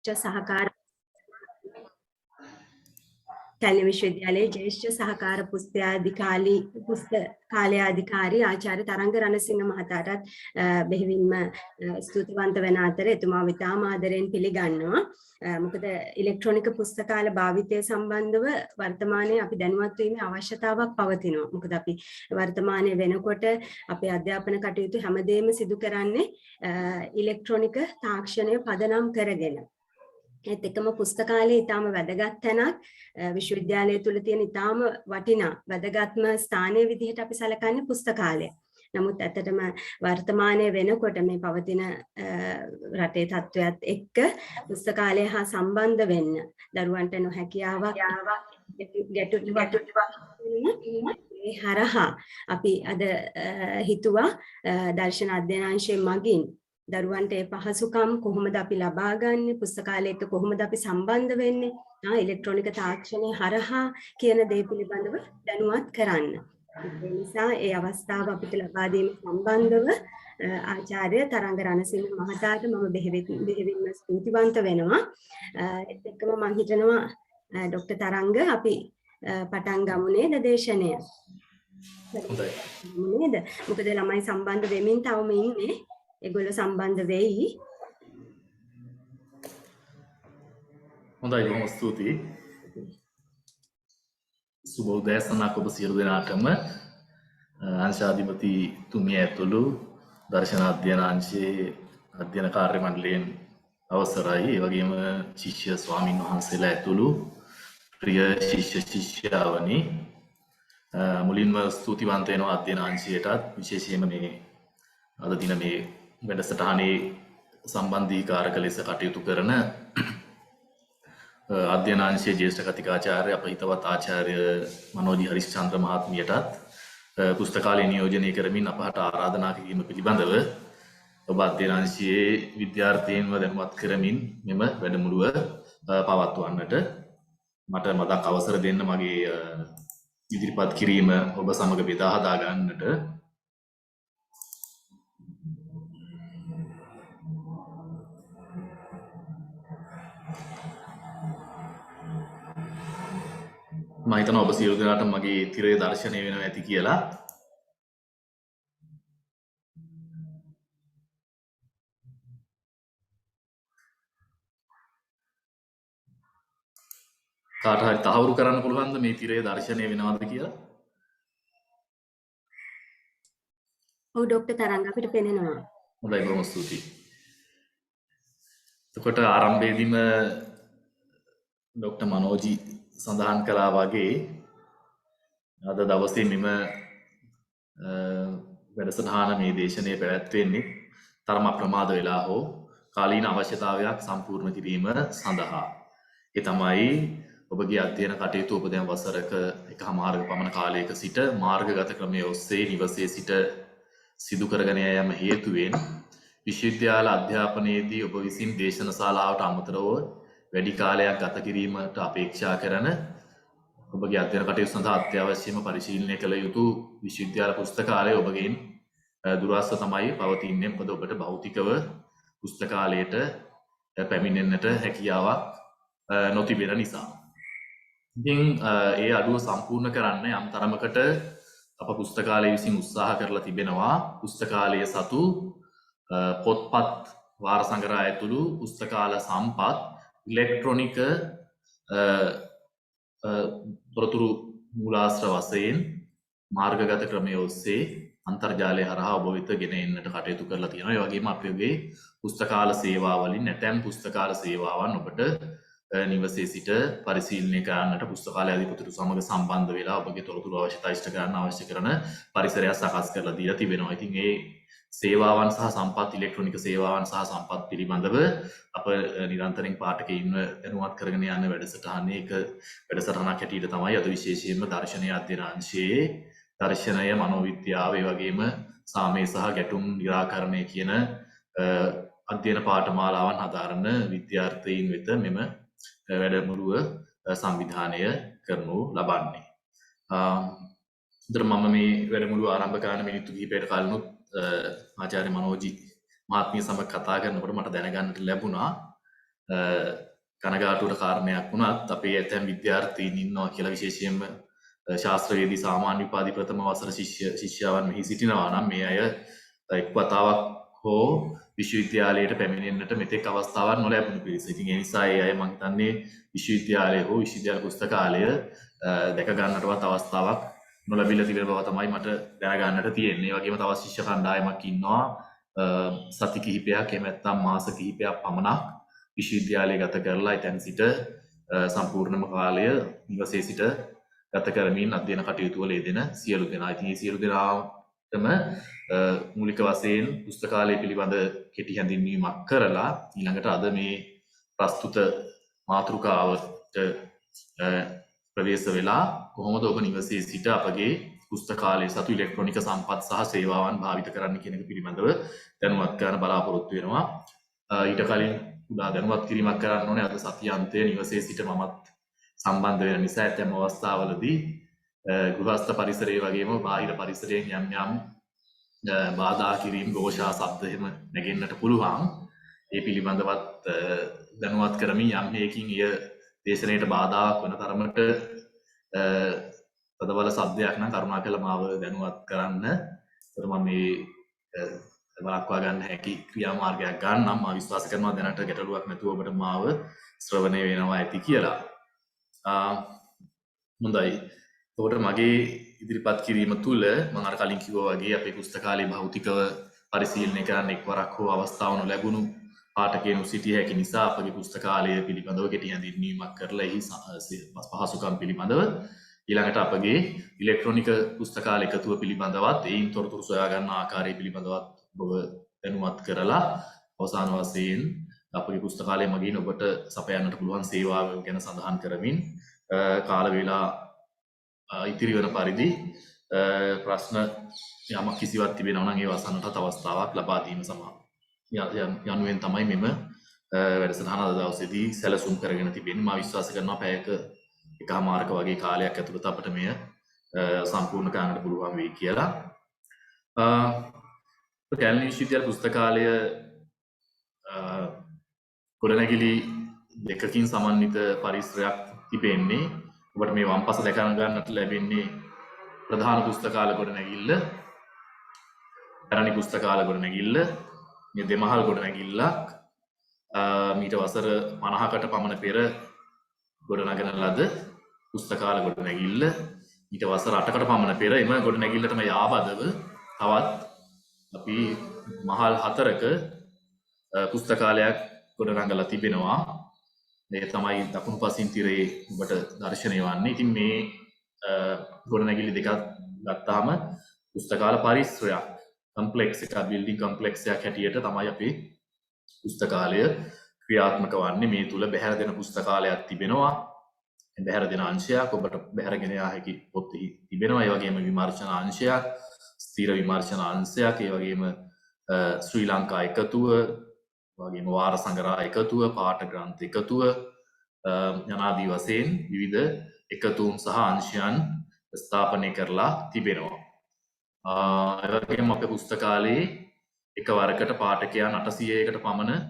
सहकार कैन्य विश्वविद्यालये ज्येष्ठ सहकार පුස්තකාලයාධිකාරී ආචාර්ය තරංග රණසිංහ මහතාටත් බෙහෙවින්ම ස්තුතිවන්ත වෙන අතර එතුමා විතාම ආදරෙන් පිළිගන්නවා. මොකද ඉලෙක්ට්‍රොනික පුස්තකාල භාවිතය සම්බන්ධව වර්තමානයේ අපි දැනුවත් වීමේ අවශ්‍යතාවක් පවතිනවා. මොකද අපි වර්තමානයේ වෙනකොට අපේ අධ්‍යාපන කටයුතු හැමදේම සිදු කරන්නේ ඉලෙක්ට්‍රොනික තාක්ෂණය පදනම් කරගෙන. ඒත් එකම පුස්තකාලයේ ඊටාම වැදගත් තැනක් විශ්වවිද්‍යාලය තුල තියෙන ඊටාම වටිනා වැදගත්ම ස්ථානයේ විදිහට අපි සැලකන්නේ පුස්තකාලය. නමුත් ඇත්තටම වර්තමානයේ වෙනකොට මේ පවතින රටේ තත්ත්වයක් එක්ක පුස්තකාලය හා සම්බන්ධ වෙන්න දරුවන්ට නොහැකියාවක් ඒ හරහා අපි අද හිතුවා දර්ශන අධ්‍යයනාංශයේ මගින් දරුවන්ට ඒ පහසුකම් කොහොමද අපි ලබා ගන්නේ පුස්තකාලයට කොහොමද අපි සම්බන්ධ වෙන්නේ ඉලෙක්ට්‍රොනික තාක්ෂණය හරහා කියන දේ පිළිබඳව දැනුවත් කරන්න. ඒ නිසා ඒ අවස්ථාව අපිට ලබා දීම සම්බන්ධව ආචාර්ය තරංග රණසිංහ මහතාට මම බෙහෙවින්ම ස්තුතිවන්ත වෙනවා. ඒත් එක්කම මම හිතනවා ડોક્ટર තරංග අපි පටන් ගමු නේද දේශනය. හොඳයි. නේද? මොකද ළමයි සම්බන්ධ වෙමින් තවම ඉන්නේ. ඒගොල්ලෝ සම්බන්ධ වෙයි. හොඳයි බොහොම ස්තුතියි. සුබ උදෑසනක් ඔබ සියලු දෙනාටම අංශාධිපති තුමිය ඇතුළු දර්ශන අධ්‍යයන අංශයේ අධ්‍යයන කාර්ය මණ්ඩලයෙන් අවසරයි. ඒ වගේම ශිෂ්‍ය ස්වාමින් වහන්සේලා ඇතුළු ප්‍රිය ශිෂ්‍ය ශිෂ්‍යාවනි මුලින්ම ස්තුතිවන්ත වෙනවා අධ්‍යයන අංශයටත් විශේෂයෙන්ම මේ අද දින මේ වැඩසටහනේ සම්බන්ධීකාරක ලෙස කටයුතු කරන අධ්‍යයනාංශයේ ජ්‍යෙෂ්ඨ කතිකාචාර්ය අප හිතවත් ආචාර්ය මනෝජි හරිස්චන්ද්‍ර මහත්මියටත් පුස්තකාලය නියෝජනය කරමින් අපහට ආරාධනා කිරීම පිළිබඳව ඔබ අධ්‍යයනාංශයේ විද්‍යාර්ථීන්ව දැනුවත් කරමින් මෙම වැඩමුළුව පවත්වන්නට මට මදක් අවසර දෙන්න මගේ ඉදිරිපත් කිරීම ඔබ සමග බෙදා හදා ගන්නට. මම හිතනවා ඔබ සියලු දෙනාට මගේ තිරය දර්ශනය වෙනවා ඇති කියලා. කාට හරි තහවුරු කරන්න පුළුවන්ද මේ තිරය දර්ශනය වෙනවද කියලා? ඔව් ડોક્ટર තරංග අපිට පේනවා. හොඳයි බොහොම ස්තුතියි. එතකොට ආරම්භයේදීම ડોક્ટર මනෝජි සඳහන් කළා වගේ අද දවසේ මෙම වැඩසටහන මේ දේශනය පැවැත්වෙන්නේ තරම අප්‍රමාද වෙලා හෝ කාලීන අවශ්‍යතාවයක් සම්පූර්ණ කිරීම සඳහා. ඒ තමයි ඔබගේ අධ්‍යයන කටයුතු ඔබ දැන් වසරක එකමාරක පමණ කාලයක සිට මාර්ගගත ක්‍රමයේ ඔස්සේ නිවසේ සිට සිදු කරගෙන යාම හේතුවෙන් විශ්වවිද්‍යාල අධ්‍යාපනයේදී ඔබ විසින් දේශන ශාලාවට අමතරව වැඩි කාලයක් ගත කිරීමට අපේක්ෂා කරන ඔබගේ අධ්‍යයන කටයුතු සඳහා අත්‍යවශ්‍යම පරිශීලනය කළ යුතු විශ්වවිද්‍යාල පුස්තකාලය ඔබගෙන් දුරස්ව තමයි පවතින්නේ. මොකද ඔබට භෞතිකව පුස්තකාලයට පැමිණෙන්නට හැකියාවක් නොතිබෙන නිසා. ඉතින් ඒ අඩුව සම්පූර්ණ කරන්න යම් තරමකට අප පුස්තකාලය විසින් උත්සාහ කරලා තිබෙනවා. පුස්තකාලය සතු පොත්පත් වාර සංග්‍රහය ඇතුළු පුස්තකාල සම්පත් ඉලෙක්ට්‍රොනික තොරතුරු මූලාශ්‍ර වශයෙන් මාර්ගගත ක්‍රමය ඔස්සේ අන්තර්ජාලය හරහා ඔබ වෙත ගෙන එන්නට කටයුතු කරලා තියෙනවා. ඒ වගේම අපේ පුස්තකාල සේවාවලින් නැතැම් පුස්තකාල සේවාවන් ඔබට නිවසේ සිට පරිශීලනය කරන්නට පුස්තකාලය අධිපතිතුරු සමග සම්බන්ධ වෙලා ඔබගේ තොරතුරු අවශ්‍යතා ඉෂ්ට කරන්න අවශ්‍ය කරන පරිසරයක් සකස් කරලා දීලා තිබෙනවා. ඉතින් ඒ සේවාවන් සහ සම්පත් ඉලෙක්ට්‍රොනික සේවාවන් සහ සම්පත් පිළිබඳව අප නිරන්තරයෙන් පාඨකයින්ව දැනුවත් කරගෙන යන වැඩසටහනේ එක වැඩසටහනක් හැටියට තමයි අද විශේෂයෙන්ම දර්ශනය අධ්‍යයන අංශයේ දර්ශනය මනෝවිද්‍යාව ඒ වගේම සාමය සහ ගැටුම් निराකරණය කියන අධ්‍යයන පාඨමාලාවන් හදාරන විද්‍යාර්ථීන් වෙත මෙම වැඩමුළුව සංවිධානය කරනු ලබන්නේ. මම මේ වැඩමුළුව ආරම්භ කරන මිනිත්තු කිහිපයකට කලිනුත් ආචාර්ය මනෝජි මහත්මිය සමග කතා කරනකොට මට දැනගන්නට ලැබුණා කනගාටුවට කාරණයක් වුණත් අපේ ඇතැම් විද්‍යාර්ථීන් ඉන්නවා කියලා විශේෂයෙන්ම ශාස්ත්‍රවේදී සාමාන්‍ය උපාධි ප්‍රථම වසර ශිෂ්‍යයන් මෙහි සිටිනවා නම් මේ අය එක් වතාවක් හෝ විශ්වවිද්‍යාලයට පැමිණෙන්නට මෙතෙක් අවස්ථාවක් නොලැබුණු පිරිස. ඉතින් ඒ නිසා ඒ අය මම හිතන්නේ විශ්වවිද්‍යාලය හෝ විශ්වවිද්‍යාල පුස්තකාලය දැක ගන්නටවත් අවස්ථාවක් නොලැබිලා තිබෙන බව තමයි මට දැනගන්නට තියෙන්නේ. ඒ වගේම තවත් ශිෂ්‍ය කණ්ඩායමක් ඉන්නවා සති කිහිපයක් එහෙම නැත්නම් මාස කිහිපයක් පමණක් විශ්වවිද්‍යාලය ගත කරලා එතැන් සිට සම්පූර්ණම කාලය නිවසේ සිට ගත කරමින් අධ්‍යයන කටයුතු වල යෙදෙන සියලු දෙනා. ඉතින් මේ සියලු දෙනාටම මූලික වශයෙන් පුස්තකාලය පිළිබඳ කෙටි හැඳින්වීමක් කරලා ඊළඟට අද මේ ප්‍රස්තුත මාතෘකාවට ප්‍රවේශ වෙලා කොහොමද ඔබ නිවසේ සිට අපගේ පුස්තකාලයේ සතු ඉලෙක්ට්‍රොනික සම්පත් සහ සේවාවන් භාවිත කරන්න කියන එක පිළිබඳව දැනුවත් කරන්න බලාපොරොත්තු වෙනවා. ඊට කලින් උදා දැනුවත් කිරීමක් කරන්න ඕනේ. අද සතියාන්තයේ නිවසේ සිට මමත් සම්බන්ධ වෙන නිසා ඇතැම් අවස්ථාවලදී ගෘහස්ත පරිසරයේ වගේම බාහිර පරිසරයෙන් යම් යම් බාධා කිරීම ഘോഷා ශබ්ද එහෙම නැගෙන්නට පුළුවන්. ඒ පිළිබඳවත් දැනුවත් කරමින් යම් හේකින් ඊය දේශනයට බාධාක් වන තරමට තදබල ශබ්දයක් නම් කරුණාකරලා මාව දැනුවත් කරන්න. ඒතර මම මේ වළක්වා ගන්න හැකි ක්‍රියාමාර්ගයක් ගන්නම්. මම විශ්වාස කරනවා දැනට ගැටලුවක් නැතුව ඔබට මාව ශ්‍රවණය වෙනවා ඇති කියලා. හොඳයි. එතකොට මගේ ඉදිරිපත් කිරීම තුළ මම අර කලින් කිව්වා වගේ අපේ පුස්තකාලේ භෞතිකව පරිශීලනය කරන්න එක්වරක් හෝ අවස්ථාව නොලැබුණු පාඨකයන් සිටිය හැකි නිසා අපගේ පුස්තකාලය පිළිබඳව කෙටි හැඳින්වීමක් කරලා එහි පහසුකම් පිළිබඳව ඊළඟට අපගේ ඉලෙක්ට්‍රොනික පුස්තකාල එකතුව පිළිබඳවත් ඒයින් තොරතුරු සොයා ගන්න ආකාරය පිළිබඳවත් ඔබ දැනුවත් කරලා අවසාන වශයෙන් අපගේ පුස්තකාලය මගින් ඔබට සපයන්නට පුළුවන් සේවාව ගැන සඳහන් කරමින් කාල වේලා ඉතිරි වන පරිදි ප්‍රශ්න යමක් කිසිවක් තිබෙනවා නම් ඒ වසන්නටත් අවස්ථාවක් ලබා දීම යනුවෙන් තමයි මෙම වැඩසටහන අද දවසේදී සැලසුම් කරගෙන තිබෙන්නේ. මම විශ්වාස කරනවා පැයක එකමාරක වගේ කාලයක් ඇතුළත අපිට මෙය සම්පූර්ණ කරන්නට පුළුවන් වෙයි කියලා. කැලණි විශ්වවිද්‍යාල පුස්තකාලය ගොඩනැගිලි දෙකකින් සමන්විත පරිසරයක් තිබෙන්නේ. ඔබට මේ වම් පස දැක ගන්නට ලැබෙන්නේ ප්‍රධාන පුස්තකාල ගොඩනැගිල්ල, පැරණි පුස්තකාල ගොඩනැගිල්ල, මේ දෙමහල් ගොඩනැගිල්ලක් මීට වසර 50කට පමණ පෙර ගොඩනගෙන ලද පුස්තකාල ගොඩනැගිල්ල. ඊට වසර 8කට පමණ පෙර එම ගොඩනැගිල්ලටම යාබදව තවත් අපි මහල් 4ක පුස්තකාලයක් ගොඩනගලා තිබෙනවා. මේ තමයි දකුණු පසින් තිරේ ඔබට දර්ශනය වන්නේ. ඉතින් මේ ගොඩනැගිලි දෙකක් ගත්තාම පුස්තකාල පරිසරයක් කම්ප්ලෙක්ස් එක බිල්ඩින් කම්ප්ලෙක්ස් එකක් හැටියට තමයි අපේ පුස්තකාලය ක්‍රියාත්මක වන්නේ. මේ තුල බැහැර දෙන පුස්තකාලයක් තිබෙනවා. බැහැර දෙන අංශයක් ඔබට බැහැරගෙන යා හැකි පොත් තිබෙනවා. ඒ වගේම විමර්ශන අංශයක්, ස්ථීර විමර්ශන අංශයක්, ඒ වගේම ශ්‍රී ලංකා එකතුව, වගේම වාර සංග්‍රහ එකතුව, පාඨ ග්‍රන්ථ එකතුව යනාදී වශයෙන් විවිධ එකතුන් සහ අංශයන් ස්ථාපනය කරලා තිබෙනවා. ඒ වගේම අපේ පුස්තකාලයේ එකවරකට පාඨකයන් 800කට පමණ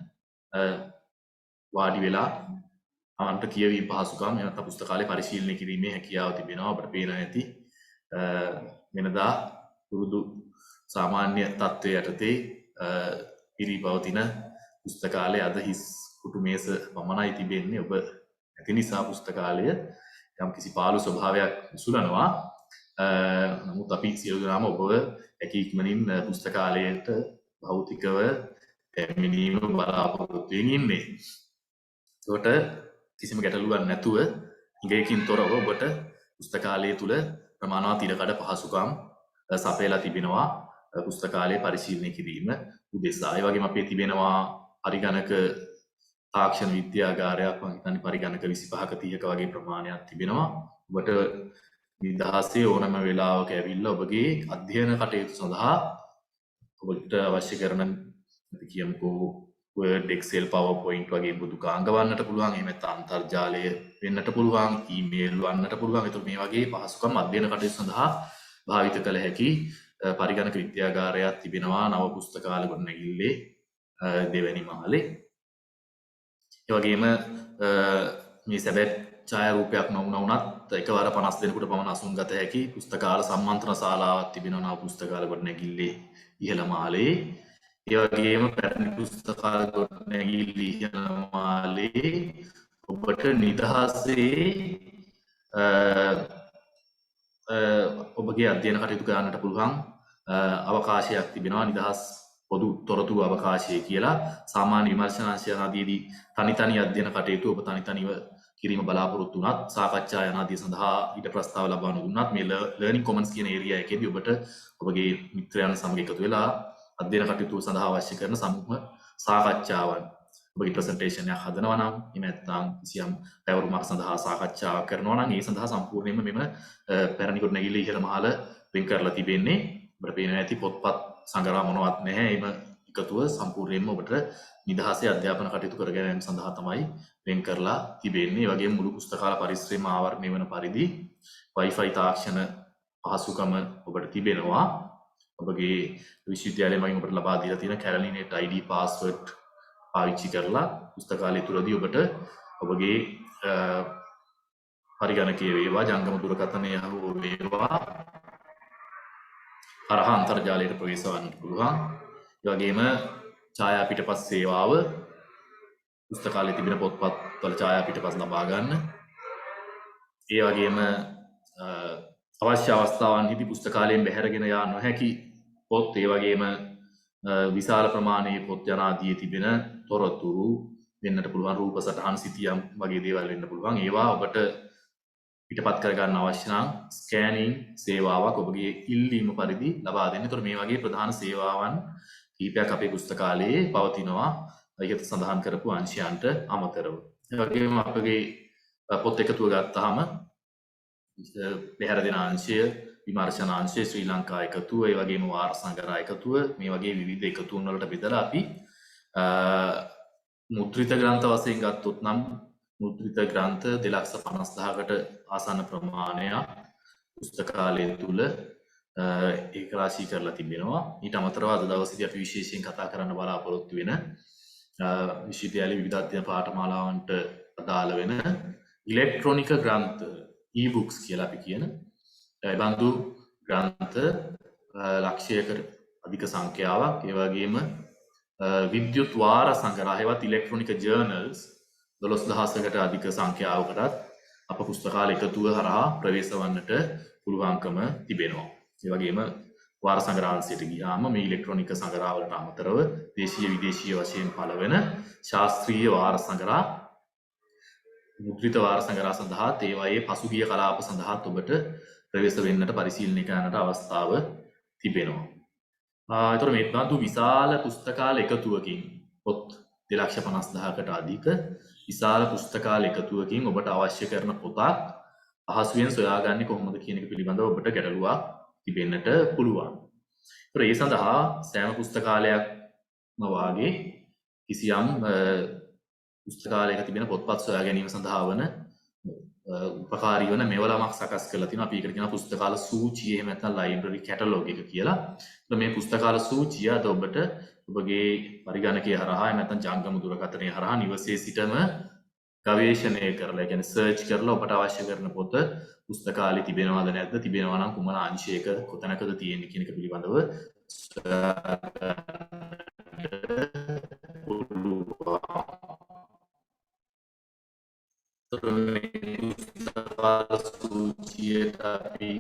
වාඩි වෙලා අන්ත කියවීම පහසුකම් එනත පුස්තකාලේ පරිශීලනය කිරීමේ හැකියාව තිබෙනවා. අපට පේන ඇති වෙනදා පුරුදු සාමාන්‍ය තත්ත්වයේ යටතේ පිරිපවතින පුස්තකාලය අද හිස් කුටු මේස පමණයි තිබෙන්නේ. ඔබ නැති නිසා පුස්තකාලය යම් කිසි පාළු ස්වභාවයක් උසුලනවා. නමුත් අපි සියලු දෙනාම ඔබව හැකි ඉක්මනින් පුස්තකාලයට භෞතිකව පැමිණීම බලාපොරොත්තු වෙමින් ඉන්නේ. ඒකට කිසිම ගැටලුවක් නැතුව ඉගෙයකින් තොරව ඔබට පුස්තකාලය තුල ප්‍රමාණවත් ඉඩකඩ පහසුකම් සපයලා තිබෙනවා පුස්තකාලය පරිශීලනය කිරීම උදෙසා. ඒ වගේම අපේ තිබෙනවා පරිගණක තාක්ෂණ විද්‍යාගාරයක්. මම හිතන්නේ පරිගණක 25ක 30ක වගේ ප්‍රමාණයක් තිබෙනවා. ඔබට නිදහසේ ඕනම වෙලාවක ඇවිල්ලා ඔබගේ අධ්‍යයන කටයුතු සඳහා ඔබට අවශ්‍ය කරන කියමුකෝ Word, Excel, PowerPoint වගේ බුදුකාංග වන්නට පුළුවන්. එහෙම නැත්නම් අන්තර්ජාලය වෙන්නට පුළුවන්, ඊමේල් වන්නට පුළුවන්. ඒතකොට මේ වගේ පහසුකම් අධ්‍යයන කටයුතු සඳහා භාවිත කළ හැකි පරිගණක විද්‍යාගාරයක් තිබෙනවා නව පුස්තකාල ගොඩනැගිල්ලේ දෙවැනි මහලේ. ඒ වගේම මේ සැබෑ ඡායාරූපයක් නොවුණා වුණත් එකවර 50 දෙනෙකුට පමණ අසුන් ගත හැකි පුස්තකාල සම්මන්ත්‍රණ ශාලාවක් තිබෙනවා නව පුස්තකාල ගොඩනැගිල්ලේ ඉහළ මාලේ. ඒ වගේම පැරණි පුස්තකාල ගොඩනැගිල්ලේ ඉහළ මාලේ ඔබට නිදහසේ ඔබගේ අධ්‍යයන කටයුතු කරන්නට පුළුවන් අවකාශයක් තිබෙනවා නිදහස් පොදු තොරතුරු අවකාශය කියලා. සාමාන්‍ය විමර්ශනාංශය ආදීදී තනි අධ්‍යයන කටයුතු ඔබ තනිව කිරීම බලාපොරොත්තු වුණත් සාකච්ඡා යන ආදී සඳහා ඊට ප්‍රස්තාව ලබා නොදුන්නත් මේ ලර්නින් කොමන්ස් කියන ඒරියා එකේදී ඔබට ඔබගේ මිත්‍රයන් සමග එකතු වෙලා අධ්‍යයන කටයුතු සඳහා අවශ්‍ය කරන සමූහ සාකච්ඡාවන් ඔබගේ ප්‍රසන්ටේෂන් එකක් හදනවා නම් එහෙම නැත්නම් කිසියම් පැවරුමක් සඳහා සාකච්ඡාවක් කරනවා නම් ඒ සඳහා සම්පූර්ණයෙන්ම මෙම පැරණි ගොඩනැගිල්ල ඉහළ මහල වෙන් කරලා තිබෙන්නේ. ඔබට පේනවා ඇති පොත්පත් සංග්‍රහ මොනවත් නැහැ. එයිම එකතුව සම්පූර්ණයෙන්ම ඔබට නිදහසේ අධ්‍යාපන කටයුතු කර ගැනීම සඳහා තමයි වෙන් කරලා තිබෙන්නේ. ඒ වගේම මුළු පුස්තකාල පරිශ්‍රයම ආවරණය වන පරිදි Wi-Fi තාක්ෂණ පහසුකම ඔබට තිබෙනවා. ඔබගේ විශ්වවිද්‍යාලය මගින් ඔබට ලබා දීලා තියෙන කැරලිනෙට් ID පාස්වර්ඩ් පාවිච්චි කරලා පුස්තකාලය තුලදී ඔබට ඔබගේ පරිගණකයේ වේවා ජංගම දුරකථනය හෝ වේවා හරහා අන්තර්ජාලයට ප්‍රවේශ වන්න පුළුවන්. ඒ වගේම ඡායා පිටපත් සේවාව පුස්තකාලයේ තිබෙන පොත්පත් වල ඡායා පිටපත් ලබා ගන්න. ඒ වගේම අවශ්‍ය අවස්ථාවන්හිදී පුස්තකාලයෙන් බැහැරගෙන යා නොහැකි පොත් ඒ වගේම විශාල ප්‍රමාණයේ පොත් යනාදී තිබෙන තොරතුරු වෙන්නට පුළුවන් රූප සටහන් සිතියම් වගේ දේවල් වෙන්න පුළුවන්. ඒවා ඔබට පිටපත් කර ගන්න අවශ්‍ය නම් ස්කෑනින් සේවාවක් ඔබගේ ඉල්ලීම පරිදි ලබා දෙන්න. ඒතර මේ වගේ ප්‍රධාන සේවාවන් කීපයක් අපේ පුස්තකාලයේ පවතිනවා ඉහත සඳහන් කරපු අංශයන්ට අමතරව. ඒ වගේම අපගේ පොත් එකතුව ගත්තාම බෙහෙර දෙන අංශය, විමර්ශන අංශය, ශ්‍රී ලංකා එකතුව, ඒ වගේම වාර සංග්‍රහ එකතුව මේ වගේ විවිධ එකතුන් වලට බෙදලා අපි මුද්‍රිත ග්‍රන්ථ වශයෙන් ගත්තොත් නම් මුද්‍රිත ග්‍රන්ථ 2,50,000කට ආසන්න ප්‍රමාණයක් පුස්තකාලය තුල ඒක රාශී කරලා තිබෙනවා. ඊට අමතරව අද දවසේදී අපි විශේෂයෙන් කතා කරන්න බලාපොරොත්තු වෙන විශ්වවිද්‍යාලයේ විවිධ අධ්‍යයන පාඨමාලාවන්ට අදාළ වෙන ඉලෙක්ට්‍රොනික ග්‍රන්ථ e-books කියලා අපි කියන බඳු ග්‍රන්ථ ලක්ෂයකට අධික සංඛ්‍යාවක් ඒ වගේම විද්‍යුත් වාර සංග්‍රහයවත් ඉලෙක්ට්‍රොනික ජර්නල්ස් 12,000කට අධික සංඛ්‍යාවකටත් අප පුස්තකාල එකතුව හරහා ප්‍රවේශ වන්නට පුළුවන්කම තිබෙනවා. ඒ වගේම වාර සංග්‍රහාංශයට ගියාම මේ ඉලෙක්ට්‍රොනික සංග්‍රහවලට අමතරව දේශීය විදේශීය වශයෙන් පළවෙන ශාස්ත්‍රීය වාර සංග්‍රහ මුද්‍රිත වාර සංග්‍රහ සඳහා ඒවායේ පසුගිය කලාප සඳහා ඔබට ප්‍රවේශ වෙන්නට පරිශීලනය කරන්නට අවස්ථාව තිබෙනවා. ඒතර මේ බඳු විශාල පුස්තකාල එකතුවකින් පොත් 2,50,000කට අධික විශාල පුස්තකාල එකතුවකින් ඔබට අවශ්‍ය කරන පොතක් පහසුවෙන් සොයාගන්නේ කොහොමද කියන එක පිළිබඳව ඔබට ගැටලුවක් තිබෙන්නට පුළුවන්. ඒතර ඒ සඳහා සෑම පුස්තකාලයක්ම වාගේ කිසියම් පුස්තකාලයක තිබෙන පොත්පත් සොයා ගැනීම සඳහා වන උපකාරී වන මෙවලමක් සකස් කරලා තිනවා. අපි ඒකට කියනවා පුස්තකාල සූචිය එහෙම නැත්නම් ලයිබ්‍රරි කැටලොග් එක කියලා. ඒත් මේ පුස්තකාල සූචිය අද ඔබට ඔබගේ පරිගණකය හරහා එහෙම නැත්නම් ජංගම දුරකථනය හරහා නිවසේ සිටම ගවේෂණය කරලා, ඒ කියන්නේ සර්ච් කරලා ඔබට අවශ්‍ය කරන පොත පුස්තකාලේ තිබෙනවද නැද්ද, තිබෙනවා නම් කුමන අංශයක කොතැනකද තියෙන්නේ කියන එක පිළිබඳව සූචියට අපි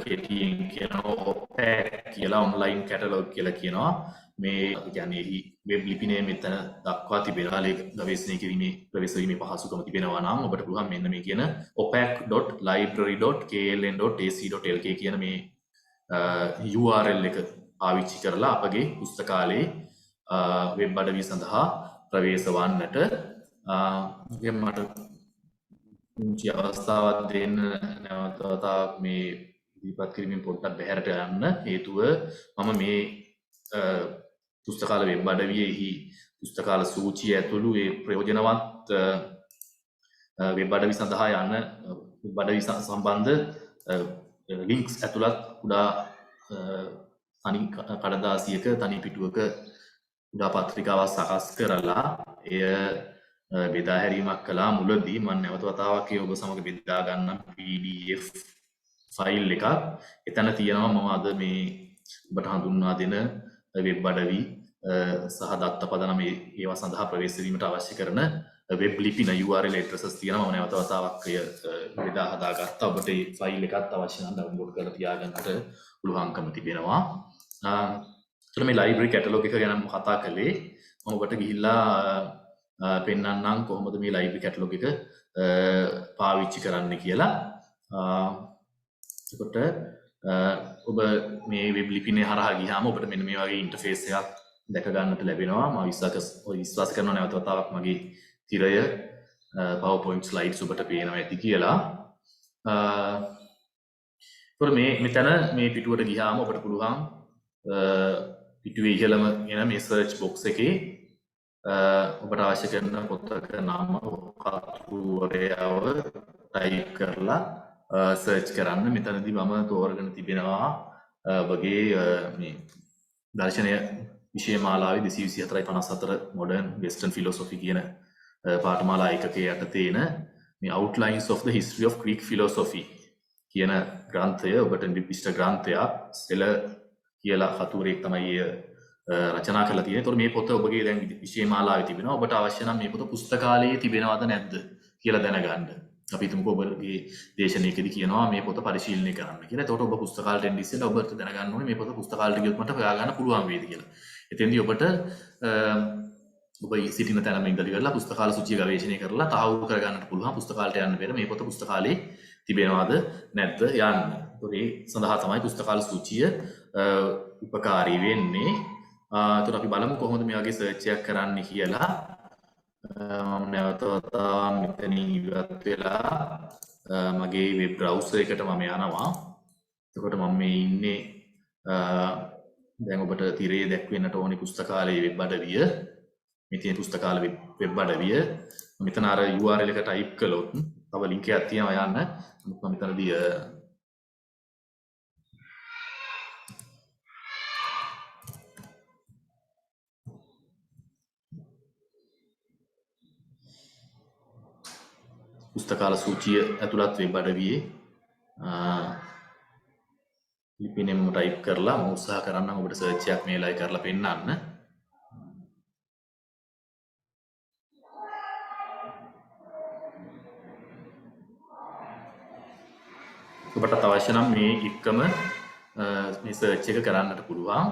කෙටියෙන් කියනවා OPAC කියලා, ඔන්ලයින් කැටලොග් කියලා කියනවා. මේ කියන්නේ වෙබ් ලිපිනේ මෙතන දක්වා තිබෙනවා. ගවේෂණය කිරීමේ ප්‍රවේශ වීමේ පහසුකම තිබෙනවා නම් ඔබට පුළුවන් මෙන්න මේ කියන opac.library.kln.ac.lk කියන මේ URL එක පාවිච්චි කරලා අපගේ පුස්තකාලයේ වෙබ් අඩවිය සඳහා ප්‍රවේශ වන්නට මට මුංචි අවස්ථාවක් දෙන්න නැවතවතාවක් මේ ඉදිරිපත් කිරීමෙන් පොඩ්ඩක් බැහැරට යන්න. හේතුව මම මේ පුස්තකාල වෙබ් අඩවියෙහි පුස්තකාල සූචිය ඇතුළු ඒ ප්‍රයෝජනවත් වෙබ් අඩවි සඳහා යන වෙබ් අඩවි සම්බන්ධ ලින්ක්ස් ඇතුළත් කුඩා තනි කඩදාසියක තනි පිටුවක උඩා පත්‍රිකාවක් සකස් කරලා එය බෙදා හැරීමක් කළා. මුලදී මම නැවත වතාවක් ඒ ඔබ සමග බෙදා ගන්නම් PDF ෆයිල් එකක්. එතන තියෙනවා මම අද මේ ඔබට හඳුන්වා දෙන වෙබ් අඩවි සහ දත්ත පදනම ඒවා සඳහා ප්‍රවේශ වීමට අවශ්‍ය කරන වෙබ් ලිපින URL addresses තියෙනවා. මම නැවත වතාවක් එය බෙදා හදාගත්තා. ඔබට මේ ෆයිල් එකත් අවශ්‍ය නම් ඩවුන්ලෝඩ් කරලා තියාගන්නට පුළුවන්කම තිබෙනවා. එතන මේ ලයිබ්‍රරි කැටලොග් එක ගැන මම කතා කළේ. මම ඔබට ගිහිල්ලා පෙන්වන්නම් කොහොමද මේ ලයිබ්‍රරි කැටලොග් එක පාවිච්චි කරන්න කියලා. එතකොට ඔබ මේ වෙබ් ලිපිනේ හරහා ගියාම ඔබට මෙන්න මේ වගේ ඉන්ටර්ෆේස් එකක් දැක ගන්නට ලැබෙනවා. මම විශ්වාස කරනවා නැවත වතාවක් මගේ තිරය PowerPoint slides ඔබට පේනවා ඇති කියලා. මෙතන මේ පිටුවට ගියාම ඔබට පුළුවන් පිටුවේ ඉහළම එන මේ search box එකේ ඔබට අවශ්‍ය කරන පොතක නම කතුවරයව ටයිප් කරලා සර්ච් කරන්න. මෙතනදී මම තෝරගෙන තිබෙනවා ඔබගේ මේ දර්ශනය විෂය මාලාවේ 224/54 modern western philosophy කියන පාඨමාලා ඒකකයේ යටතේ එන මේ outlines of the history of Greek philosophy කියන ග්‍රන්ථය ඔබට නිර්දිෂ්ට ග්‍රන්ථයක්. සෙල කියලා කතුවරයෙක් තමයි රචනා කරලා තියෙන්නේ. ඒතකොට මේ පොත ඔබගේ දැන් විෂය මාලාවේ තිබෙනවා. ඔබට අවශ්‍ය නම් මේ පොත පුස්තකාලයේ තිබෙනවද නැද්ද කියලා දැනගන්න. අපි හිතමුකෝ ඔබගේ දේශනාවකදී කියනවා මේ පොත පරිශීලනය කරන්න කියලා. එතකොට ඔබ පුස්තකාලයට එන්න ඉස්සෙල්ලා ඔබට දැනගන්න ඕනේ මේ පොත පුස්තකාලයට ගියොත් මට හොයාගන්න පුළුවන් වේද කියලා. එතෙන්දී ඔබට ඔබ සිටින තැනම ඉඳලා ඉවරලා පුස්තකාල සූචිය ගවේෂණය කරලා තහවුරු කරගන්නට පුළුවන් පුස්තකාලයට යන්න පෙර මේ පොත පුස්තකාලයේ තිබෙනවද නැද්ද යන්න. ඒ සඳහා තමයි පුස්තකාල සූචිය උපකාරී වෙන්නේ. එතකොට අපි බලමු කොහොමද මේ වගේ සර්ච් එකක් කරන්න කියලා. මම නැවත වතාවක් මෙතනින් ඉවත් වෙලා මගේ වෙබ් බ්‍රවුසර් එකට මම යනවා. එතකොට මම මේ ඉන්නේ දැන් ඔබට තිරේ දැක්වෙන්නට ඕනේ පුස්තකාලයේ වෙබ් අඩවිය. මේ තියෙන පුස්තකාල වෙබ් අඩවිය. මෙතන අර URL එක ටයිප් කළොත් තව ලින්ක් එකක් තියෙනවා යන්න. මම මෙතනදී පුස්තකාල සූචිය ඇතුළත් වෙබ් අඩවියේ ලිපිනෙම ටයිප් කරලා මම උත්සාහ කරන්නම් ඔබට සර්ච් එකක් මේලයි කරලා පෙන්නන්න. ඔබට අවශ්‍ය නම් මේ එකම මේ සර්ච් එක කරන්නට පුළුවන්.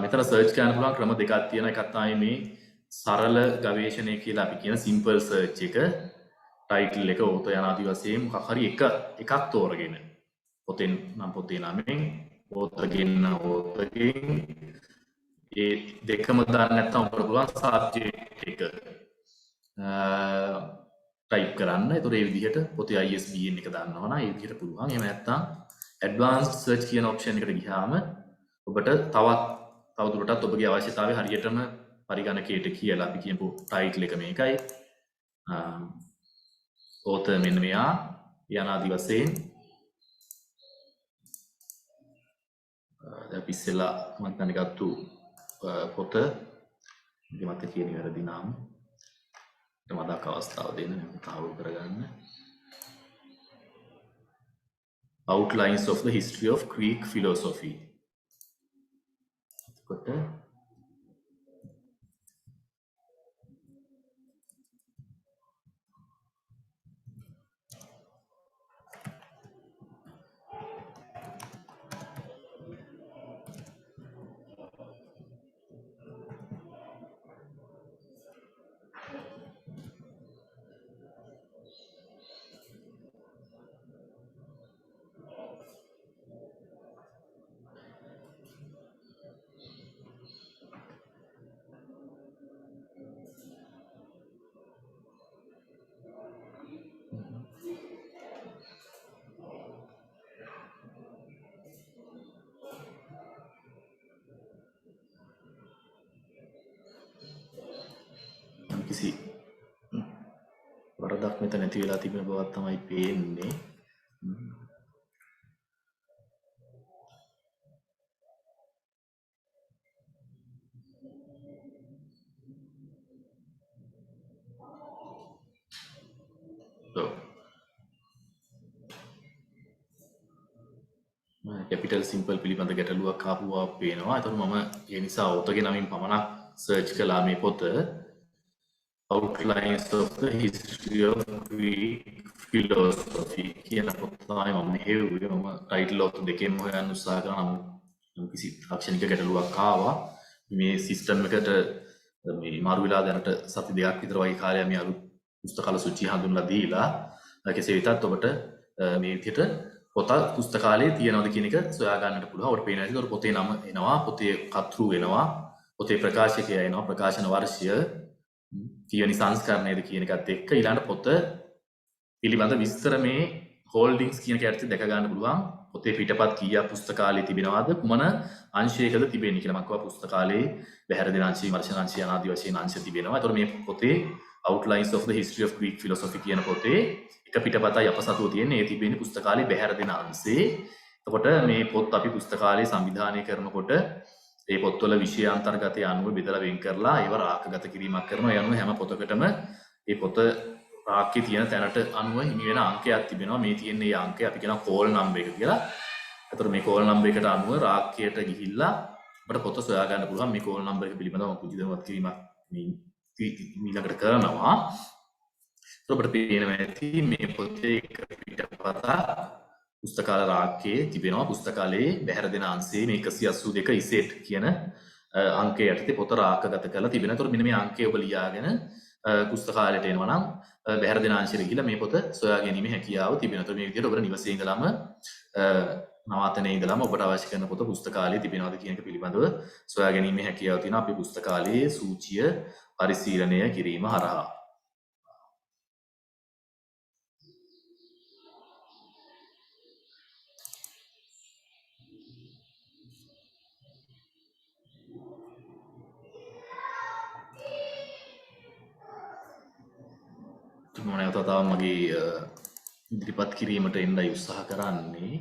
මෙතන සර්ච් කරන්න පුළුවන් ක්‍රම දෙකක් තියෙනවා. එකක් තමයි මේ සරල ගවේෂණය කියලා අපි කියන simple search එක. ටයිටල් එක ඕත යන ආදි වශයෙන් මොකක් හරි එකක් තෝරගෙන පොතෙන් නම් පොතේ නමෙන් ඕතගෙන් ඒ දෙකම දාන්න නැත්නම් අපට පුළුවන් සබ්ජෙක්ට් එක ටයිප් කරන්න. ඒතකොට ඒ විදිහට පොතේ ISBN එක දාන්නවා නම් ඒ විදිහට පුළුවන්. එහෙම නැත්නම් advanced search කියන option එකට ගියාම ඔබට තවදුරටත් ඔබගේ අවශ්‍යතාවය හරියටම පරිගණකයට කියලා අපි කියමු ටයිටල් එක මේකයි. author මෙන්න මෙයා යන ආදි වශයෙන් අපි ඉස්සෙල්ලා මම දැන් ගත්තු පොත මට කියන වැරදි නම් මතක අවස්ථාව දෙන්න මම තහවුරු කරගන්න. outlines of the history of Greek philosophy. එතකොට කිසි වරදක් මෙතන නැති වෙලා තිබෙන බවක් තමයි පේන්නේ. කැපිටල් සිම්පල් පිළිබඳ ගැටලුවක් ආපුවා පේනවා. ඒතර මම ඒ නිසා ඔතගේ නමින් පමණක් සර්ච් කළා මේ පොත. Outlines of the History of Greek Philosophy කියන පොත තමයි මම හෙව්වේ. මම ටයිටල් ඔෆ් දෙකෙන්ම හොයන්න උත්සාහ කරා. නම් කිසි තාක්ෂණික ගැටලුවක් ආවා. මේ සිස්ටම් එකට මේ මාරු වෙලා දැනට සති දෙකක් විතර වගේ කාලයක් මේ අලුත් පුස්තකාල සූචිය හඳුන්වලා දීලා කෙසේ වෙතත් ඔබට මේ විදිහට පොත පුස්තකාලයේ තියනවද කියන එක සොයා ගන්නට පුළුවන්. ඔබට පේනවා නේද? පොතේ නම එනවා, පොතේ කතෘ එනවා, පොතේ ප්‍රකාශකයා එනවා, ප්‍රකාශන වර්ෂය, කීවැනි සංස්කරණයද කියන එකත් එක්ක ඊළඟ පොත පිළිබඳ විස්තර මේ හෝල්ඩින්ග්ස් කියන කැටි දැක ගන්න පුළුවන්. පොතේ පිටපත් කීයක් පුස්තකාලයේ තිබෙනවද, කුමන අංශයකද තිබෙන්නේ කියලා. මම කිව්වා පුස්තකාලයේ බැහැර දෙන අංශය, විමර්ශන අංශය ආදී වශයෙන් අංශ තිබෙනවා. ඒතකොට මේ පොතේ Outlines of the History of Greek Philosophy කියන පොතේ එක පිටපතයි අපසතුව තියෙන්නේ. ඒ තිබෙන්නේ පුස්තකාලයේ බැහැර දෙන අංශේ. එතකොට මේ පොත් අපි පුස්තකාලයේ සංවිධානය කරනකොට ඒ පොත්වල විෂය අන්තර්ගතය අනුව බෙදලා වෙන් කරලා ඒව රාක්කගත කිරීමක් කරනවා. ඒ අනුව හැම පොතකටම ඒ පොත රාක්කේ තියෙන තැනට අනුව හිමි වෙන අංකයක් තිබෙනවා. මේ තියෙන මේ අංකය අපි කියනවා කෝල් නම්බර් එක කියලා. එතකොට මේ කෝල් නම්බර් එකට අනුව රාක්කයට ගිහිල්ලා අපිට පොත සොයා ගන්න පුළුවන්. මේ කෝල් නම්බර් එක පිළිබඳව පුජි දැනුවත් කිරීමක් මේ ඊළඟට කරනවා. ඔබට පේනවා ඇති මේ පොතේ එක පිටපත පුස්තකාල රාක්කයේ තිබෙනවා. පුස්තකාලයේ බැහැර දෙන අංශයේ මේ 182 ඉසෙට් කියන අංකය යටතේ පොත රාක්කගත කරලා තිබෙනවා. ඒතකොට මෙන්න මේ අංකය ඔබ ලියාගෙන පුස්තකාලයට එනවා නම් බැහැර දෙන අංශයට ගිහිල්ලා මේ පොත සොයා ගැනීමේ හැකියාව තිබෙනවා. ඒතකොට මේ විදිහට ඔබට නිවසේ ඉඳලාම නවාතනේ ඉඳලාම ඔබට අවශ්‍ය කරන පොත පුස්තකාලයේ තිබෙනවද කියන එක පිළිබඳව සොයා ගැනීමේ හැකියාව තියෙනවා. අපි පුස්තකාලයේ සූචිය පරිශීලනය කිරීම හරහා. මම නැවතත් මගේ ඉදිරිපත් කිරීමට එන්නයි උත්සාහ කරන්නේ.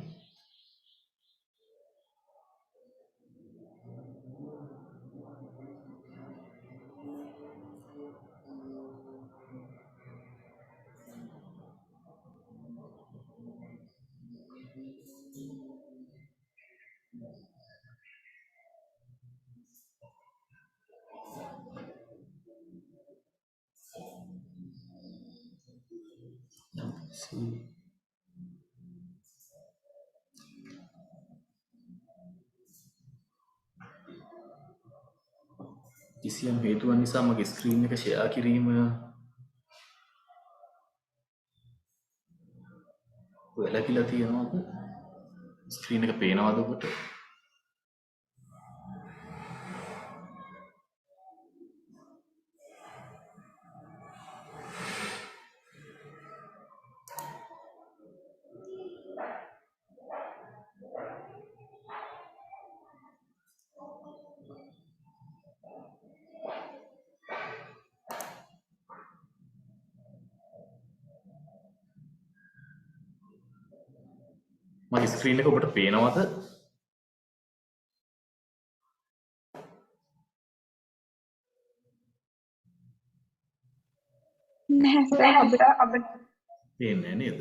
කිසියම් හේතුවක් නිසා මගේ ස්ක්‍රීන් එක ෂෙයා කිරීම වැළකීලා තියෙනවද? ස්ක්‍රීන් එක පේනවද ඔබට? මගේ ස්ක්‍රීන් එක ඔබට පේනවද? නැහැ අපිට පේන්නේ නේද?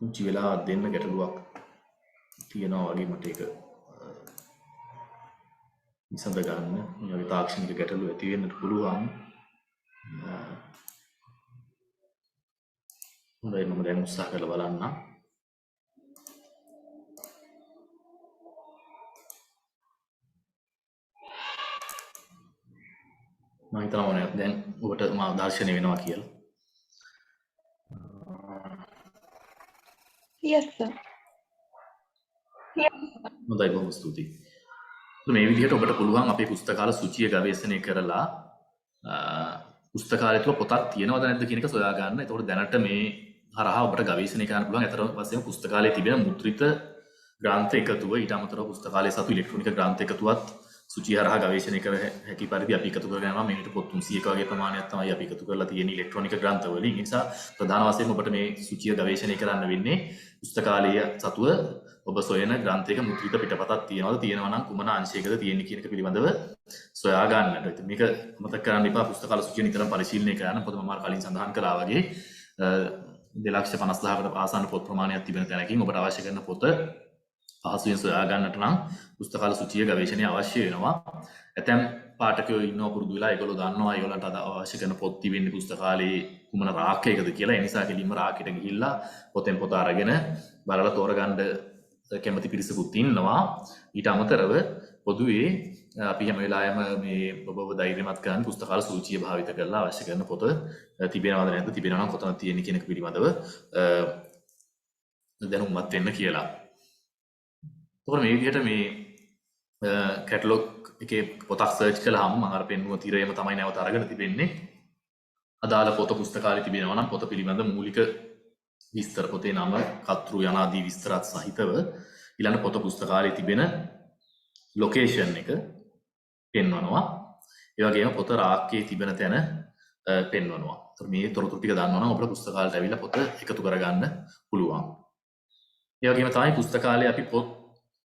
පුංචි වෙලා දෙන්න ගැටලුවක් තියෙනවා වගේ මට ඒක විසඳ ගන්න. මේ වගේ තාක්ෂණික ගැටලු ඇති වෙන්නත් පුළුවන්. හොඳයි මම දැන් උත්සාහ කරලා බලන්න. මම හිතනවා දැන් ඔබට මා දර්ශනය වෙනවා කියලා. Yes sir. හොඳයි බොහොම ස්තුතියි. මේ විදිහට ඔබට පුළුවන් අපේ පුස්තකාල සූචිය ගවේෂණය කරලා පුස්තකාලය තුළ පොතක් තියෙනවද නැද්ද කියන එක සොයා ගන්න. එතකොට දැනට මේ හරහා ඔබට ගවේෂණය කරන්න පුළුවන්. අතර වශයෙන් පුස්තකාලයේ තිබෙන මුද්‍රිත ග්‍රන්ථ එකතුව ඊට අමතරව පුස්තකාලයේ සතු ඉලෙක්ට්‍රොනික ග්‍රන්ථ එකතුවත් සුචිය හරහා ගවේෂණය කර හැකි පරිදි අපි එකතු කරගෙන යනවා. මේකට පොත් 300ක වගේ ප්‍රමාණයක් තමයි අපි එකතු කරලා තියෙන ඉලෙක්ට්‍රොනික ග්‍රන්ථ වලින්. ඒ නිසා ප්‍රධාන වශයෙන් ඔබට මේ සුචිය ගවේෂණය කරන්න වෙන්නේ පුස්තකාලය සතුව ඔබ සොයන ග්‍රන්ථයක මුද්‍රිත පිටපතක් තියෙනවා නම් කුමන අංශයකද තියෙන්නේ කියන එක පිළිබඳව සොයා ගන්නට. ඉතින් මේක මතක කරගන්න එපා. පුස්තකාල සුචිය නිතරම පරිශීලනය කරන්න. මොකද මම කලින් සඳහන් කළා වගේ 2,50,000කට ආසන්න පොත් ප්‍රමාණයක් තිබෙන තැනකින් ඔබට අවශ්‍ය කරන පොත පහසුවෙන් සොයා ගන්නට නම් පුස්තකාල සුචිය ගවේෂණය අවශ්‍ය වෙනවා. ඇතැම් පාඨකයෝ ඉන්නව පුරුදු වෙලා ඒගොල්ලෝ දන්නවා ඒගොල්ලන්ට අවශ්‍ය කරන පොත් තිබෙන්නේ පුස්තකාලේ කුමන රාක්කයකද කියලා. ඒ නිසා කෙලින්ම රාක්කයට ගිහිල්ලා පොතෙන් පොත අරගෙන බලලා තෝරගන්න කැමති පිරිසකුත් ඉන්නවා. ඊට අමතරව පොදුවේ අපි හැම වෙලාවෙම මේ ඔබව ධෛර්යමත් කරන්න පුස්තකාල සූචිය භාවිත කරලා අවශ්‍ය කරන පොත තිබෙනවද නැද්ද, තිබෙනවා නම් කොතනද තියෙන්නේ කියන එක පිළිබඳව දැනුම්වත් වෙන්න කියලා. එතකොට මේ විදිහට මේ කැටලොග් එකේ පොතක් සර්ච් කළාම මම අර පෙන්නුව තිරයම තමයි නැවත අරගෙන තිබෙන්නේ. අදාළ පොත පුස්තකාලේ තිබෙනවා නම් පොත පිළිබඳ මූලික විස්තර, පොතේ නම, කර්තෘ යනාදී විස්තරات සහිතව ඊළඟ පොත පුස්තකාලේ තිබෙන ලොකේෂන් එක පෙන්වනවා. ඒ වගේම පොත රාක්කයේ තිබෙන තැන පෙන්වනවා. ඒතර මේ තොරතුරු ටික දන්නවා නම් අපිට පුස්තකාලයට ඇවිල්ලා පොත එකතු කරගන්න පුළුවන්. ඒ වගේම තමයි පුස්තකාලේ අපි පොත්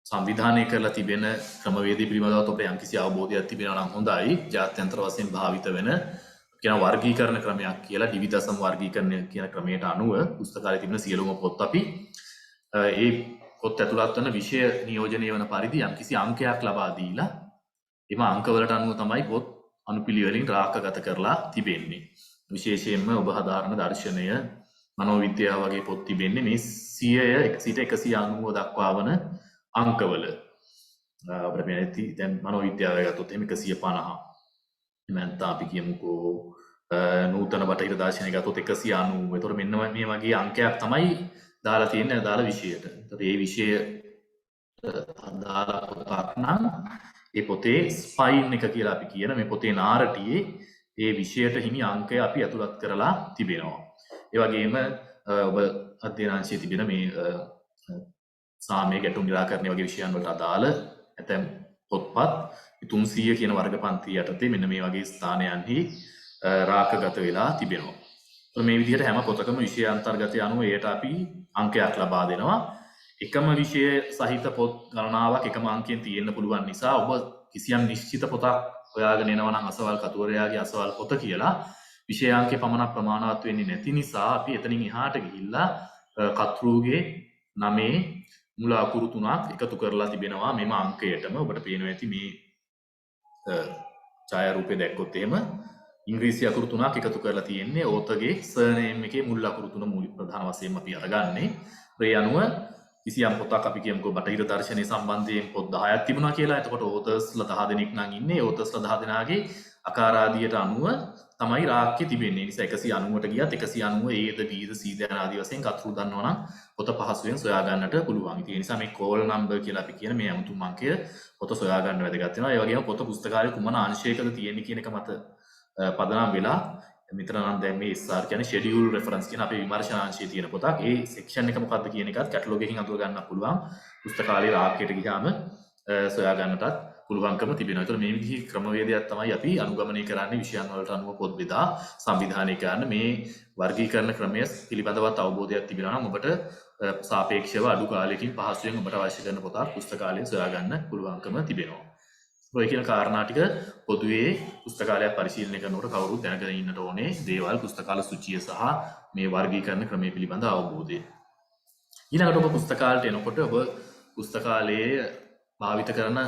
සංවිධානය කරලා තිබෙන ක්‍රමවේදී පිළිබඳව ඔබට යම්කිසි අවබෝධයක් තිබෙනවා නම් හොඳයි. ජාත්‍යන්තර වශයෙන් භාවිත වෙන කියන වර්ගීකරණ ක්‍රමයක් කියලා ඩිවිදසම් වර්ගීකරණය කියන ක්‍රමයට අනුව පුස්තකාලේ තිබෙන සියලුම පොත් අපි ඒ පොත් ඇතුළත් වන විෂය නියෝජනය වන පරිදි යම්කිසි අංකයක් ලබා දීලා එම අංකවලට අනුව තමයි පොත් අනුපිළිවෙලින් රාක්කගත කරලා තිබෙන්නේ. විශේෂයෙන්ම ඔබ හදාරන දර්ශනය, මනෝවිද්‍යාව වගේ පොත් තිබෙන්නේ මේ 100 සිට 190 දක්වා වන අංකවල. අපිට මේ දැන් මනෝවිද්‍යාව ගත්තොත් එහෙම 150. එමන්ත අපි කියමුකෝ නූතන බටහිර දාර්ශනික ගත්තොත් 190. ඒතකොට මෙන්න මේ වගේ අංකයක් තමයි දාලා තියෙන්නේ අදාළ විෂයට. ඒතකොට මේ විෂය අදාළ පොතක් නම් ඒ පොතේ ස්පයින් එක කියලා අපි කියන මේ පොතේ නාරටියේ ඒ විෂයට හිමි අංකය අපි ඇතුළත් කරලා තිබෙනවා. ඒ වගේම ඔබ අධ්‍යයනාංශයේ තිබෙන මේ සාමය, ගැටුම් නිරාකරණය වගේ විෂයන් වලට අදාළ ඇතැම් පොත්පත් 300 කියන වර්ග පන්ති යටතේ මෙන්න මේ වගේ ස්ථානයන්හි රාක්කගත වෙලා තිබෙනවා. මේ විදිහට හැම පොතකම විෂය අන්තර්ගතය අනුව එයට අපි අංකයක් ලබා දෙනවා. එකම විෂය සහිත පොත් ගණනාවක් එකම අංකයෙන් තියෙන්න පුළුවන් නිසා ඔබ කිසියම් නිශ්චිත පොතක් හොයාගෙන එනවා නම් අසවල් කතුවරයාගේ අසවල් පොත කියලා විෂය අංකේ පමණක් ප්‍රමාණවත් වෙන්නේ නැති නිසා අපි එතනින් එහාට ගිහිල්ලා කතෘගේ නමේ මුල අකුරු 3ක් එකතු කරලා තිබෙනවා මෙම අංකයටම. ඔබට පේනවා ඇති මේ ඡායාරූපය දැක්කොත් එහෙම ඉංග්‍රීසි අකුරු 3ක් එකතු කරලා තියෙන්නේ. ඕතගේ සර්නේම් එකේ මුල් අකුරු 3 මූලික ප්‍රධාන වශයෙන් අපි අරගන්නේ. ඒ අනුව කිසියම් පොතක් අපි කියමුකෝ බටහිර දර්ශනය සම්බන්ධයෙන් පොත් 10ක් තිබුණා කියලා. එතකොට ඕතර්ස්ලා 10 දෙනෙක් නම් ඉන්නේ. ඕතර්ස්ලා 10 දෙනාගේ අකාරාදියට අනුව තමයි රාක්කේ තිබෙන්නේ. නිසා 190ට ගියත් 190 ඒද බීද සීද යන ආදී වශයෙන් කතෘ දන්නවා නම් පොත පහසුවෙන් සොයා ගන්නට පුළුවන්. ඒ නිසා මේ කෝල් නම්බර් කියලා අපි කියන මේ අමුතුම අංකය පොත සොයා ගන්න වැදගත් වෙනවා. ඒ වගේම පොත පුස්තකාලේ කුමන අංශයකද තියෙන්නේ කියන එක මත පදනම් වෙලා මෙතන නම් දැන් මේ SR කියන්නේ schedule reference කියන අපේ විමර්ශනාංශයේ තියෙන පොතක්. ඒ section එක මොකක්ද කියන එකත් කැටලොග් එකකින් අඳුර ගන්න පුළුවන්. පුස්තකාලේ රාක්කයට ගියාම සොයා ගන්නටත් පුළුවන්කම තිබෙනවා. ඒතර මේ විදිහේ ක්‍රමවේදයක් තමයි අපි අනුගමනය කරන්නේ විෂයන් වලට අනුව පොත් බෙදා සංවිධානය කරන්න. මේ වර්ගීකරණ ක්‍රමය පිළිබඳවත් අවබෝධයක් තිබෙනවා නම් ඔබට සාපේක්ෂව අඩු කාලයකින් පහසුවෙන් ඔබට අවශ්‍ය කරන පොතක් පුස්තකාලයෙන් සොයා ගන්න පුළුවන්කම තිබෙනවා. ඔය කියන කාරණා ටික පොදුවේ පුස්තකාලයක් පරිශීලනය කරනකොට කවුරුත් දැනගෙන ඉන්නට ඕනේ දේවල් පුස්තකාල සුචිය සහ මේ වර්ගීකරණ ක්‍රමය පිළිබඳ අවබෝධය. ඊළඟට ඔබ පුස්තකාලයට එනකොට ඔබ පුස්තකාලයේ භාවිත කරන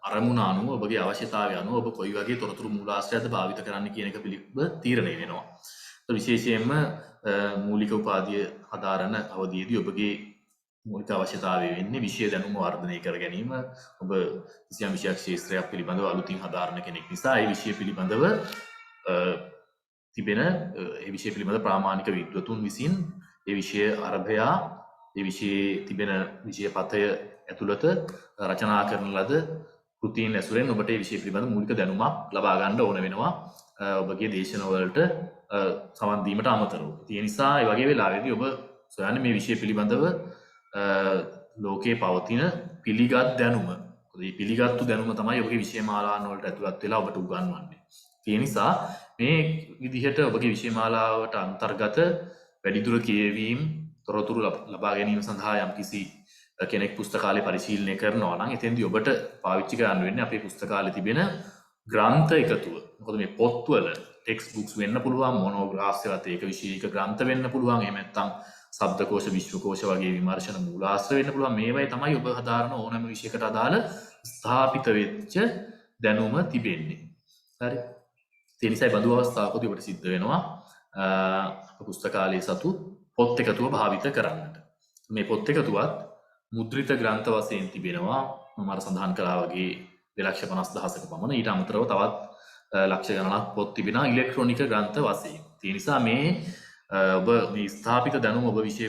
අරමුණ අනුව ඔබගේ අවශ්‍යතාවය අනුව ඔබ කොයි වගේ තොරතුරු මූලාශ්‍රයක්ද භාවිත කරන්න කියන එක පිළිබඳ තීරණය වෙනවා. විශේෂයෙන්ම මූලික උපාධිය හදාරන අවධියේදී ඔබගේ මූලික අවශ්‍යතාවය වෙන්නේ විෂය දැනුම වර්ධනය කර ගැනීම. ඔබ කිසියම් විෂයක් ක්ෂේත්‍රයක් පිළිබඳව අලුතින් හදාරන කෙනෙක් නිසා ඒ විෂය පිළිබඳව තිබෙන ඒ විෂය පිළිබඳ ප්‍රාමාණික විද්වතුන් විසින් ඒ විෂය අරභයා ඒ විෂයේ තිබෙන විෂය පතය ඇතුළත රචනා කරන ලද කෘතීන් ඇසුරෙන් ඔබට ඒ විෂය පිළිබඳ මූලික දැනුමක් ලබා ගන්න ඕන වෙනවා ඔබගේ දේශනවලට සවන් දීමට අමතරව. ඒ නිසා ඒ වගේ වෙලාවෙදී ඔබ සොයන්නේ මේ විෂය පිළිබඳව ලෝකයේ පවතින පිළිගත් දැනුම මේ පිළිගත්තු දැනුම තමයි ඔබගේ විෂය මාලාවන් වලට ඇතුළත් වෙලා ඔබට උගන්වන්නේ. ඒ නිසා මේ විදිහට ඔබගේ විෂය මාලාවට අන්තර්ගත වැඩිදුර කියවීම් තොරතුරු ලබා ගැනීම සඳහා යම්කිසි කෙනෙක් පුස්තකාලය පරිශීලනය කරනවා නම් එතෙන්දී ඔබට පාවිච්චි කරන්න වෙන්නේ අපේ පුස්තකාලේ තිබෙන ග්‍රන්ථ එකතුව. මොකද මේ පොත්වල ටෙක්ස්ට් බුක්ස් වෙන්න පුළුවන්, මොනෝග්‍රාෆ්ස් වලත් ඒක විෂයක ග්‍රන්ථ වෙන්න පුළුවන්. එහෙම නැත්නම් ශබ්දකෝෂ, විශ්වකෝෂ වගේ විමර්ශන මූලාශ්‍ර වෙන්න පුළුවන්. මේවයි තමයි ඔබ හදාරන ඕනෑම විෂයකට අදාළ ස්ථාපිත වෙච්ච දැනුම තිබෙන්නේ. හරි. ඒ නිසායි බඳු අවස්ථාවකදී ඔබට සිද්ධ වෙනවා පුස්තකාලයේ සතු පොත් එකතුව භාවිත කරන්නට. මේ පොත් එකතුවත් මුද්‍රිත ග්‍රන්ථ වශයෙන් තිබෙනවා. මම අර සඳහන් කළා වගේ 2,50,000ක පමණ. ඊට අමතරව තවත් ලක්ෂ ගණනක් පොත් තිබෙනවා ඉලෙක්ට්‍රොනික ග්‍රන්ථ වශයෙන්. ඒ නිසා මේ ඔබ මේ ස්ථාපිත දැනුම ඔබ විෂය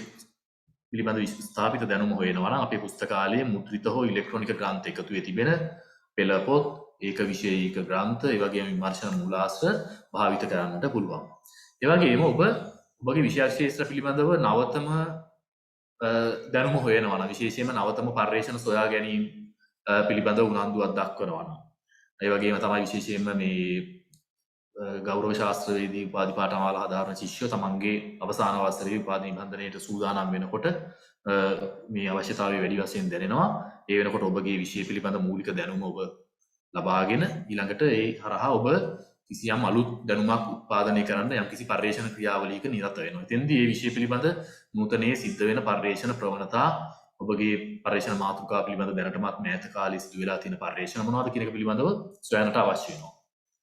පිළිබඳ ස්ථාපිත දැනුම හොයනවා නම් අපේ පුස්තකාලයේ මුද්‍රිත හෝ ඉලෙක්ට්‍රොනික ග්‍රන්ථ එකතුවේ තිබෙන පෙළ පොත්, ඒක විෂයීක ග්‍රන්ථ, ඒ වගේම විමර්ශන මූලාශ්‍ර භාවිත කරන්නට පුළුවන්. ඒ වගේම ඔබගේ විෂය ක්ෂේත්‍ර පිළිබඳව නවතම දැනුම හොයනවා නම් විශේෂයෙන්ම නවතම පර්යේෂණ සොයා ගැනීම පිළිබඳව උනන්දුවක් දක්වනවා නම් ඒ වගේම තමයි විශේෂයෙන්ම මේ ගෞරව ශාස්ත්‍රවේදී උපාධි පාඨමාල හදාරන ශිෂ්‍යෝ තමන්ගේ අවසාන වසරේ උපාධි නිබන්ධනයට සූදානම් වෙනකොට මේ අවශ්‍යතාවය වැඩි වශයෙන් දැනෙනවා. ඒ වෙනකොට ඔබගේ විෂය පිළිබඳ මූලික දැනුම ඔබ ලබාගෙන ඊළඟට ඒ හරහා ඔබ කිසියම් අලුත් දැනුමක් උත්පාදනය කරන්න යම්කිසි පර්යේෂණ ක්‍රියාවලියක නිරත වෙනවා. එතෙන්දී මේ විෂය පිළිබඳ නූතනයේ සිද්ධ වෙන පර්යේෂණ ප්‍රවණතා ඔබගේ පර්යේෂණ මාතෘකා පිළිබඳ දැනටමත් මෑත කාලේ සිදු වෙලා තියෙන පර්යේෂණ මොනවද කියන එක පිළිබඳව සොයන්නට අවශ්‍ය වෙනවා.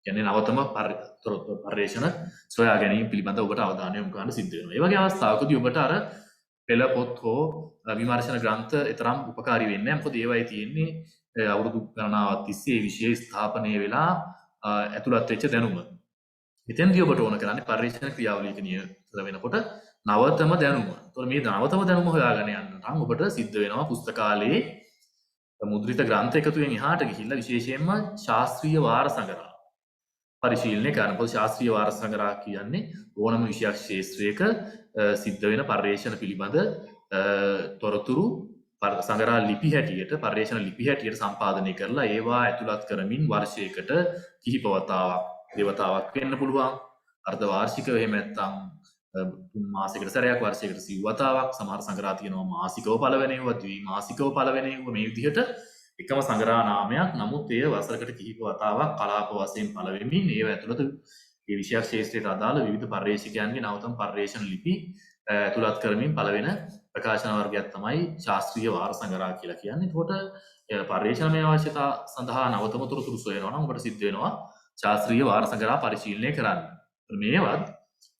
කියන්නේ නවතම පර්යේෂණ සොයා ගැනීම පිළිබඳව ඔබට අවධානය යොමු කරන්න සිද්ධ වෙනවා. ඒ වගේ අවස්ථාවකදී ඔබට අර පෙළ පොත් හෝ විමර්ශන ග්‍රන්ථ තරම් උපකාරී වෙන්නේ නැහැ. මොකද ඒවයි තියෙන්නේ අවුරුදු ගණනාවක් තිස්සේ මේ විෂය ස්ථාපනය වෙලා ඇතුළත් වෙච්ච දැනුම. එතෙන්දී ඔබට ඕන කරන්නේ පර්යේෂණ ක්‍රියාවලියක නිරත වෙනකොට නවතම දැනුම. ඒතකොට මේ නවතම දැනුම හොයාගෙන යන්න නම් ඔබට සිද්ධ වෙනවා පුස්තකාලයේ මුද්‍රිත ග්‍රන්ථ එකතුවෙන් එහාට ගිහිල්ලා විශේෂයෙන්ම ශාස්ත්‍රීය වාර සංග්‍රහ පරිශීලනය කරන. පොත් ශාස්ත්‍රීය වාර සංග්‍රහ කියන්නේ ඕනම විෂයක් ක්ෂේත්‍රයක සිද්ධ වෙන පර්යේෂණ පිළිබඳ තොරතුරු සංග්‍රහ ලිපි හැටියට පර්යේෂණ ලිපි හැටියට සම්පාදනය කරලා ඒවා ඇතුළත් කරමින් වර්ෂයකට කිහිප වතාවක් වෙන්න පුළුවන්. අර්ධ වාර්ෂිකව එහෙම නැත්නම් 3 මාසයකට සැරයක්, වර්ෂයකට සිව් වතාවක්, සමහර සංග්‍රහ තියෙනවා මාසිකව පළවෙනිව, ද්විමාසිකව පළවෙනිව, මේ විදිහට එකම සංග්‍රහ නාමයක්. නමුත් එය වසරකට කිහිප වතාවක් කලාප වශයෙන් පළ වෙමින් ඒව ඇතුළත මේ විෂයක් ක්ෂේත්‍රයට අදාළ විවිධ පර්යේෂකයන්ගේ නවතම පර්යේෂණ ලිපි ඇතුළත් කරමින් පළ වෙන ප්‍රකාශන වර්ගයක් තමයි ශාස්ත්‍රීය වාර සංග්‍රහ කියලා කියන්නේ. එතකොට පර්යේෂණමය අවශ්‍යතා සඳහා නවතම තොරතුරු සොයනවා නම් ඔබට සිද්ධ වෙනවා ශාස්ත්‍රීය වාර සංග්‍රහ පරිශීලනය කරන්න. මේවත්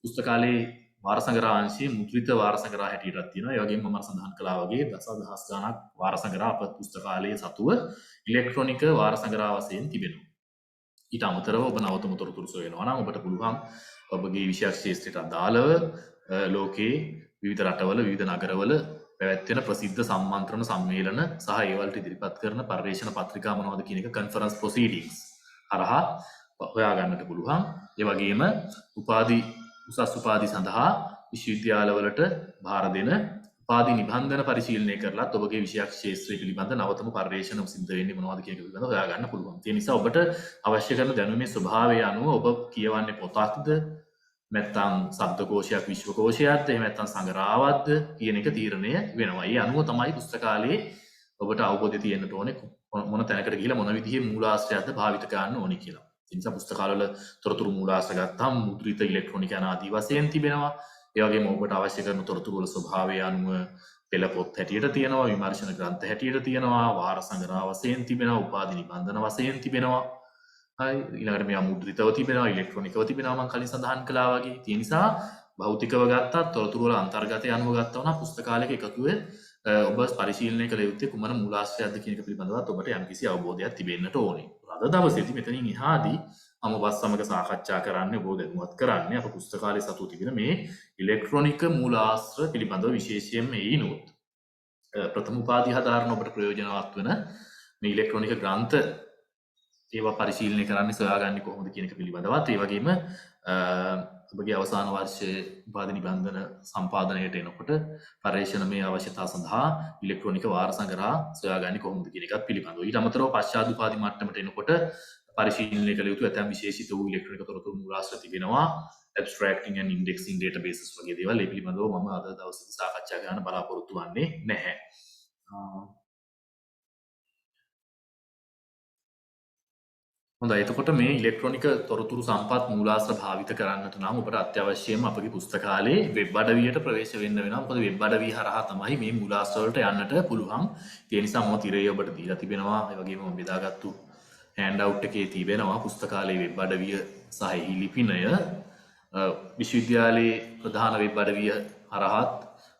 පුස්තකාලයේ වාර සංග්‍රහ අංශයේ මුද්‍රිත වාර සංග්‍රහ හැටියටත් තියෙනවා. ඒ වගේම මම සඳහන් කළා වගේ දසදහස් ගණක් වාර සංග්‍රහ අප පුස්තකාලයේ සතුව ඉලෙක්ට්‍රොනික වාර සංග්‍රහ වශයෙන් තිබෙනවා. ඊට අමතරව ඔබ නවතම තොරතුරු සොයනවා නම් ඔබට පුළුවන් ඔබගේ විෂයක් ක්ෂේත්‍රයට අදාළව ලෝකයේ විවිධ රටවල විවිධ නගරවල පැවැත්වෙන ප්‍රසිද්ධ සම්මන්ත්‍රණ සම්මේලන සහ ඒවලට ඉදිරිපත් කරන පර්යේෂණ පත්‍රිකා මොනවද කියන එක කන්ෆරන්ස් ප්‍රොසීඩින්ග්ස් හරහා හොයා ගන්නට පුළුවන්. ඒ වගේම උසස් උපාධි සඳහා විශ්වවිද්‍යාලවලට භාර දෙන උපාධි නිබන්ධන පරිශීලනය කරලත් ඔබගේ විෂයක් ක්ෂේත්‍රය පිළිබඳ නවතම පර්යේෂණ සිද්ධ වෙන්නේ මොනවද කියන එක පිළිබඳව හොයා ගන්න පුළුවන්. ඒ නිසා ඔබට අවශ්‍ය කරන දැනුමේ ස්වභාවය අනුව ඔබ කියවන්නේ පොතක්ද නැත්නම් ශබ්දකෝෂයක්, විශ්වකෝෂයක්ද, එහෙම නැත්නම් සංග්‍රහවත්ද කියන එක තීරණය වෙනවා. ඒ අනුව තමයි පුස්තකාලයේ ඔබට අවබෝධය තියෙන්න ඕනේ මොන තැනකට ගිහිලා මොන විදිහේ මූලාශ්‍රයක්ද භාවිත කරන්න ඕනේ කියලා. ඒ නිසා පුස්තකාලවල තොරතුරු මූලාශ්‍ර ගත්තාම මුද්‍රිත ඉලෙක්ට්‍රොනික ආදී වශයෙන් තිබෙනවා. ඒ වගේම ඔබට අවශ්‍ය කරන තොරතුරු වල ස්වභාවය අනුව පෙළ පොත් හැටියට තියෙනවා, විමර්ශන ග්‍රන්ථ හැටියට තියෙනවා, වාර සංග්‍රහ වශයෙන් තිබෙනවා, උපාධි නිබන්ධන වශයෙන් තිබෙනවා. හරි, ඊළඟට මේවා මුද්‍රිතව තිබෙනවා, ඉලෙක්ට්‍රොනිකව තිබෙනවා මම කලින් සඳහන් කළා වගේ. ඒ නිසා භෞතිකව ගත්තත් තොරතුරු වල අන්තර්ගතය අනුව ගත්තා වුණා පුස්තකාලයක එකතුවේ ඔබ පරිශීලනය කළ යුත්තේ කුමන මූලාශ්‍රයක්ද කියන එක පිළිබඳවත් ඔබට යම්කිසි අවබෝධයක් තිබෙන්නට ඕනේ. අද දවසේදී මෙතනින් එහාදී මම ඔබත් සමග සාකච්ඡා කරන්නේ ඔබ දැනුවත් කරන්නේ අප පුස්තකාලයේ සතු තිබෙන මේ ඉලෙක්ට්‍රොනික මූලාශ්‍ර පිළිබඳව විශේෂයෙන්ම ඒනොත් ප්‍රථම උපාධිය හදාරන ඔබට ප්‍රයෝජනවත් වෙන මේ ඉලෙක්ට්‍රොනික ග්‍රන්ථ ඒවා පරිශීලනය කරන්නේ සොයාගන්නේ කොහොමද කියන එක පිළිබඳවත් ඒ වගේම ඔබගේ අවසාන වර්ෂයේ උපාධි නිබන්ධන සම්පාදනයට එනකොට පර්යේෂණමය අවශ්‍යතා සඳහා ඉලෙක්ට්‍රොනික වාර සංග්‍රහ සොයාගන්නේ කොහොමද කියන එකත් පිළිබඳව. ඊට අමතරව පශ්චාත් උපාධි මට්ටමට එනකොට පරිශීලනය කළ යුතු ඇතැම් විශේෂිත වූ ඉලෙක්ට්‍රොනික තොරතුරු මූලාශ්‍ර තිබෙනවා. abstracting and indexing databases වගේ දේවල්. ඒ පිළිබඳව මම අද දවසේදී සාකච්ඡා කරන්න බලාපොරොත්තු වෙන්නේ නැහැ. හොඳයි, එතකොට මේ ඉලෙක්ට්‍රොනික තොරතුරු සම්පත් මූලාශ්‍ර භාවිත කරන්නට නම් ඔබට අත්‍යවශ්‍යම අපගේ පුස්තකාලේ වෙබ් අඩවියට ප්‍රවේශ වෙන්න වෙනවා. මොකද වෙබ් අඩවිය හරහා තමයි මේ මූලාශ්‍ර වලට යන්නට පුළුවන්. ඒ නිසා මම තිරේ ඔබට දීලා තිබෙනවා. ඒ වගේම මම බෙදාගත්තු හෑන්ඩ් අවුට් එකේ තිබෙනවා පුස්තකාලේ වෙබ් අඩවිය සහ එහි ලිපිනය. විශ්වවිද්‍යාලයේ ප්‍රධාන වෙබ් අඩවිය හරහාත්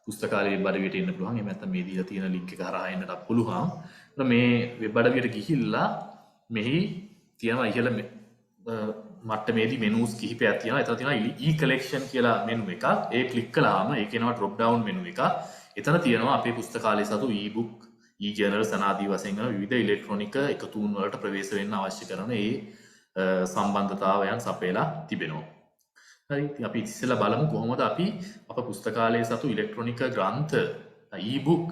පුස්තකාලේ වෙබ් අඩවියට එන්න පුළුවන්. එහෙම නැත්නම් මේ දීලා තියෙන ලින්ක් එක හරහා එන්නත් පුළුවන්. මේ වෙබ් අඩවියට ගිහිල්ලා මෙහි තියෙනවා ඉහළ මට්ටමේදී මෙනුස් කිහිපයක් තියෙනවා. එතන තියෙනවා e-collection කියලා මෙනු එකක්. ඒ ක්ලික් කළාම ඒක එනවා drop down මෙනු එක. එතන තියෙනවා අපේ පුස්තකාලයේ සතු e-book, e-journals අනාදී වශයෙන් කරන විවිධ ඉලෙක්ට්‍රොනික එකතුන් වලට ප්‍රවේශ වෙන්න අවශ්‍ය කරන ඒ සම්බන්ධතාවයන් සපයලා තිබෙනවා. හරි, ඉතින් අපි ඉස්සෙල්ලා බලමු කොහොමද අපි අප පුස්තකාලයේ සතු ඉලෙක්ට්‍රොනික ග්‍රන්ථ e-book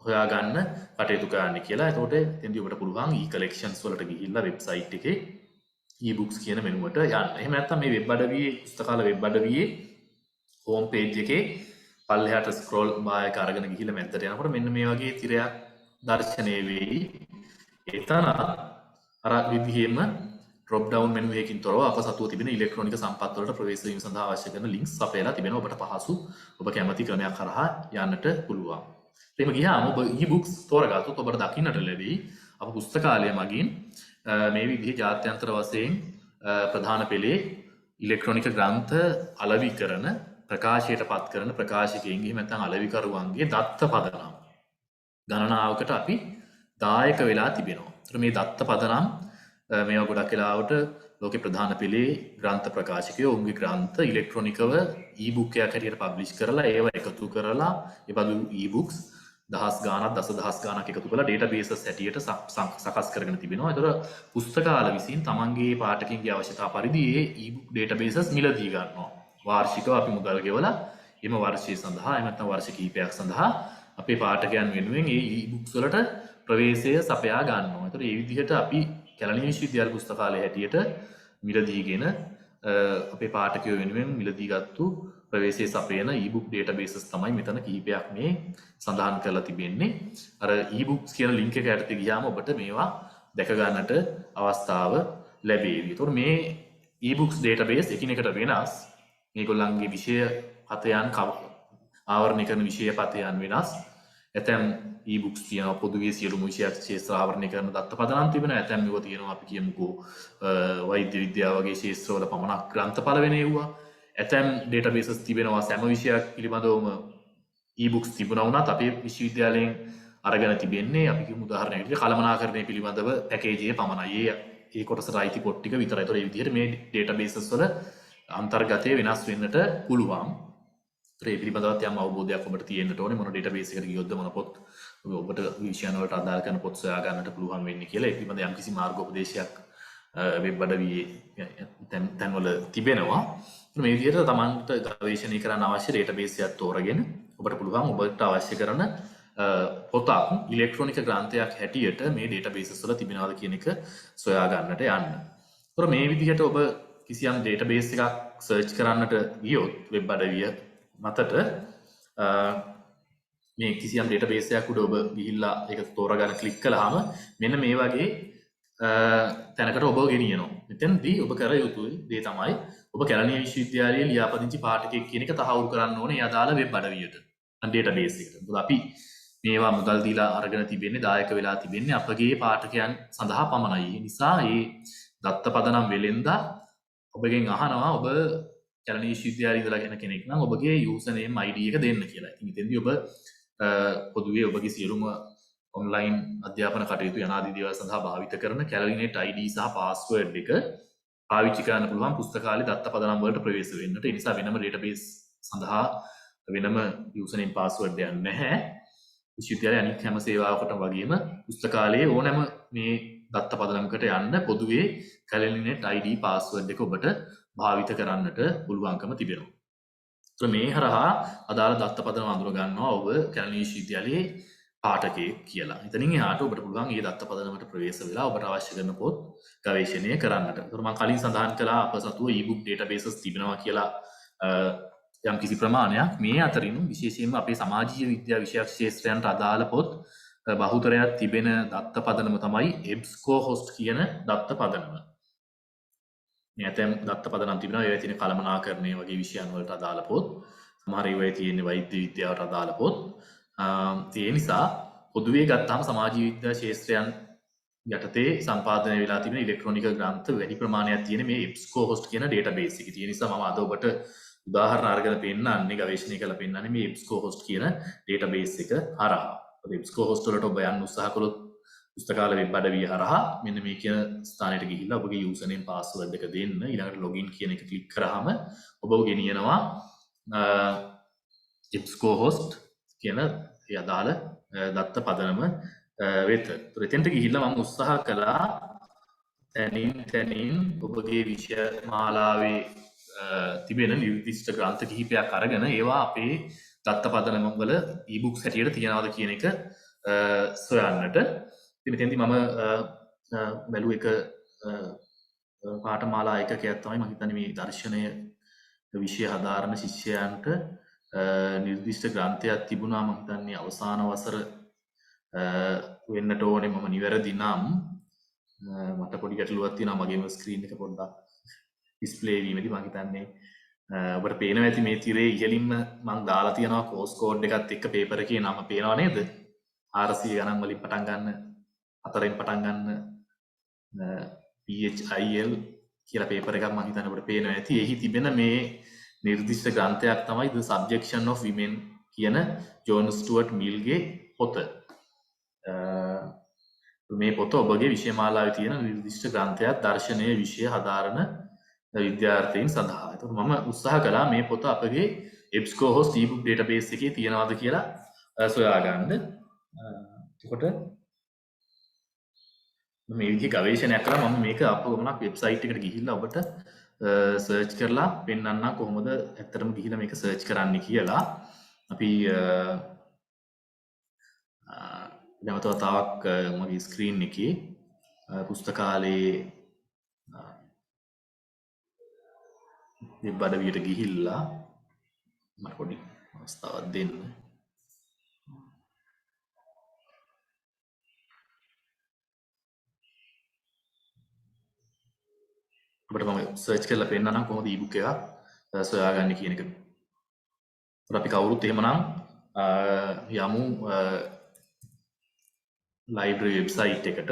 හොයාගන්න කටයුතු කරන්න කියලා. එතකොට එතෙන්දී ඔබට පුළුවන් e-collections වලට ගිහිල්ලා වෙබ්සයිට් එකේ e-books කියන මෙනුවට යන්න. එහෙම නැත්නම් මේ වෙබ් අඩවියේ පුස්තකාල වෙබ් අඩවියේ හෝම් පේජ් එකේ පල්ලෙහාට ස්ක්‍රෝල් බාර් එක අරගෙන ගිහිල්ලා මැද්දට යනකොට මෙන්න මේ වගේ තිරයක් දර්ශනය වෙයි. එතන අර විදිහෙම drop down menu එකකින් තොරව අප සතුව තිබෙන ඉලෙක්ට්‍රොනික සම්පත් වලට ප්‍රවේශ වීම සඳහා අවශ්‍ය කරන links අපේලා තිබෙනවා. ඔබට පහසු ඔබ කැමති ක්‍රමයක් කරහා යන්නට පුළුවන්. එහෙම ගියාම ඔබ e-books තෝරගත්තොත් ඔබට දකින්නට ලැබෙයි අප පුස්තකාලය මගින් මේ විදිහේ ජාත්‍යන්තර වශයෙන් ප්‍රධාන පෙළේ ඉලෙක්ට්‍රොනික ග්‍රන්ථ අලෙවි කරන ප්‍රකාශයට පත් කරන ප්‍රකාශකයින්ගේ එහෙම නැත්නම් අලෙවිකරුවන්ගේ දත්ත පදනම් ගණනාවකට අපි දායක වෙලා තිබෙනවා. ඒතර මේ දත්ත පදනම් මේවා ගොඩක් වෙලාවට ලෝකේ ප්‍රධාන පෙළේ ග්‍රන්ථ ප්‍රකාශකයෝ උන්ගේ ග්‍රන්ථ ඉලෙක්ට්‍රොනිකව e-book එකක් හැටියට පබ්ලිෂ් කරලා ඒවා එකතු කරලා ඒ බඳු e-books දහස් ගාණක් දසදහස් ගාණක් එකතු කරලා databases හැටියට සකස් කරගෙන තිබෙනවා. ඒතර පුස්තකාල විසින් තමන්ගේ පාඨකින්ගේ අවශ්‍යතා පරිදි ඒ e-book databases මිලදී ගන්නවා. වාර්ෂිකව අපි මුදල් ගෙවලා එම වර්ෂය සඳහා එහෙම නැත්නම් වර්ෂ කිහිපයක් සඳහා අපේ පාඨකයන් වෙනුවෙන් ඒ e-books වලට ප්‍රවේශය සපයා ගන්නවා. ඒතර මේ විදිහට අපි කැලණිය විශ්වවිද්‍යාල පුස්තකාලය හැටියට මිලදීගෙන අපේ පාඨකයෝ වෙනුවෙන් මිලදීගත්තු ප්‍රවේශයේ සපයන e-book databases තමයි මෙතන කිහිපයක් මේ සඳහන් කරලා තිබෙන්නේ. අර e-books කියන link එක යටතේ ගියාම ඔබට මේවා දැක ගන්නට අවස්ථාව ලැබේවි. ඒතකොට මේ e-books database එකිනෙකට වෙනස්. මේගොල්ලන්ගේ විෂය පතයන් ආවරණය කරන විෂය පතයන් වෙනස්. ඇතැම් e-books තියෙනවා පොදුවේ සියලුම විෂය ක්ෂේත්‍ර ආවරණය කරන දත්ත පදනම් තිබෙනවා. ඇතැම් ඒවා තියෙනවා අපි කියමුකෝ වෛද්‍ය විද්‍යාව වගේ ක්ෂේත්‍රවල පමණක් ග්‍රන්ථඵල වෙන ඒවා. ඇතැම් databases තිබෙනවා සෑම විෂයක් පිළිබඳවම e-books තිබුණා වුණත් අපේ විශ්වවිද්‍යාලයෙන් අරගෙන තිබෙන්නේ අපි කියමු උදාහරණයකට කළමනාකරණය පිළිබඳව පැකේජ් එක පමණයි. ඒ කොටසට අයිති පොත් ටික විතරයි. ඒතකොට මේ විදිහට මේ databases වල අන්තර්ගතය වෙනස් වෙන්නට පුළුවන්. ඒ පිළිබඳවත් යම් අවබෝධයක් ඔබට තියෙන්නට ඕනේ. මොන database එකකට ගියොත්ද මොන පොත් ඔබට විෂයන් වලට අදාළ කරන පොත් සොයා ගන්නට පුළුවන් වෙන්නේ කියලා. ඒ පිළිබඳ යම් කිසි මාර්ගෝපදේශයක් වෙබ් අඩවියේ තැන්වල තිබෙනවා. මේ විදිහට තමන්ට ගවේෂණය කරන්න අවශ්‍ය database එකක් තෝරගෙන ඔබට පුළුවන් ඔබට අවශ්‍ය කරන පොතක් ඉලෙක්ට්‍රොනික ග්‍රන්ථයක් හැටියට මේ databases වල තිබෙනවද කියන එක සොයා ගන්නට යන්න. ඒතර මේ විදිහට ඔබ කිසියම් database එකක් search කරන්නට ගියොත් වෙබ් අඩවිය මතට මේ කිසියම් database එකක් උඩ ඔබ ගිහිල්ලා ඒක තෝරාගෙන ක්ලික් කළාම මෙන්න මේ වගේ තැනකට ඔබ ගෙනියනවා. මෙතනදී ඔබ කර යුතු දේ තමයි ඔබ කැලණිය විශ්වවිද්‍යාලයේ ලියාපදිංචි පාඨකයෙක් කියන එක තහවුරු කරන්න ඕනේ ඒ අදාළ වෙබ් අඩවියට. database එකට. මොකද අපි මේවා මුදල් දීලා අරගෙන තිබෙන්නේ දායක වෙලා තිබෙන්නේ අපගේ පාඨකයන් සඳහා පමණයි. ඒ නිසා මේ දත්ත පදනම් වෙලෙන්දා ඔබගෙන් අහනවා ඔබ කැලණිය විශ්වවිද්‍යාලයේ ඉඳලා ගෙන කෙනෙක් නම් ඔබගේ username ID එක දෙන්න කියලා. ඉතින් මෙතෙන්දී ඔබ පොදුවේ ඔබගේ සියලුම ඔන්ලයින් අධ්‍යාපන කටයුතු යනාදී දේවල් සඳහා භාවිත කරන කැලණියට ID සහ පාස්වර්ඩ් එක පාවිච්චි කරන්න පුළුවන් පුස්තකාලේ දත්ත පදනම් වලට ප්‍රවේශ වෙන්නට. ඒ නිසා වෙනම database සඳහා වෙනම username password එකක් නැහැ. විශ්වවිද්‍යාලයේ අනිත් හැම සේවාවකටම වගේම පුස්තකාලයේ ඕනෑම මේ දත්ත පදනමකට යන්න පොදුවේ කැලෙනිනෙට් ID පාස්වර්ඩ් එක ඔබට භාවිත කරන්නට පුළුවන්කම තිබෙනවා. මේ හරහා අදාළ දත්ත පදනම අඳුර ගන්නවා ඔබ කැලණි විශ්වවිද්‍යාලයේ පාඨකයෙක් කියලා. එතනින් එහාට ඔබට පුළුවන් මේ දත්ත පදනමට ප්‍රවේශ වෙලා ඔබට අවශ්‍ය කරන පොත් ගවේෂණය කරන්නට. ඒතර මම කලින් සඳහන් කළා අප සතුව e-book databases තිබෙනවා කියලා යම් කිසි ප්‍රමාණයක්. මේ අතරින් විශේෂයෙන්ම අපේ සමාජීය විද්‍යා විෂයක් ක්ෂේත්‍රයන්ට අදාළ පොත් බහුතරයක් තිබෙන දත්ත පදනම තමයි EBSCOhost කියන දත්ත පදනම. මේ ඇතැම් දත්ත පදනම් තිබෙනවා ඒවා තියෙන කළමනාකරණය වගේ විෂයන් වලට අදාළ පොත්. සමහර ඒවා තියෙන්නේ වෛද්‍ය විද්‍යාවට අදාළ පොත්. ඒ නිසා පොදුවේ ගත්තාම සමාජීය විද්‍යා ශාස්ත්‍රයන් යටතේ සම්පාදනය වෙලා තිබෙන ඉලෙක්ට්‍රොනික ග්‍රන්ථ වැඩි ප්‍රමාණයක් තියෙන මේ EBSCOhost කියන ඩේටාබේස් එකේ. ඒ නිසා මම අද ඔබට උදාහරණ අරගෙන පෙන්නන්නේ ගවේෂණය කරලා පෙන්නන්නේ මේ EBSCOhost කියන ඩේටාබේස් එක හරහා. EBSCOhost වලට ඔබ යන්න උත්සාහ කළොත් පුස්තකාල වෙබ් අඩවිය හරහා මෙන්න මේ කියන ස්ථානයට ගිහිල්ලා ඔබගේ යූසර්නේම් පාස්වර්ඩ් එක දෙන්න ඊළඟට ලොගින් කියන එක ක්ලික් කරාම ඔබව ගෙනියනවා EBSCOhost කියන ඒ අදාළ දත්ත පදනම වෙත. ඒතර එතෙන්ට ගිහිල්ලා මම උත්සාහ කළා තැනින් ඔබගේ විෂය මාලාවේ තිබෙන නිර්දිෂ්ට ග්‍රන්ථ කිහිපයක් අරගෙන ඒවා අපේ දත්ත පදනම වල e-books හැටියට තියනවාද කියන එක සොයන්නට. ඉතින් මෙතෙන්දී මම බැලුව එක පාඨමාලා එකකයක් තමයි මම හිතන්නේ මේ දර්ශනය විෂය හදාරන ශිෂ්‍යයන්ට නිර්දිෂ්ට ග්‍රන්ථයක් තිබුණා. මම හිතන්නේ අවසාන වසර වෙන්නට ඕනේ මම නිවැරදි නම්. මට පොඩි ගැටලුවක් තියෙනවා මගේම ස්ක්‍රීන් එක පොඩ්ඩක් ඩිස්ප්ලේ වීමේදී. මම හිතන්නේ ඔබට පේනවා ඇති මේ තිරේ ඉහළින්ම මම දාලා තියෙනවා කෝස් කෝඩ් එකත් එක්ක පේපර් එකේ නම පේනව නේද? 400 ගණන් වලින් පටන් ගන්න 4න් පටන් ගන්න PHIL කියලා පේපර් එකක් මම හිතන්නේ ඔබට පේනවා ඇති. එහි තිබෙන මේ නිර්දිෂ්ට ග්‍රන්ථයක් තමයි The Subjection of Women කියන ජෝන් ස්ටුවර්ට් මිල්ගේ පොත. මේ පොත ඔබගේ විෂය මාලාවේ තියෙන නිර්දිෂ්ට ග්‍රන්ථයක් දර්ශනීය විෂය හදාරන විද්‍යාර්ථීන් සඳහා. ඒතකොට මම උත්සාහ කළා මේ පොත අපගේ EBSCOhost e-book database එකේ තියෙනවද කියලා සොයාගන්න. එතකොට මේ විදිහේ ගවේෂණයක් කරලා මම මේක අපගමනක් වෙබ්සයිට් එකට ගිහිල්ලා ඔබට සර්ච් කරලා පෙන්නන්න කොහොමද ඇත්තටම ගිහිල්ලා මේක සර්ච් කරන්න කියලා. අපි නැවත වතාවක් මගේ ස්ක්‍රීන් එකේ පුස්තකාලයේ වෙබ් අඩවියට ගිහිල්ලා මට පොඩි අවස්ථාවක් දෙන්න. ඔබට මම සර්ච් කරලා පෙන්නන්නම් කොහොමද e-book එක සොයාගන්නේ කියන එක. අපි කවුරුත් එහෙමනම් යමු ලයිබ්‍රරි වෙබ්සයිට් එකට.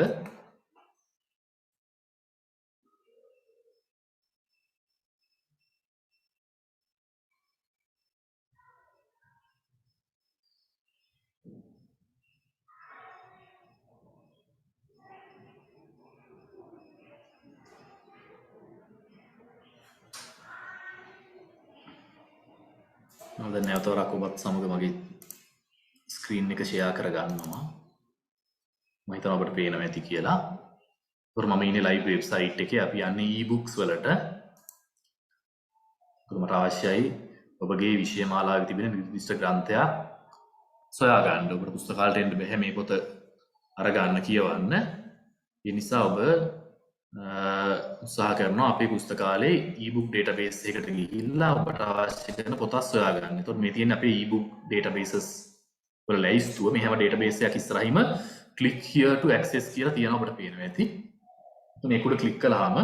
මම දැන් නැවතවරක් ඔබත් සමග මගේ ස්ක්‍රීන් එක ෂෙයා කරගන්නවා. මම හිතනවා ඔබට පේනවා ඇති කියලා. ඒතර මම ඉන්නේ ලයිබ්‍රරි වෙබ්සයිට් එකේ. අපි යන්නේ e-books වලට. මට අවශ්‍යයි ඔබගේ විෂය මාලාවේ තිබෙන නිර්දිෂ්ට ග්‍රන්ථයක් සොයා ගන්න. ඔබට පුස්තකාලයට එන්න බැහැ මේ පොත අරගන්න කියවන්න. ඒ නිසා ඔබ උත්සාහ කරනවා අපේ පුස්තකාලේ e-book database එකට ගිහිල්ලා ඔබට අවශ්‍ය කරන පොතක් සොයා ගන්න. එතකොට මේ තියෙන අපේ e-book databases වල ලැයිස්තුව. මේ හැම database එකක් ඉස්සරහින්ම click here to access කියලා තියෙනවා ඔබට පේනවා ඇති. එතකොට මේක උඩ click කළාම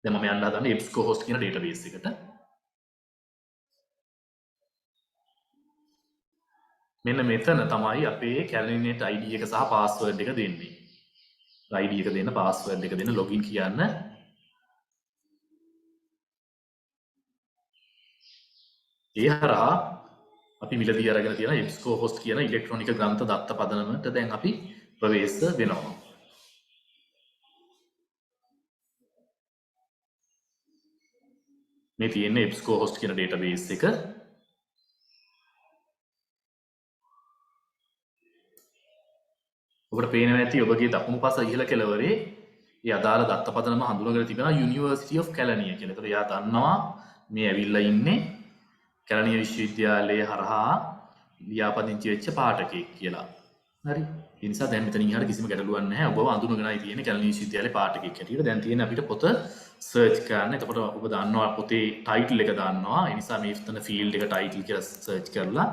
දැන් මම යන්න හදන්නේ EBSCOhost කියන database එකට. මෙන්න මෙතන තමයි අපේ කැලණිනෙට් ID එක සහ password එක දෙන්නේ. ID එක දෙන්න, password එක දෙන්න, login කියන්න. ඒ හරහා අපි මිලදී අරගෙන තියෙන EBSCOhost කියන ඉලෙක්ට්‍රොනික ග්‍රන්ථ දත්ත පදනමට දැන් අපි ප්‍රවේශ වෙනවා. මේ තියෙන්නේ EBSCOhost කියන database එක. ඔබ ඔබට පේනවා ඇති ඔබගේ දකුණු පස ඉහළ කෙළවරේ ඒ අදාළ දත්තපතනම හඳුනාගෙන තිබෙනවා University of Kelaniya කියලා. ඒතකොට එයා දන්නවා මේ ඇවිල්ලා ඉන්නේ කැලණිය විශ්වවිද්‍යාලයේ හරහා ලියාපදිංචි වෙච්ච පාඨකයෙක් කියලා. හරි. ඒ නිසා දැන් මෙතන ඉහළ කිසිම ගැටලුවක් නැහැ. ඔබව අඳුනගෙනයි තියෙන්නේ කැලණිය විශ්වවිද්‍යාලයේ පාඨකයෙක් හැටියට. දැන් තියෙන්නේ අපිට පොත සර්ච් කරන්න. එතකොට ඔබ දන්නවා පොතේ ටයිටල් එක දන්නවා. ඒ නිසා මේ ඉතන ෆීල්ඩ් එක ටයිටල් කියලා සර්ච් කරලා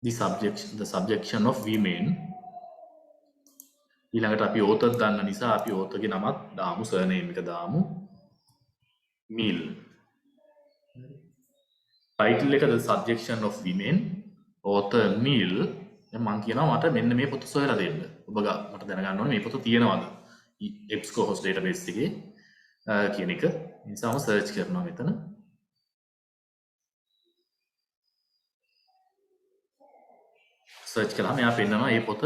the subjection of women ඊළඟට අපි author දන්න නිසා අපි author ගේ නමත් දාමු surname එක දාමු Mill title එක the subjection of women author Mill දැන් මම කියනවා මට මෙන්න මේ පොත සොයලා දෙන්න ඔබ මට දැනගන්න ඕනේ මේ පොත තියෙනවද EBSCOhost database එකේ කියන එක නිසා මම search කරනවා මෙතන සර්ච් කළාම එයා පෙන්නනවා මේ පොත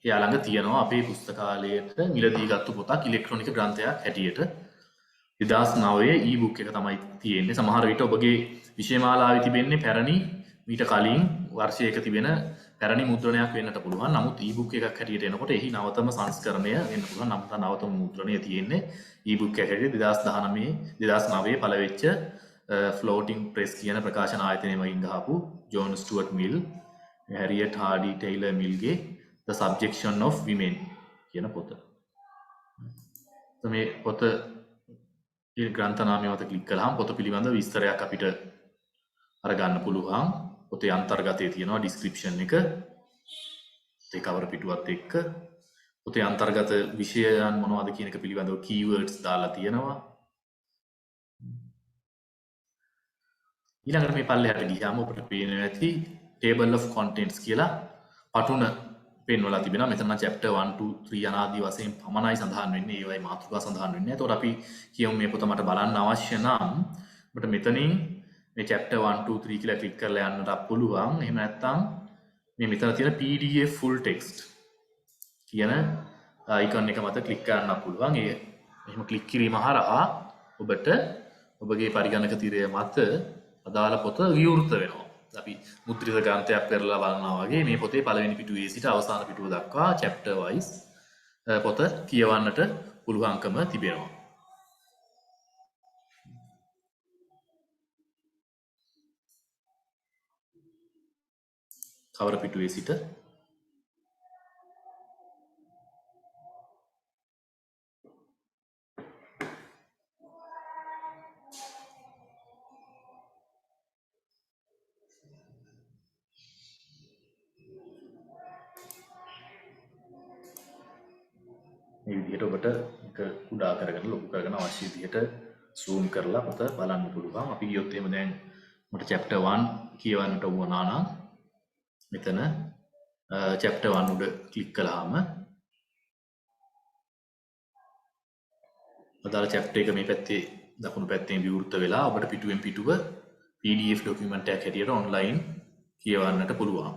එයා ළඟ තියෙනවා අපේ පුස්තකාලයට මිලදී ගත්තු පොතක් ඉලෙක්ට්‍රොනික ග්‍රන්ථයක් හැටියට 2009 e-book එක තමයි තියෙන්නේ සමහර විට ඔබගේ විෂය මාලාවේ තිබෙන්නේ පැරණි මීට කලින් වර්ෂයක තිබෙන පැරණි මුද්‍රණයක් වෙන්නට පුළුවන් නමුත් e-book එකක් හැටියට එනකොට එහි නවතම සංස්කරණය වෙන්න පුළුවන් නවතම මුද්‍රණය තියෙන්නේ e-book එකක් හැටියට 2009 පළ වෙච්ච floating press කියන ප්‍රකාශන ආයතනය මගින් ගහපු John Stuart meal Harriet Hardy Taylor Millගේ The Subjection of Women කියන පොත. මේ පොත ග්‍රන්ථ නාමය මත ක්ලික් කළාම පොත පිළිබඳ විස්තරයක් අපිට අරගන්න පුළුවන්. පොතේ අන්තර්ගතයේ තියෙනවා description එක. ඒ cover පිටුවත් එක්ක පොතේ අන්තර්ගත විෂයයන් මොනවද කියන එක පිළිබඳව keywords දාලා තියෙනවා. ඊළඟට මේ පල්ලෙහාට ගියාම ඔබට පේනවා ඇති table of contents කියලා පටුන පෙන්වලා තිබෙනවා. මෙතන නම් chapter 1 2 3 අනාදී වශයෙන් පමණයි සඳහන් වෙන්නේ. ඒවයි මාතෘකා සඳහන් වෙන්නේ. ඒතකොට අපි කියමු මේ පොත මට බලන්න අවශ්‍ය නම් ඔබට මෙතනින් මේ chapter 1 2 3 කියලා ක්ලික් කරලා යන්නට පුළුවන්. එහෙම නැත්නම් මේ මෙතන තියෙන PDF full text කියන icon එක මත ක්ලික් කරන්න පුළුවන්. එහෙම ක්ලික් කිරීම හරහා ඔබට ඔබගේ පරිගණක තිරය මත අදාළ පොත විවෘත වෙනවා. අපි මුද්‍රිත ග්‍රන්ථයක් පෙරලා බලනවා වගේ මේ පොතේ පළවෙනි පිටුවේ සිට අවසාන පිටුව දක්වා chapter wise පොත කියවන්නට පුළුවන්කම තිබෙනවා. කවර පිටුවේ සිට මේ විදිහට ඔබට එක කුඩා කරගෙන ලොකු කරගෙන අවශ්‍ය විදිහට zoom කරලා පොත බලන්න පුළුවන්. අපි ගියොත් එහෙම දැන් මට chapter 1 කියවන්නට වුණා නම් මෙතන chapter 1 උඩ ක්ලික් කළාම අදාළ chapter එක මේ පැත්තේ දකුණු පැත්තෙන් විවෘත වෙලා ඔබට පිටුවෙන් පිටුව PDF document එකක් හැටියට online කියවන්නට පුළුවන්.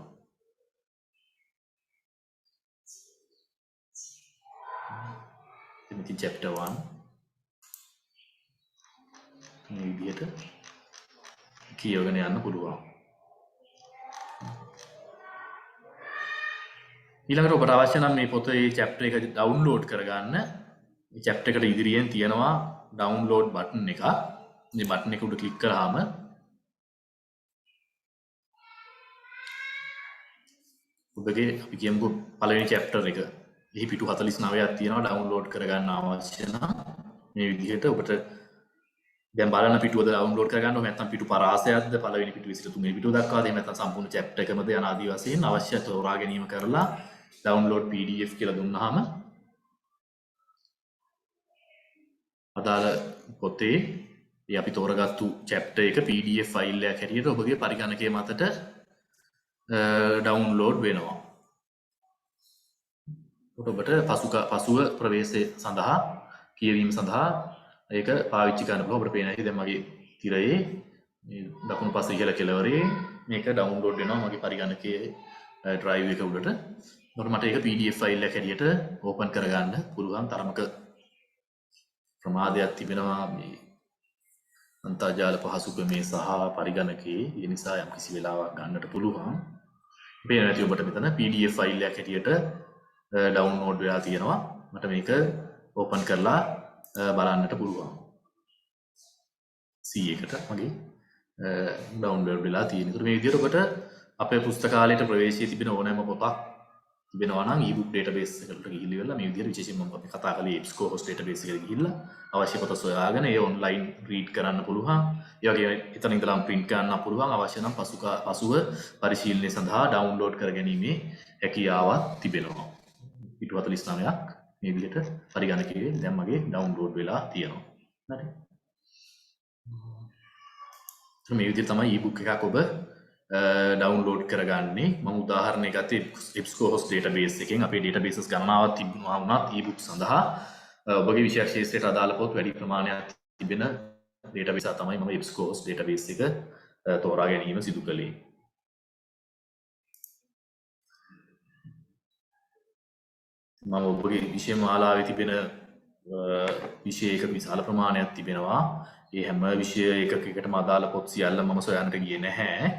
ඉතින් chapter 1 මේ විදිහට කියවගෙන යන්න පුළුවන්. ඊළඟට ඔබට අවශ්‍ය නම් මේ පොතේ chapter එක download කරගන්න. මේ chapter එකට ඉදිරියෙන් තියෙනවා download button එක. මේ button එක උඩ ක්ලික් කරාම ඔබගේ අපි කියමුකෝ පළවෙනි chapter එක එහි පිටු 49ක් තියෙනවා download කරගන්න අවශ්‍ය නම් මේ විදිහට ඔබට දැන් බලන පිටුවද download කරගන්න ඕනේ නැත්නම් පිටු පරාසයක්ද පළවෙනි පිටුවේ සිට තුන්වෙනි පිටුව දක්වාද එහෙම නැත්නම් සම්පූර්ණ chapter එකමද යන ආදී වශයෙන් අවශ්‍ය තෝරා ගැනීම කරලා download PDF කියලා දුන්නාම අදාළ පොතේ ඒ අපි තෝරාගත්තු chapter එක PDF ෆයිල් එකක් හැටියට ඔබගේ පරිගණකයේ මතට download වෙනවා. ඔබට පසුව ප්‍රවේශය සඳහා කියවීම සඳහා ඒක පාවිච්චි කරන්න පුළුවන්. ඔබට පේන හැටි දැන් මගේ තිරයේ මේ දකුණු පස ඉහළ කෙළවරේ මේක ඩවුන්ලෝඩ් වෙනවා මගේ පරිගණකයේ drive එක උඩට. එතකොට මට ඒක PDF ෆයිල් එකක් හැටියට ඕපන් කරගන්න පුළුවන් තරමක ප්‍රමාදයක් තිබෙනවා මේ අන්තර්ජාල පහසුකමේ සහ පරිගණකයේ ඒ නිසා යම් කිසි වෙලාවක් ගන්නට පුළුවන්. පේන නැති ඔබට මෙතන PDF ෆයිල් එකක් හැටියට ඩවුන්ලෝඩ් වෙලා තියෙනවා. මට මේක ඕපන් කරලා බලන්නට පුළුවන්. C එකට මගේ ඩවුන්ලෝඩ් වෙලා තියෙන. ඒකට මේ විදිහට ඔබට අපේ පුස්තකාලයට ප්‍රවේශයේ තිබෙන ඕනෑම පොතක් තිබෙනවා නම් ebook database එකට ගිහිල්ලා මේ විදිහට විශේෂයෙන්ම අපි කතා කළේ EBSCOhost database එකට ගිහිල්ලා අවශ්‍ය පොත සොයාගෙන ඒ ඔන්ලයින් රීඩ් කරන්න පුළුවන්. ඒ වගේම එතන ඉඳලාම print කරන්න පුළුවන්. අවශ්‍ය නම් පසුව පරිශීලනය සඳහා ඩවුන්ලෝඩ් කර ගැනීමේ හැකියාවක් තිබෙනවා. පිටු 49ක් මේ විදිහට පරිගණකයේ දැන් මගේ ඩවුන්ලෝඩ් වෙලා තියෙනවා. හරි. මේ විදිහට තමයි ebook එකක් ඔබ ඩවුන්ලෝඩ් කරගන්නේ. මම උදාහරණයක් ගත්තේ EBSCOhost database එකෙන්. අපේ databases ගණනාවක් තිබුණා වුණත් ebook සඳහා ඔබගේ විෂය ක්ෂේත්‍රයට අදාළ පොත් වැඩි ප්‍රමාණයක් තිබෙන database එක තමයි මම EBSCOhost database එක තෝරා ගැනීම සිදු කළේ. මම ඔබගේ විෂය මාලාවේ තිබෙන විෂය එක විශාල ප්‍රමාණයක් තිබෙනවා. ඒ හැම විෂය එකකටම අදාළ පොත් සියල්ල මම සොයන්නට ගියේ නැහැ.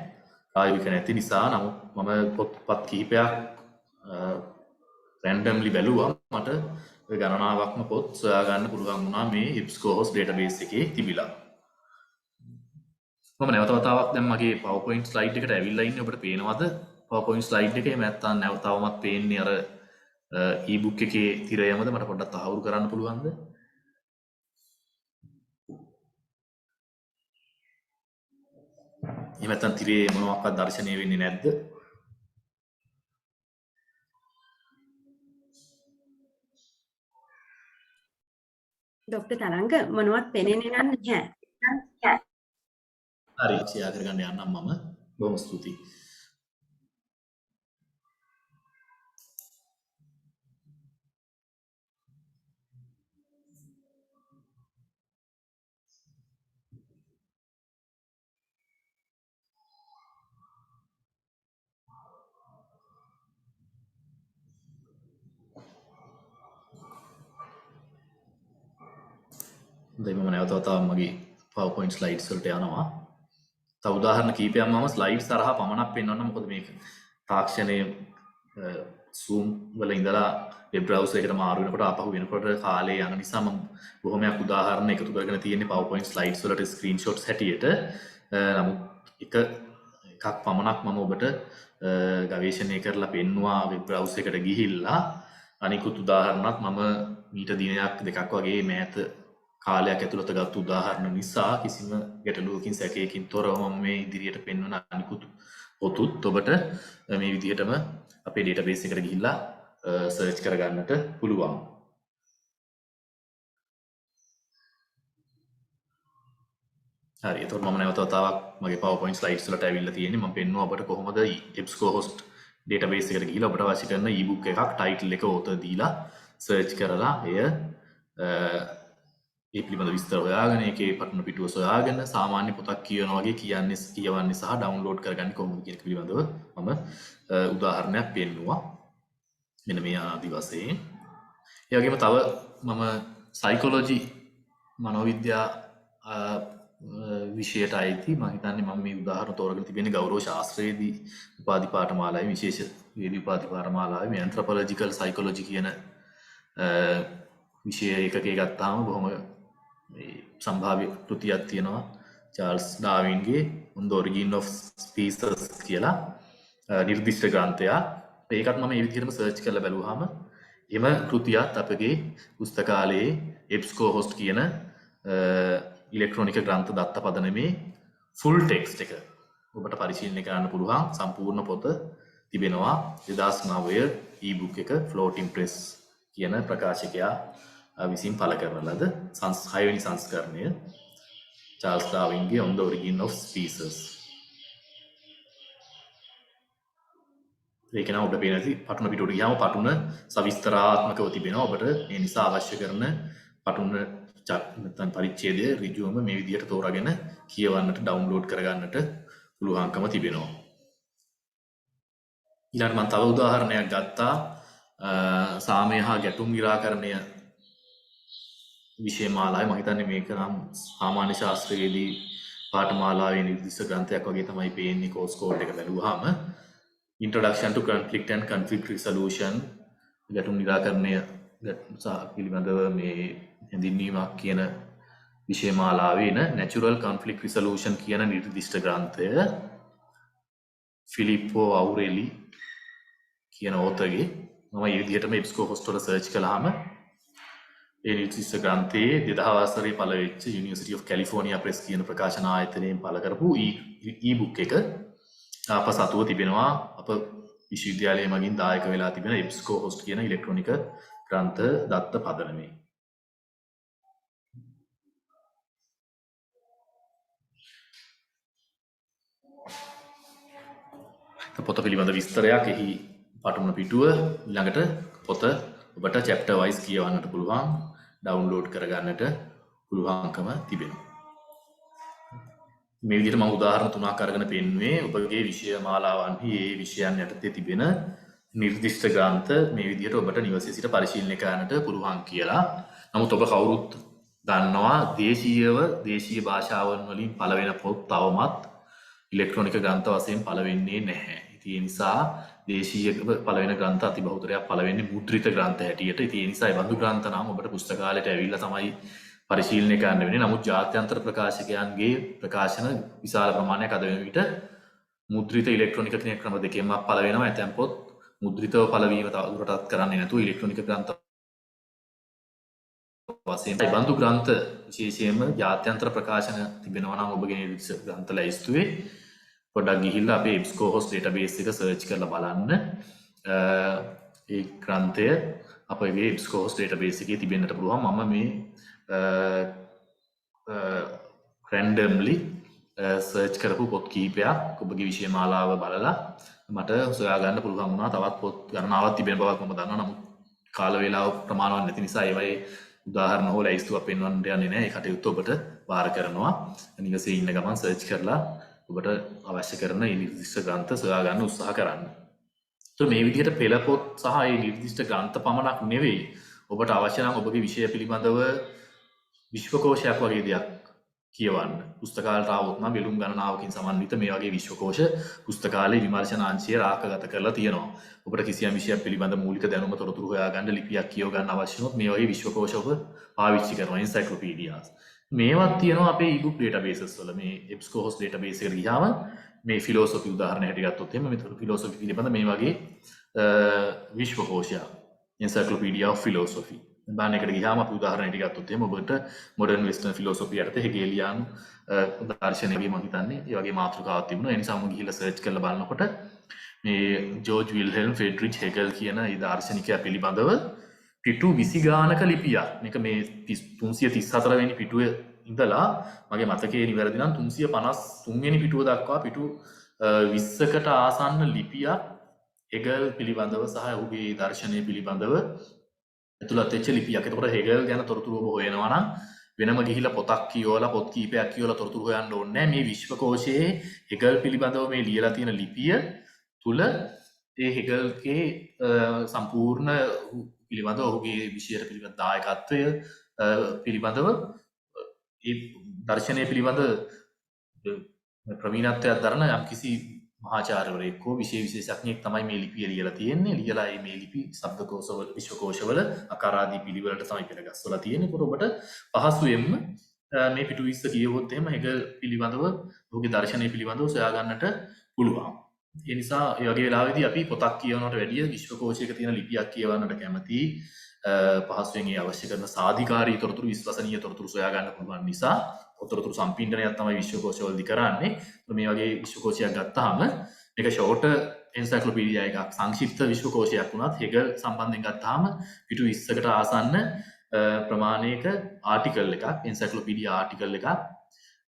ආයවික නැති නිසා. නමුත් මම පොත්පත් කිහිපයක් රැන්ඩම්ලි බැලුවා. මට ගණනාවක්ම පොත් සොයා ගන්න පුළුවන් වුණා මේ EBSCOhost database එකේ තිබිලා. මම නැවත වතාවක් දැන් මගේ PowerPoint slide එකට ඇවිල්ලා ඉන්නේ. ඔබට පේනවද PowerPoint slide එකේ? නැත්නම් නැවතවමත් පේන්නේ අර ebook එකේ තිරයමද? මට පොඩ්ඩක් තහවුරු කරන්න පුළුවන්ද? එහෙම නැත්නම් තිරේ මොනවාක්වත් දැర్శණය වෙන්නේ නැද්ද? ડોક્ટર තරංග මොනවත් පෙනෙන්නේ නැහැ. හරි, ෂෙයා කරගන්න යන්නම් මම. බොහොම ස්තුතියි. දැන් මම නැවත වතාවක් මගේ PowerPoint slides වලට යනවා. තව උදාහරණ කීපයක් මම slides තරහා පමණක් පෙන්වන්න. මොකද මේක තාක්ෂණයේ Zoom වල ඉඳලා web browser එකට මාරු වෙනකොට ආපහු වෙනකොට කාලය යන නිසා මම බොහොමයක් උදාහරණ එකතු කරගෙන තියෙන්නේ PowerPoint slides වලට screenshots හැටියට. නමුත් එකක් පමණක් මම ඔබට ගවේෂණය කරලා පෙන්නවා web browser එකට ගිහිල්ලා. අනිකුත් උදාහරණත් මම මීට දිනයක් දෙකක් වගේ මෑත කාලයක් ඇතුළත ගත් උදාහරණ නිසා කිසිම ගැටලුවකින් සැකයකින් තොරව මම මේ ඉදිරියට පෙන්වන අනිකුත් පොතුත් ඔබට මේ විදිහටම අපේ database එකට ගිහිල්ලා search කරගන්නට පුළුවන්. හරි, එතකොට මම නැවත වතාවක් මගේ PowerPoint slides වලට ඇවිල්ලා තියෙන්නේ. මම පෙන්වුවා ඔබට කොහොමද EBSCOhost database එකට ගිහිල්ලා ඔබට අවශ්‍ය කරන ebook එකක් title එක author දීලා search කරලා එය ඒ පිළිබඳ විස්තර හොයාගෙන ඒකේ පටන පිටුව සොයාගෙන සාමාන්‍ය පොතක් කියවනවා වගේ කියවන්නේ සහ ඩවුන්ලෝඩ් කරගන්නේ කොහොමද කියන එක පිළිබඳව මම උදාහරණයක් පෙන්නුවා. මෙන්න මේ ආදි වශයෙන්. ඒ වගේම තව මම සයිකොලොජි මනෝවිද්‍යා විෂයට අයිති මම හිතන්නේ මම මේ උදාහරණ තෝරගෙන තිබෙන්නේ ගෞරව ශාස්ත්‍රයේදී උපාධි පාඨමාලාවේ විශේෂ වේදී උපාධි පාඨමාලාවේ මේ ඇන්ත්‍රොපොලොජිකල් සයිකොලොජි කියන විෂය එකකේ ගත්තාම බොහොම සම්භාව්‍ය කෘතියක් තියෙනවා Charles ඩාවින්ගේ On the Origin of Species කියලා නිර්දිෂ්ට ග්‍රන්ථයක්. ඒකත් මම මේ විදිහටම සර්ච් කරලා බැලුවාම එම කෘතියත් අපගේ පුස්තකාලයේ EBSCOhost කියන ඉලෙක්ට්‍රොනික ග්‍රන්ථ දත්ත පදනමේ ෆුල් ටෙක්ස්ට් එක ඔබට පරිශීලනය කරන්න පුළුවන්. සම්පූර්ණ පොත තිබෙනවා 2009 e-book එක Floating Press කියන ප්‍රකාශකයා විසින් පළ කරන ලද 6 වෙනි සංස්කරණය Charles ඩාවින්ගේ On the Origin of Species. ඒක නම් ඔබට පේන ඇති පටුන පිටුවට ගියාම පටුන සවිස්තරාත්මකව තිබෙනවා. ඔබට ඒ නිසා අවශ්‍ය කරන පටුන නැත්නම් පරිච්ඡේදය ඍජුවම මේ විදිහට තෝරාගෙන කියවන්නට ඩවුන්ලෝඩ් කරගන්නට පුළුවන්කම තිබෙනවා. ඊළඟට මම තව උදාහරණයක් ගත්තා. සාමය හා ගැටුම් निराකරණය විෂය මාලාවේ මම හිතන්නේ මේක නම් සාමාන්‍ය ශාස්ත්‍රයේදී පාඨමාලාවේ නිර්දිෂ්ට ග්‍රන්ථයක් වගේ තමයි පේන්නේ කෝස් කෝඩ් එක බැලුවාම Introduction to Conflict and Conflict Resolution ගැටුම් නිරාකරණය පිළිබඳව මේ හැඳින්වීමක් කියන විෂය මාලාවේ එන Natural Conflict Resolution කියන නිර්දිෂ්ට ග්‍රන්ථය ෆිලිප්පෝ අවුරෙලි කියන ඕතරගේ මම මේ විදිහටම EBSCO host වල සර්ච් කළාම ඒ නිර්දිෂ්ට ග්‍රන්ථයේ 2000 වසරේ පළ වෙච්ච University of California Press කියන ප්‍රකාශන ආයතනයෙන් පළ කරපු e-book එක අප සතුව තිබෙනවා අප විශ්වවිද්‍යාලය මගින් දායක වෙලා තිබෙන EBSCO host කියන ඉලෙක්ට්‍රොනික ග්‍රන්ථ දත්ත පදනමේ. පොත පිළිබඳ විස්තරයක් එහි පටුන පිටුව ළඟට පොත ඔබට chapter wise කියවන්නට පුළුවන් ඩවුන්ලෝඩ් කරගන්නට පුළුවන්කම තිබෙනවා. මේ විදිහට මම උදාහරණ තුනක් අරගෙන පෙන්වුවේ ඔබගේ විෂය මාලාවන්හි ඒ විෂයන් යටතේ තිබෙන නිර්දිෂ්ට ග්‍රන්ථ මේ විදිහට ඔබට නිවසේ සිට පරිශීලනය කරන්නට පුළුවන් කියලා. නමුත් ඔබ කවුරුත් දන්නවා දේශීය භාෂාවන් වලින් පළ වෙන පොත් තවමත් ඉලෙක්ට්‍රොනික ග්‍රන්ථ වශයෙන් පළ වෙන්නේ නැහැ. ඉතින් ඒ නිසා දේශීය පළ වෙන ග්‍රන්ථ අති බහුතරයක් පළ වෙන්නේ මුද්‍රිත ග්‍රන්ථ හැටියට. ඉතින් ඒ නිසා ඒ බඳු ග්‍රන්ථ නම් ඔබට පුස්තකාලයට ඇවිල්ලා තමයි පරිශීලනය කරන්න වෙන්නේ. නමුත් ජාත්‍යන්තර ප්‍රකාශකයන්ගේ ප්‍රකාශන විශාල ප්‍රමාණයක් අද වෙන විට මුද්‍රිත ඉලෙක්ට්‍රොනික කියන ක්‍රම දෙකෙන්ම පළ වෙනවා. ඇතැම් පොත් මුද්‍රිතව පළවීම තවදුරටත් කරන්නේ නැතුව ඉලෙක්ට්‍රොනික ග්‍රන්ථ වශයෙන් ඒ බඳු ග්‍රන්ථ විශේෂයෙන්ම ජාත්‍යන්තර ප්‍රකාශන තිබෙනවා නම් ඔබගේ නිර්දිෂ්ට ග්‍රන්ථ ලැයිස්තුවේ පොඩ්ඩක් ගිහිල්ලා අපේ EBSCO host database එක සර්ච් කරලා බලන්න. ඒ ග්‍රන්ථය අපේ EBSCO host database එකේ තිබෙන්නට පුළුවන්. මම මේ randomly සර්ච් කරපු පොත් කිහිපයක් ඔබගේ විෂය මාලාව බලලා මට සොයා ගන්න පුළුවන් වුණා. තවත් පොත් ගණනාවක් තිබෙන බවක් මම දන්නවා. නමුත් කාල වේලාව ප්‍රමාණවත් නැති නිසා ඒවයේ උදාහරණ හෝ ලැයිස්තුවක් පෙන්වන්න යන්නේ නැහැ. ඒ කටයුත්ත ඔබට වාර කරනවා. නිවසේ ඉන්න ගමන් සර්ච් කරලා ඔබට අවශ්‍ය කරන මේ නිර්දිෂ්ට ග්‍රන්ථ සොයා ගන්න උත්සාහ කරන්න. මේ විදිහට පෙළ පොත් සහ මේ නිර්දිෂ්ට ග්‍රන්ථ පමණක් නෙවෙයි ඔබට අවශ්‍ය නම් ඔබගේ විෂය පිළිබඳව විශ්වකෝෂයක් වගේ දෙයක් කියවන්න. පුස්තකාලයට ආවොත් නම් බෙලුම් ගණනාවකින් සමන්විත මේ වගේ විශ්වකෝෂ පුස්තකාලයේ විමර්ශන අංශය රාකගත කරලා තියෙනවා. ඔබට කිසියම් විෂයක් පිළිබඳ මූලික දැනුම තොරතුරු හොයාගන්න ලිපියක් කියව ගන්න අවශ්‍ය වුණොත් මේ වගේ විශ්වකෝෂ ඔබ පාවිච්චි කරනවා. encyclopedias. මේවත් තියෙනවා අපේ e-book databases වල. මේ EBSCO host database එකට ගියාම මේ philosophy උදාහරණ හැටියට ගත්තොත් එහෙම මෙතන philosophy පිළිබඳ මේ වගේ විශ්වකෝෂයක් encyclopedia of philosophy බාන එකට ගියාම අපි උදාහරණයක් ගත්තොත් එහෙම ඔබට modern western philosophy යටතේ හෙගේලියානු දර්ශනයේ මම හිතන්නේ ඒ වගේ මාතෘකාවක් තිබුණා. ඒ නිසා මම ගිහිල්ලා සර්ච් කරලා බලනකොට මේ ජෝර්ජ් විල්හෙල්ම් ෆෙඩරිච් හෙගල් කියන ඒ දාර්ශනිකයා පිළිබඳව පිටු 20 ගානක ලිපියක්. මේක මේ 334 වෙනි පිටුවේ ඉඳලා මගේ මතකයේ නිවැරදි නම් 353 වෙනි පිටුව දක්වා පිටු 20කට ආසන්න ලිපියක් හෙගල් පිළිබඳව සහ ඔහුගේ දර්ශනය පිළිබඳව ඇතුළත් වෙච්ච ලිපියක්. එතකොට හෙගල් ගැන තොරතුරු ඔබ හොයනවා නම් වෙනම ගිහිල්ලා පොතක් කියවලා පොත් කීපයක් කියවලා තොරතුරු හොයන්න ඕනේ නැහැ. මේ විශ්වකෝෂයේ හෙගල් පිළිබඳව මේ ලියලා තියෙන ලිපිය තුල ඒ හෙගල්ගේ සම්පූර්ණ පිළිබඳව ඔහුගේ විෂයට පිළිබඳ දායකත්වය පිළිබඳව ඒ දර්ශනය පිළිබඳ ප්‍රවීණත්වයක් දරන යම්කිසි මහාචාර්යවරයෙක් හෝ විශේෂඥයෙක් තමයි මේ ලිපිය ලියලා තියෙන්නේ. ලියලා මේ ලිපි ශබ්දකෝෂවල විශ්වකෝෂවල ආකාරාදී පිළිවෙලට තමයි පෙරගස්සලා තියෙන්නේ. ඒකට ඔබට පහසුවෙන්ම මේ පිටු 20 කියවුවොත් එහෙම හෙගල් පිළිබඳව ඔහුගේ දර්ශනය පිළිබඳව සොයා ගන්නට පුළුවන්. ඒ නිසා ඒ වගේ වෙලාවෙදී අපි පොතක් කියවනවට වැඩිය විශ්වකෝෂයක තියෙන ලිපියක් කියවන්නට කැමතියි. පහසුවෙන් ඒ අවශ්‍ය කරන සාධිකාරී තොරතුරු විශ්වසනීය තොරතුරු සොයා ගන්න පුළුවන් නිසා තොරතුරු සම්පින්ඩනයක් තමයි විශ්වකෝෂවලදී කරන්නේ. මේ වගේ විශ්වකෝෂයක් ගත්තාම මේක ෂෝට් එන්සයික්ලෝපීඩියා එකක් සංක්ෂිප්ත විශ්වකෝෂයක් වුණත් හෙගල් සම්බන්ධයෙන් ගත්තාම පිටු 20කට ආසන්න ප්‍රමාණයක ආටිකල් එකක් එන්සයික්ලෝපීඩියා ආටිකල් එකක්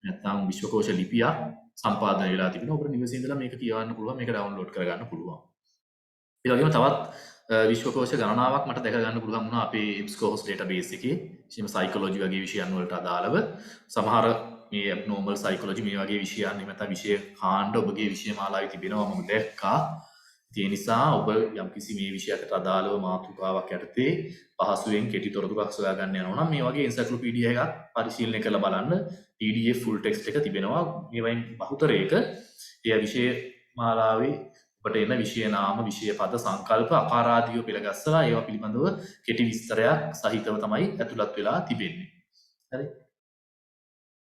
නැත්නම් විශ්වකෝෂ ලිපියක් සම්පාදනය වෙලා තිබෙනවා. ඔබට නිවසේ ඉඳලා මේක කියවන්න පුළුවන්, මේක ඩවුන්ලෝඩ් කරගන්න පුළුවන්. ඒ වගේම තවත් විශ්වකෝෂ ගණනාවක් මට දැක ගන්න පුළුවන් වුණා අපේ EBSCO host database එකේ. විශේෂයෙන්ම සයිකොලොජි වගේ විෂයන් වලට අදාළව සමහර මේ abnormal psychology මේ වගේ විෂයන් එහෙම නැත්නම් විෂය කාණ්ඩ ඔබගේ විෂය මාලාවේ තිබෙනවා මම දැක්කා. ඒ නිසා ඔබ යම්කිසි මේ විෂයකට අදාළව මාතෘකාවක් යටතේ පහසුවෙන් කෙටි තොරතුරක් සොයා ගන්න යනවා නම් මේ වගේ එන්සයික්ලෝපීඩියා එකක් පරිශීලනය කරලා බලන්න PDF full text එක තිබෙනවා. මේවෙන් බහුතරයක ඒ විෂය මාලාවේ ඔබට එන විෂය නාම, විෂය පද, සංකල්ප අකාරාදීව පෙළගස්සලා ඒවා පිළිබඳව කෙටි විස්තරයක් සහිතව තමයි ඇතුළත් වෙලා තිබෙන්නේ. හරි.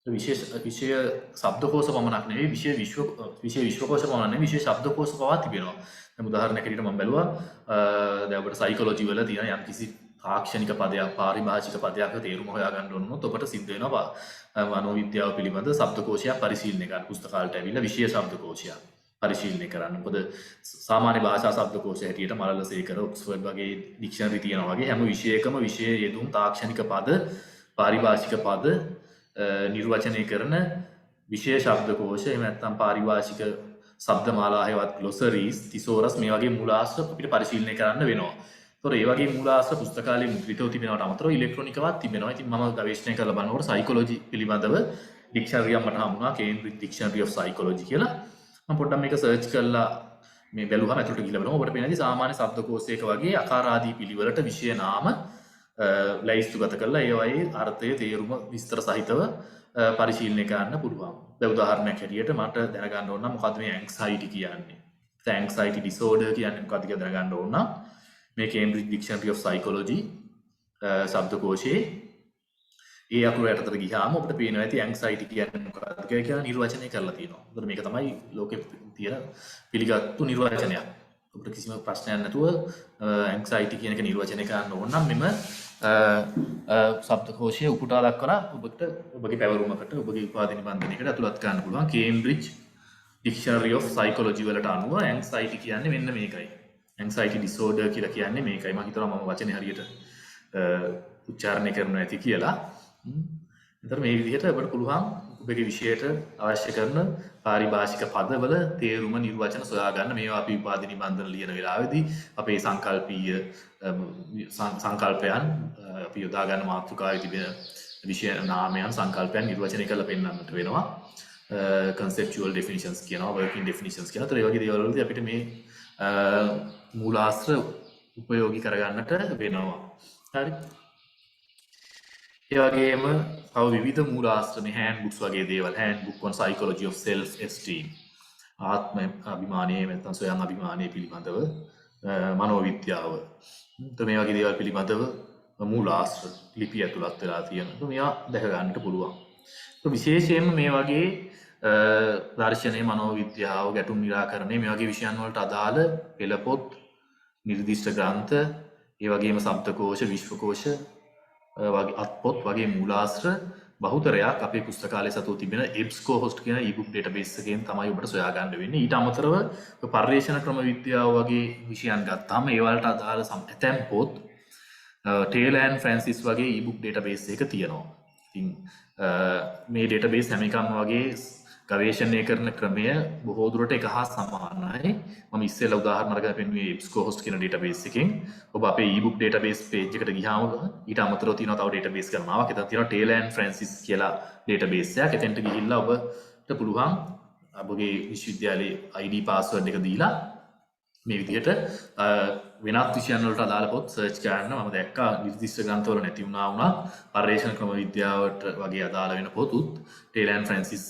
විෂය ශබ්දකෝෂ පමණක් නෙවෙයි විෂය විශ්වකෝෂ පමණක් නෙවෙයි විෂය ශබ්දකෝෂ පවා තිබෙනවා. දැන් උදාහරණයක් හැටියට මම බැලුවා දැන් ඔබට සයිකොලොජි වල තියෙන යම්කිසි තාක්ෂණික පදයක් පාරිභාෂික පදයක තේරුම හොයාගන්න ඕන වුණොත් ඔබට සිද්ධ වෙනවා මනෝවිද්‍යාව පිළිබඳ ශබ්දකෝෂයක් පරිශීලනය කරන්න පුස්තකාලයට ඇවිල්ලා විෂය ශබ්දකෝෂයක් පරිශීලනය කරන්න. මොකද සාමාන්‍ය භාෂා ශබ්දකෝෂය හැටියට මලලසේකර ඔක්ස්ෆර්ඩ් වගේ ඩික්ෂනරි තියෙනවා වගේ හැම විෂයකම විෂය යෙදුම් තාක්ෂණික පද පාරිභාෂික පද නිර්වචනය කරන විෂය ශබ්දකෝෂ එහෙම නැත්නම් පාරිභාෂික ශබ්දමාලා හේවත් ග්ලොසරීස් තිසෝරස් මේ වගේ මූලාශ්‍ර අපිට පරිශීලනය කරන්න වෙනවා. ඒතොර ඒ වගේ මූලාශ්‍ර පුස්තකාලයේ මුද්‍රිතව තිබෙනවට අමතරව ඉලෙක්ට්‍රොනිකවත් තිබෙනවා. ඉතින් මම ගවේෂණය කරලා බලනකොට සයිකොලොජි පිළිබඳව ඩික්ෂනරියක් මට හම්බුණා Cambridge Dictionary of Psychology කියලා. මම පොඩ්ඩක් මේක සර්ච් කරලා මේ බැලුවම ඇතුළට ගිහලා බලමු. ඔබට පේනදී සාමාන්‍ය ශබ්දකෝෂයක වගේ ආකාරාදී පිළිවෙලට විෂය නාම ලැයිස්තුගත කරලා ඒවායේ අර්ථය තේරුම විස්තර සහිතව පරිශීලනය කරන්න පුළුවන්. දැන් උදාහරණයක් හැටියට මට දැනගන්න ඕන නම් මොකද්ද මේ ඇන්ක්සයිටි කියන්නේ? ඇන්ක්සයිටි ඩිසෝඩර් කියන්නේ මොකද්ද කියලා දැනගන්න ඕන නම් මේ Cambridge Dictionary of Psychology ශබ්දකෝෂයේ ඒ අකුර යටතට ගියාම ඔබට පේනවා ඇති ඇන්ක්සයිටි කියන්නේ මොකක්ද කියලා නිර්වචනය කරලා තියෙනවා. මොකද මේක තමයි ලෝකෙ තියෙන පිළිගත්තු නිර්වචනයක්. ඔබට කිසිම ප්‍රශ්නයක් නැතුව ඇන්ක්සයිටි කියන එක නිර්වචනය කරන්න ඕන නම් මෙම ශබ්දකෝෂයේ උපුටා දක්වලා ඔබට ඔබගේ පැවරුමකට ඔබගේ උපාධි නිබන්ධනයකට ඇතුළත් කරන්න පුළුවන්. Cambridge Dictionary of Psychology වලට අනුව ඇන්ක්සයිටි කියන්නේ මෙන්න මේකයි. ඇන්ක්සයිටි ඩිසෝඩර් කියලා කියන්නේ මේකයි. මම හිතනවා මම වචනේ හරියට උච්චාරණය කරන්න ඇති කියලා. එතකොට මේ විදිහට ඔබට පුළුවන් ඔබගේ විෂයට අවශ්‍ය කරන පාරිභාෂික පදවල තේරුම නිර්වචන සොයා ගන්න. මේවා අපි උපාධි නිබන්ධන ලියන වෙලාවේදී අපේ සංකල්පීය සංකල්පයන් අපි යොදා ගන්න මාතෘකාවේ තිබෙන විෂය නාමයන් සංකල්පයන් නිර්වචනය කරලා පෙන්වන්නට වෙනවා. conceptual definitions කියනවා, working definitions කියනවා. ඒතර ඒ වගේ දේවල් වලදී අපිට මේ මූලාශ්‍ර උපයෝගී කරගන්නට වෙනවා. හරි. ඒ වගේම තව විවිධ මූලාශ්‍රනේ handbooks වගේ දේවල්, handbook on psychology of self esteem, ආත්ම අභිමානය නැත්නම් ස්වයං අභිමානය පිළිබඳව මනෝවිද්‍යාව. මේ වගේ දේවල් පිළිබඳව මූලාශ්‍ර ලිපි ඇතුළත් වෙලා තියෙනවා. මේවා දැක ගන්නට පුළුවන්. විශේෂයෙන්ම මේ වගේ දර්ශනය, මනෝවිද්‍යාව, ගැටුම් නිරාකරණය මේ වගේ විෂයන් වලට අදාළ පෙළපොත්, නිර්දිෂ්ට ග්‍රන්ථ, ඒ වගේම ශබ්දකෝෂ, විශ්වකෝෂ වගේ අත්පොත් වගේ මූලාශ්‍ර බහුතරයක් අපේ පුස්තකාලයේ සතු තිබෙන EBSCOhost කියන e-book database එකෙන් තමයි ඔබට සොයා ගන්න වෙන්නේ. ඊට අමතරව පර්යේෂණ ක්‍රම විද්‍යාව වගේ විෂයන් ගත්තාම ඒ වලට අදාළ ඇතැම් පොත් Taylor and Francis වගේ e-book database එක තියෙනවා. ඉතින් මේ database හැම එකම වගේ ගවේෂණය කරන ක්‍රමය බොහෝ දුරට එක හා සමානයි. මම ඉස්සෙල්ලා උදාහරණ අරගෙන පෙන්වුවේ EBSCOhost කියන database එකෙන්. ඔබ අපේ e-book database page එකට ගියාම ඊට අමතරව තියෙනවා තව database ගණනාවක්. එතන තියෙනවා Taylor and Francis කියලා database එකක්. එතෙන්ට ගිහිල්ලා ඔබට පුළුවන් ඔබගේ විශ්වවිද්‍යාලයේ ID password එක දීලා මේ විදිහට වෙනත් විෂයන් වලට අදාළ පොත් සර්ච් කරන්න. මම දැක්කා නිර්දිෂ්ට ග්‍රන්ථවල නැති වුණා පර්යේෂණ ක්‍රම විද්‍යාවට වගේ අදාළ වෙන පොතුත් Taylor and Francis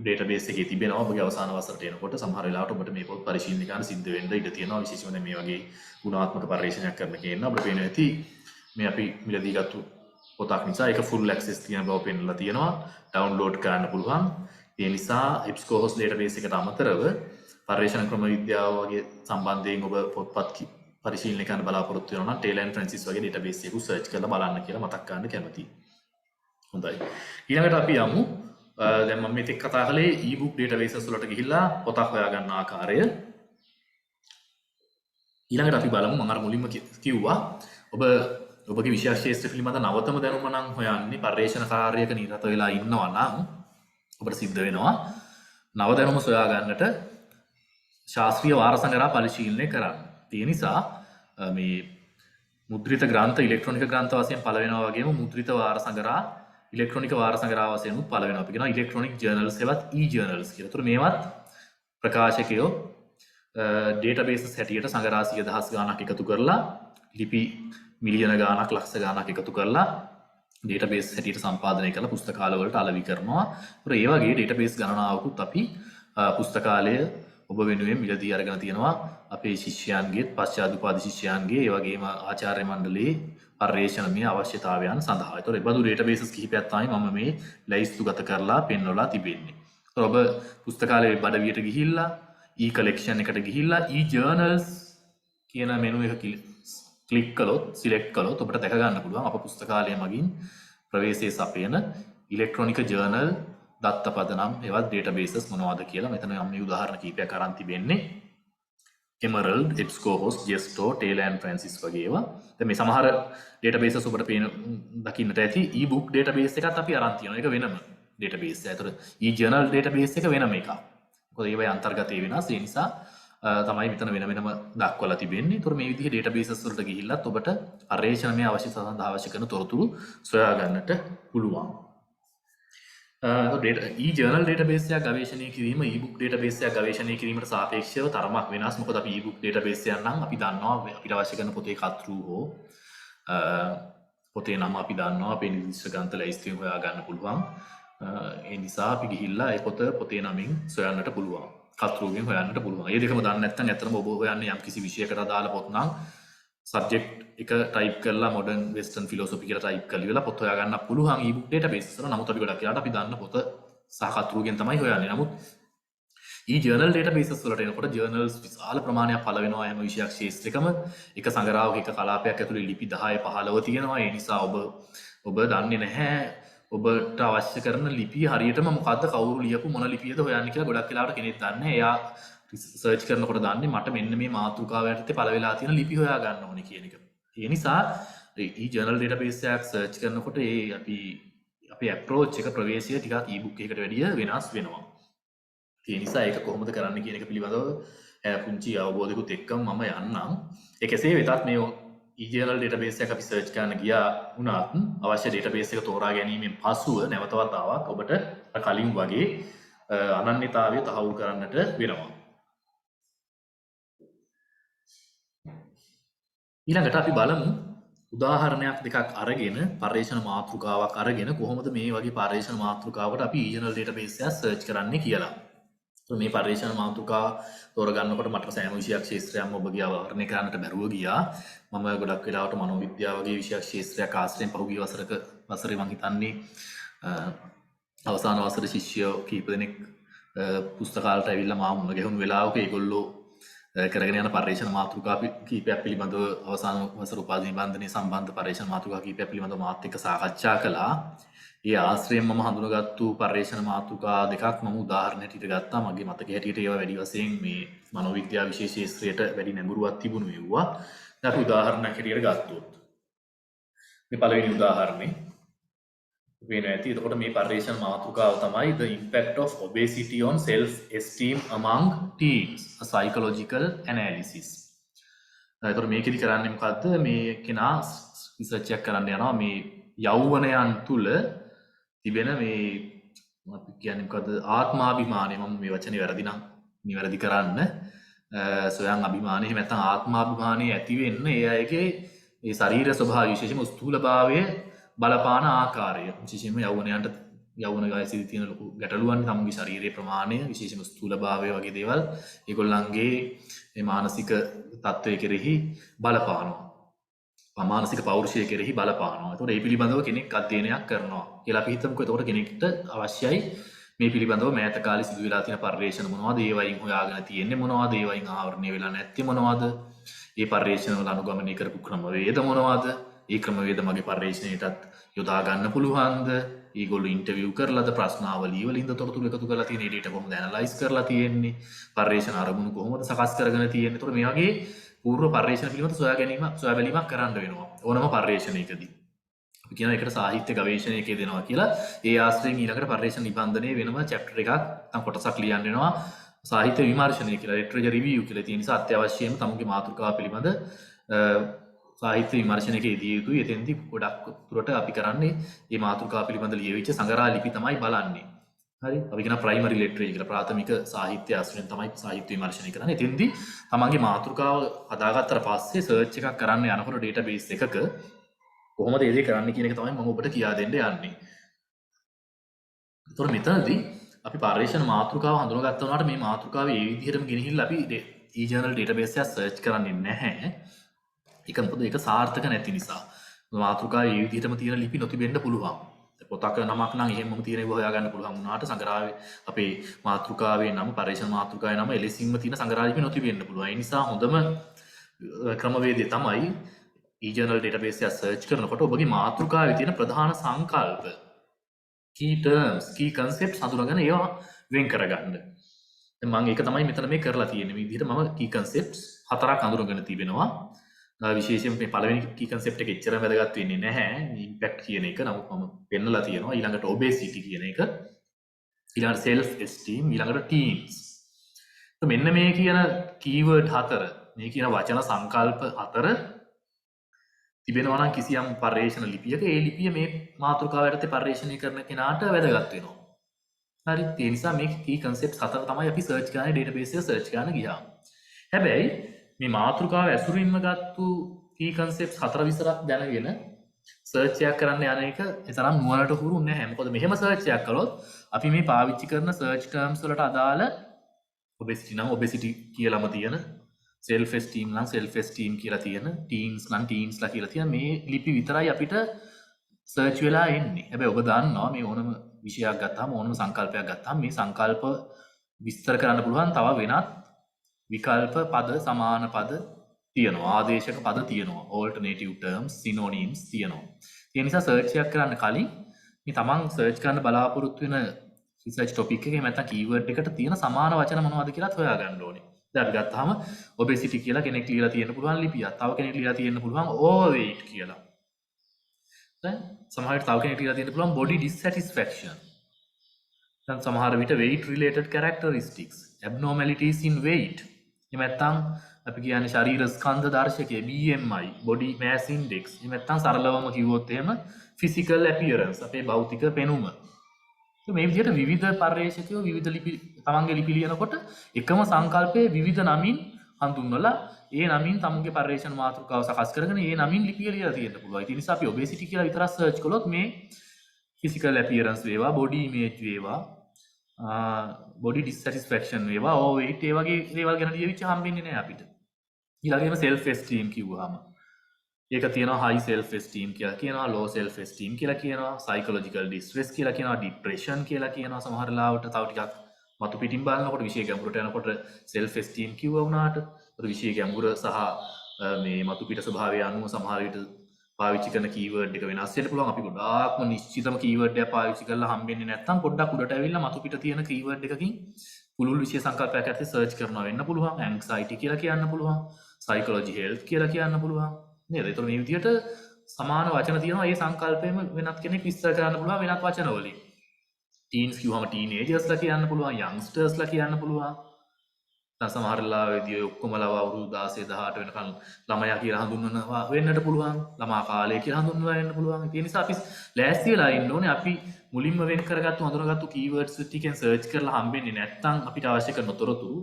database එකේ තිබෙනවා. ඔබගේ අවසාන වසරට එනකොට සමහර වෙලාවට ඔබට මේ පොත් පරිශීලනය කරන්න සිද්ධ වෙන්න ඉඩ තියෙනවා. විශේෂයෙන්ම මේ වගේ ගුණාත්මක පර්යේෂණයක් කරන කෙනා ඔබට පේනවා ඇති මේ අපි මිලදී ගත්තු පොතක් නිසා ඒක full access තියෙන බව පෙන්නලා තියෙනවා. download කරන්න පුළුවන්. ඒ නිසා EBSCOhost database එකට අමතරව පර්යේෂණ ක්‍රම විද්‍යාව වගේ සම්බන්ධයෙන් ඔබ පොත්පත් පරිශීලනය කරන්න බලාපොරොත්තු වෙනවා නම් Taylor and Francis වගේ database එකක් සර්ච් කරලා බලන්න කියලා මතක් කරන්න කැමතියි. හොඳයි. ඊළඟට අපි යමු දැන් මම මේක කතා කළේ e-book databases වලට ගිහිල්ලා පොතක් හොයාගන්න ආකාරය. ඊළඟට අපි බලමු මම අර මුලින්ම කිව්වා ඔබගේ විෂය ක්ෂේත්‍ර පිළිබඳ නවතම දැනුම නම් හොයන්නේ පර්යේෂණ කාර්යයක නිරත වෙලා ඉන්නවා නම් ඔබට සිද්ධ වෙනවා නව දැනුම සොයා ගන්නට ශාස්ත්‍රීය වාර සංග්‍රහ පරිශීලනය කරන්න. ඒ නිසා මේ මුද්‍රිත ග්‍රන්ථ ඉලෙක්ට්‍රොනික ග්‍රන්ථ වශයෙන් පළ වෙනවා වගේම මුද්‍රිත වාර සංග්‍රහ ඉලෙක්ට්‍රොනික වාර සංග්‍රහ වශයෙන් උත් පළ වෙනවා. අපි කියනවා ඉලෙක්ට්‍රොනික ජර්නල්ස් ඒවත් e-ජර්නල්ස් කියලා. ඒතර මේවත් ප්‍රකාශකයෝ ඩේටාබේසස් හැටියට සංගරා 100,000 ගාණක් එකතු කරලා ලිපි මිලියන ගාණක් ලක්ෂ ගාණක් එකතු කරලා ඩේටාබේස් හැටියට සම්පාදනය කරලා පුස්තකාලවලට අලෙවි කරනවා. ඒතර ඒ වගේ ඩේටාබේස් ගණනාවකුත් අපි පුස්තකාලය ඔබ වෙනුවෙන් මිලදී අරගෙන තියෙනවා. අපේ ශිෂ්‍යයන්ගේ පශ්චාත්පාද ශිෂ්‍යයන්ගේ ඒ වගේම ආචාර්ය මණ්ඩලයේ පර්යේෂණමය අවශ්‍යතාවයන් සඳහා. ඒතර ඒ බඳු ඩේටාබේසස් කිහිපයක් තමයි මම මේ ලැයිස්තුගත කරලා පෙන්වලා තිබෙන්නේ. ඒතර ඔබ පුස්තකාලයේ බඩවියට ගිහිල්ලා e-collection එකට ගිහිල්ලා e-journals කියන මෙනු එක ක්ලික් කළොත් සිලෙක්ට් කළොත් ඔබට දැක ගන්න පුළුවන් අප පුස්තකාලය මගින් ප්‍රවේශයේ සපයන ඉලෙක්ට්‍රොනික ජර්නල් දත්තපදනම් ඒවත් ඩේටාබේසස් මොනවද කියලා. මෙතන මම මේ උදාහරණ කීපයක් අරන් තිබෙන්නේ. Emerald, EBSCOhost, Gesto, Taylor and Francis වගේ ඒවා. දැන් මේ සමහර ඩේටාබේසස් ඔබට පේන දකින්නට ඇති e-book database එකත් අපි අරන් තියෙනවා. ඒක වෙනම database එක. ඒතර e-journal database එක වෙනම එකක්. මොකද ඒවයි අන්තර්ගතය වෙනස්. ඒ නිසා තමයි මෙතන වෙන වෙනම දක්වලා තිබෙන්නේ. ඒතර මේ විදිහේ databases වලට ගිහිල්ලත් ඔබට පර්යේෂණමය අවශ්‍යතාව සඳහා අවශ්‍ය කරන තොරතුරු සොයා ගන්නට පුළුවන්. e-journal database එකක් ගවේෂණය කිරීම e-book database එකක් ගවේෂණය කිරීමට සාපේක්ෂව තරමක් වෙනස්. මොකද අපි e-book database එකක් නම් අපි දන්නවා අපිට අවශ්‍ය කරන පොතේ කතෘ හෝ පොතේ නම අපි දන්නවා අපේ නිර්දිෂ්ට ග්‍රන්ථ ලැයිස්තුවෙන් හොයා ගන්න පුළුවන්. ඒ නිසා අපි ගිහිල්ලා ඒ පොතේ නමින් සොයන්නට පුළුවන්. කතෘගෙන් හොයන්නට පුළුවන්. මේ දෙකම දන්නේ නැත්නම් ඇත්තටම ඔබ හොයන්නේ යම් කිසි විෂයකට අදාළ පොත් නම් සබ්ජෙක්ට් එක ටයිප් කරලා modern western philosophy කියලා ටයිප් කරලා පොත් හොයා ගන්න පුළුවන් e-book database වල. නමුත් අපි ගොඩක් වෙලාවට අපි දන්න පොත සහ කතෘගෙන් තමයි හොයන්නේ. නමුත් e-journal databases වලට එනකොට journals විශාල ප්‍රමාණයක් පළ වෙනවා හැම විෂයක් ශාස්ත්‍රිකම. එක සංග්‍රහයක එක කලාපයක් ඇතුලේ ලිපි 10 15 තියෙනවා. ඒ නිසා ඔබ දන්නේ නැහැ ඔබට අවශ්‍ය කරන ලිපිය හරියටම මොකද්ද කවුරු ලියපු මොන ලිපියද හොයන්නේ කියලා. ගොඩක් වෙලාවට කෙනෙක් දන්නේ නැහැ. එයා සර්ච් කරනකොට දන්නේ මට මෙන්න මේ මාතෘකාව යටතේ පළ වෙලා තියෙන ලිපි හොයා ගන්න ඕනේ කියන එක. ඒ නිසා e-journal database එකක් සර්ච් කරනකොට අපේ approach එක ප්‍රවේශය ටිකක් e-book එකකට වැඩිය වෙනස් වෙනවා. ඒ නිසා ඒක කොහොමද කරන්න කියන එක පිළිබඳව පුංචි අවබෝධයකුත් එක්කම මම යන්නම්. ඒ කෙසේ වෙතත් මේ e-journal database එක අපි සර්ච් කරන්න ගියා වුණත් අවශ්‍ය database එක තෝරා ගැනීමෙන් පසුව නැවත වතාවක් ඔබට කලින් වගේ අනන්‍යතාවය තහවුරු කරන්නට වෙනවා. ඊළඟට අපි බලමු උදාහරණයක් දෙකක් අරගෙන පර්යේෂණ මාතෘකාවක් අරගෙන කොහොමද මේ වගේ පර්යේෂණ මාතෘකාවකට අපි e-journal database එක සර්ච් කරන්නේ කියලා. මේ පර්යේෂණ මාතෘකා තෝරගන්නකොට මට සෑම විෂයක් ශාස්ත්‍රයක්ම ඔබගේ අවබෝධනය කරන්නට බැරුව ගියා. මම ගොඩක් වෙලාවට මනෝවිද්‍යාව වගේ විෂයක් ශාස්ත්‍රයක් ආශ්‍රයෙන් පහුගිය වසරේ මම හිතන්නේ අවසාන වසරේ ශිෂ්‍යයෝ කීප දෙනෙක් පුස්තකාලයට ඇවිල්ලා මාව මුණ ගැහුණු වෙලාවක ඒගොල්ලෝ කරගෙන යන පර්යේෂණ මාතෘකා කීපයක් පිළිබඳව අවසාන වසර උපාධි නිබන්ධනයේ සම්බන්ධ පර්යේෂණ මාතෘකා කීපයක් පිළිබඳව මාත් එක්ක සාකච්ඡා කළා. ඒ ආශ්‍රයෙන් මම හඳුනගත්තු පර්යේෂණ මාතෘකා දෙකක් මම උදාහරණ හැටියට ගත්තා. මගේ මතකයේ හැටියට ඒවා වැඩි වශයෙන් මේ මනෝවිද්‍යාව විශේෂ ශාස්ත්‍රයට වැඩි නැඹුරුවක් තිබුණු ඒවා. දැන් අපි උදාහරණයක් හැටියට ගත්තොත් මේ පළවෙනි උදාහරණේ වෙන ඇති. එතකොට මේ පර්යේෂණ මාතෘකාව තමයි the impact of obesity on self esteem among teens a psychological analysis. එතකොට මේකෙදි කරන්නේ මොකද්ද? මේ කෙනා රිසර්ච් එකක් කරන්න යනවා මේ යෞවනයන් තුල තිබෙන මේ අපි කියන්නේ මොකද්ද ආත්මාභිමානය. මම මේ වචනේ වැරදි නම් නිවැරදි කරන්න. සොයන් අභිමානය එහෙම නැත්නම් ආත්මාභිමානය ඇති වෙන්න ඒ අයගේ ඒ ශරීර ස්වභාවය විශේෂයෙන්ම ස්ථූලභාවය බලපාන ආකාරය. විශේෂයෙන්ම යෞවනයන්ට යෞවන වයසේදී තියෙන ලොකු ගැටලුවන් තමගේ ශරීරයේ ප්‍රමාණය විශේෂයෙන්ම ස්ථූලභාවය වගේ දේවල් ඒගොල්ලන්ගේ මේ මානසික තත්ත්වය කෙරෙහි බලපානවා. මානසික පෞරුෂය කෙරෙහි බලපානවා. ඒතකොට මේ පිළිබඳව කෙනෙක් අධ්‍යයනයක් කරනවා කියලා අපි හිතමුකෝ. ඒතකොට කෙනෙක්ට අවශ්‍යයි මේ පිළිබඳව මෑත කාලේ සිදු වෙලා තියෙන පර්යේෂණ මොනවද? ඒ වයින් හොයාගෙන තියෙන්නේ මොනවද? ඒ වයින් ආවරණය වෙලා නැත්තේ මොනවද? මේ පර්යේෂණ වල අනුගමනය කරපු ක්‍රමවේද මොනවද? ඒ ක්‍රමවේද මගේ පර්යේෂණයටත් යොදා ගන්න පුළුවන්ද? ඒගොල්ලෝ ඉන්ටර්විව් කරලාද ප්‍රශ්නාවලිය වලින්ද තොරතුරු එකතු කරලා තියෙන ඩේටා කොහොමද ඇනලයිස් කරලා තියෙන්නේ? පර්යේෂණ අරමුණු කොහොමද සකස් කරගෙන තියෙන්නේ? ඒතකොට මේ වගේ පූර්ව පර්යේෂණ පිළිබඳ සොයා බැලීමක් කරන්න වෙනවා ඕනම පර්යේෂණයකදී. අපි කියන එකට සාහිත්‍ය ගවේෂණයක දෙනවා කියලා. ඒ ආශ්‍රයෙන් ඊළඟට පර්යේෂණ නිබන්ධනයේ වෙනම chapter එකක් නැත්නම් කොටසක් ලියන්න වෙනවා. සාහිත්‍ය විමර්ශනය කියලා literature review කියලා තියෙන නිසා අත්‍යවශ්‍යම තමුගේ මාතෘකාව පිළිබඳ සාහිත්‍ය විමර්ශනයක යෙදිය යුතුයි. එතෙන්දී ගොඩක් දුරට අපි කරන්නේ මේ මාතෘකාව පිළිබඳ ලියවිච්ච සංග්‍රහ ලිපි තමයි බලන්නේ. හරි අපි කියන ප්‍රයිමරි ලිටරේචර් කියලා ප්‍රාථමික සාහිත්‍ය අස්වෙන් තමයි සාහිත්‍ය විමර්ශනය කරන්නේ. එතෙන්දී තමන්ගේ මාතෘකාව හදාගත්තට පස්සේ සර්ච් එකක් කරන්න යනකොට ඩේටාබේස් එකක කොහොමද ඒ දේ කරන්න කියන එක තමයි මම ඔබට කියා දෙන්න යන්නේ. ඒතකොට මෙතනදී අපි පර්යේෂණ මාතෘකාව හඳුනාගත්තා වුණාට මේ මාතෘකාව ඒ විදිහටම ගෙනහිල්ලා අපි e-journal database එක සර්ච් කරන්නේ නැහැ. ඒක මොකද ඒක සාර්ථක නැති නිසා. මාතෘකාවේ ඒ විදිහටම තියෙන ලිපි නොතිබෙන්න පුළුවන්. පොතක නමක් නම් එහෙමම තියෙනව හොයාගන්න පුළුවන් වුණාට සංග්‍රහයේ අපේ මාතෘකාවේ නම පර්යේෂණ මාතෘකාවේ නම එලෙසින්ම තියෙන සංග්‍රහ ලිපි නොතිබෙන්න පුළුවන්. ඒ නිසා හොඳම ක්‍රමවේදය තමයි e-journal database එක සර්ච් කරනකොට ඔබගේ මාතෘකාවේ තියෙන ප්‍රධාන සංකල්ප key terms key concepts හඳුනාගෙන ඒවා වෙන් කරගන්න. දැන් මම ඒක තමයි මෙතන මේ කරලා තියෙන්නේ. මේ විදිහට මම key concepts හතරක් හඳුනාගෙන තිබෙනවා. විශේෂයෙන් මේ පළවෙනි key concept එක එච්චර වැදගත් වෙන්නේ නැහැ. impact කියන එක. නමුත් මම පෙන්නලා තියෙනවා. ඊළඟට obesity කියන එක. ඊළඟට self esteem, ඊළඟට teens. මෙන්න මේ කියන keyword හතර, මේ කියන වචන සංකල්ප හතර තිබෙනවා නම් කිසියම් පර්යේෂණ ලිපියක ඒ ලිපිය මේ මාතෘකාව යටතේ පර්යේෂණය කරන කෙනාට වැදගත් වෙනවා. හරි. ඒ නිසා මේ key concepts හතර තමයි අපි search කරන්නේ database එක search කරන්න ගියාම. හැබැයි මේ මාතෘකාව ඇසුරින්ම ගත්තු key concepts හතර විතරක් දැනගෙන search එකක් කරන්න යන එක තරම් නුවණට හුරු නැහැ. මොකද මෙහෙම search එකක් කළොත් අපි මේ පාවිච්චි කරන search terms වලට අදාළ obesity නම් obesity කියලාම තියෙන, self esteem නම් self esteem කියලා තියෙන, teens නම් teens ලා කියලා තියෙන මේ ලිපි විතරයි අපිට search වෙලා එන්නේ. හැබැයි ඔබ දන්නවා මේ ඕනම විෂයක් ගත්තාම ඕනම සංකල්පයක් ගත්තාම මේ සංකල්ප විස්තර කරන්න පුළුවන් තව වෙනත් විකල්ප පද සමාන පද තියෙනවා, ආදේශක පද තියෙනවා, alternative terms, synonyms තියෙනවා. ඒ නිසා search එකක් කරන්න කලින් මේ තමන් search කරන්න බලාපොරොත්තු වෙන research topic එකේ නැත්නම් keyword එකට තියෙන සමාන වචන මොනවද කියලා හොයාගන්න ඕනේ. දැන් අපි ගත්තාම obesity කියලා කෙනෙක් ලියලා තියෙන්න පුළුවන් ලිපියක්. තව කෙනෙක් ලියලා තියෙන්න පුළුවන් overweight කියලා. දැන් සමහරවිට තව කෙනෙක් ලියලා තියෙන්න පුළුවන් body dissatisfaction. දැන් සමහර විට weight related characteristics, abnormalities in weight. එහෙම නැත්නම් අපි කියන්නේ ශරීර ස්කන්ධ දර්ශකය BMI, body mass index. එහෙම නැත්නම් සරලවම කිව්වොත් එහෙම physical appearance, අපේ භෞතික පෙනුම. මේ විදිහට විවිධ පර්යේෂකයෝ විවිධ ලිපි තමන්ගේ ලිපි ලියනකොට එකම සංකල්පයේ විවිධ නමින් හඳුන්වලා ඒ නමින් තමන්ගේ පර්යේෂණ මාතෘකාව සකස් කරගෙන ඒ නමින් ලිපිය ලියලා තියෙන්න පුළුවන්. ඒ නිසා අපි obesity කියලා විතරක් සර්ච් කළොත් මේ physical appearance වේවා, body image වේවා, body dissatisfaction වේවා, overweight ඒ වගේ දේවල් ගැන ලියවිච්ච හම්බෙන්නේ නැහැ අපිට. ඊළඟටම self esteem කිව්වහම ඒක තියෙනවා high self esteem කියලා කියනවා, low self esteem කියලා කියනවා, psychological distress කියලා කියනවා, depression කියලා කියනවා. සමහර ලාවට තව ටිකක් මතු පිටින් බලනකොට විශේෂ ගැඹුරට යනකොට self esteem කිව්වා වුණාට විශේෂ ගැඹුර සහ මේ මතු පිට ස්වභාවය අනුව සමහර විට පාවිච්චි කරන keyword එක වෙනස් වෙන්න පුළුවන්. අපි ගොඩාක්ම නිශ්චිතම keyword එකක් පාවිච්චි කරලා හම්බෙන්නේ නැත්නම් පොඩ්ඩක් උඩට ඇවිල්ලා මතු පිට තියෙන keyword එකකින් පුළුල් විශේෂ සංකල්පයක් ඇත්තේ search කරනවා වෙන්න පුළුවන්. anxiety කියලා කියන්න පුළුවන්, psychology health කියලා කියන්න පුළුවන්. නේද? ඒතර මේ විදිහට සමාන වචන තියෙනවා. ඒ සංකල්පෙම වෙනත් කෙනෙක් විස්තර කරන්න පුළුවන් වෙනත් වචන වලින්. teens කිව්වම teenagers ලා කියන්න පුළුවන්, youngsters ලා කියන්න පුළුවන්. දැන් සමහර ලාවෙදී ඔක්කොම ලව අවුරුදු 16 18 වෙනකන් ළමයා කියලා හඳුන්වනවා වෙන්නට පුළුවන්. ළමා කාලය කියලා හඳුන්වලා වෙන්න පුළුවන්. ඒ නිසා අපි ලෑස්ති වෙලා ඉන්න ඕනේ. අපි මුලින්ම වෙන් කරගත්තු හඳුනාගත්තු keywords ටිකෙන් search කරලා හම්බෙන්නේ නැත්නම් අපිට අවශ්‍ය කරන තොරතුරු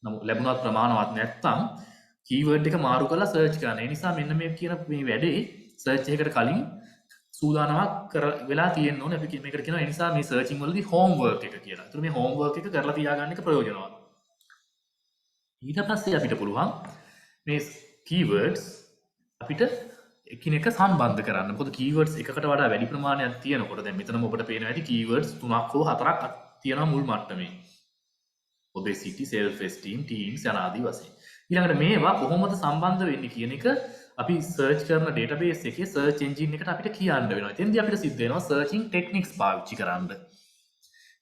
නමුත් ලැබුණත් ප්‍රමාණවත් නැත්නම් keyword එක මාරු කරලා search කරන්න. ඒ නිසා මෙන්න මේ කියන මේ වැඩේ search එකකට කලින් සූදානමක් වෙලා තියෙන්න ඕනේ. අපි මේකට කියනවා ඒ නිසා මේ searching වලදී homework එක කියලා. ඒතර මේ homework එක කරලා තියාගන්න එක ප්‍රයෝජනවත්. ඊට පස්සේ අපිට පුළුවන් මේ keywords අපිට එකිනෙක සම්බන්ධ කරන්න. මොකද keywords එකකට වඩා වැඩි ප්‍රමාණයක් තියෙනකොට දැන් මෙතනම ඔබට පේනවා ඇති keywords 3ක් හෝ 4ක් තියෙනවා මුල් මට්ටමේ. obesity, self esteem, teens යනාදී වශයෙන්. ඊළඟට මේවා කොහොමද සම්බන්ධ වෙන්නේ කියන එක අපි search කරන database එකේ search engine එකට අපිට කියන්න වෙනවා. එතෙන්දී අපිට සිද්ධ වෙනවා searching techniques පාවිච්චි කරන්න.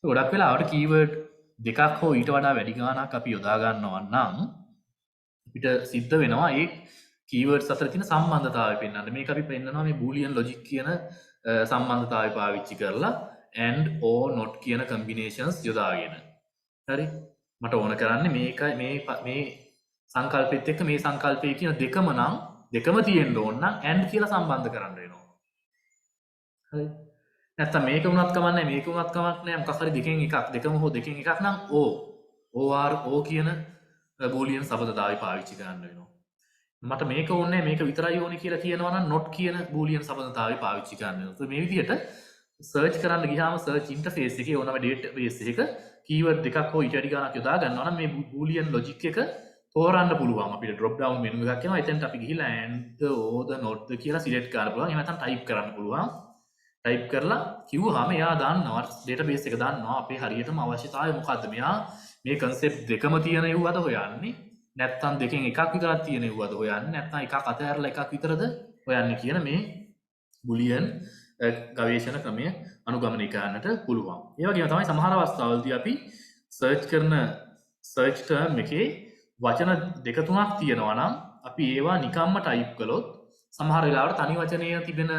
ගොඩක් වෙලාවට keyword දෙකක් හෝ ඊට වඩා වැඩි ගාණක් අපි යොදා ගන්නවා නම් අපිට සිද්ධ වෙනවා ඒ keywords අතර තියෙන සම්බන්ධතාවය පෙන්වන්න. මේක අපි පෙන්නනවා මේ boolean logic කියන සම්බන්ධතාවය පාවිච්චි කරලා and or not කියන combinations යොදාගෙන. හරි? මට ඕන කරන්නේ මේකයි මේ සංකල්පෙත් එක්ක මේ සංකල්පයේ කියන දෙකම තියෙන්න ඕන නම් and කියලා සම්බන්ධ කරන්න වෙනවා. හරි. නැත්තම් මේක වුණත් කමක් නැහැ මේක වුණත් කමක් නැහැ මොකක් හරි දෙකෙන් එකක් දෙකම හෝ දෙකෙන් එකක් නම් OR කියන බූලියන් සබඳතාවය පාවිච්චි කරන්න වෙනවා. මට මේක ඕනේ මේක විතරයි ඕනේ කියලා කියනවා නම් not කියන බූලියන් සබඳතාවය පාවිච්චි කරන්න වෙනවා. මේ විදිහට සර්ච් කරන්න ගියාම සර්ච් ඉන්ටර්ෆේස් එකේ ඕනම ඩේටාබේස් එකක කීවර්ඩ් දෙකක් හෝ ඊට වැඩි ගණනක් යොදා ගන්නවා නම් මේ බූලියන් ලොජික් එක තෝරන්න පුළුවන්. අපිට drop down menu එකක් එනවා. එතෙන්ට අපි ගිහිල්ලා and or the not කියලා select කරන්න පුළුවන්. එහෙම නැත්නම් type කරන්න පුළුවන්. type කරලා කිව්වහම එයා දන්නවා database එක දන්නවා අපේ හරියටම අවශ්‍යතාවය මොකද්ද. මෙයා මේ concept දෙකම තියෙන ඒවද හොයන්නේ. නැත්නම් දෙකෙන් එකක් විතරක් තියෙන ඒවද හොයන්නේ. නැත්නම් එකක් අතහැරලා එකක් විතරද හොයන්නේ කියන මේ boolean ගවේෂණ ක්‍රමය අනුගමනය කරන්නට පුළුවන්. ඒ වගේම තමයි සමහර අවස්ථාවලදී අපි search කරන search term එකේ වචන දෙක තුනක් තියෙනවා නම් අපි ඒවා නිකම්ම ටයිප් කළොත් සමහර වෙලාවට තනි වචනය තිබෙන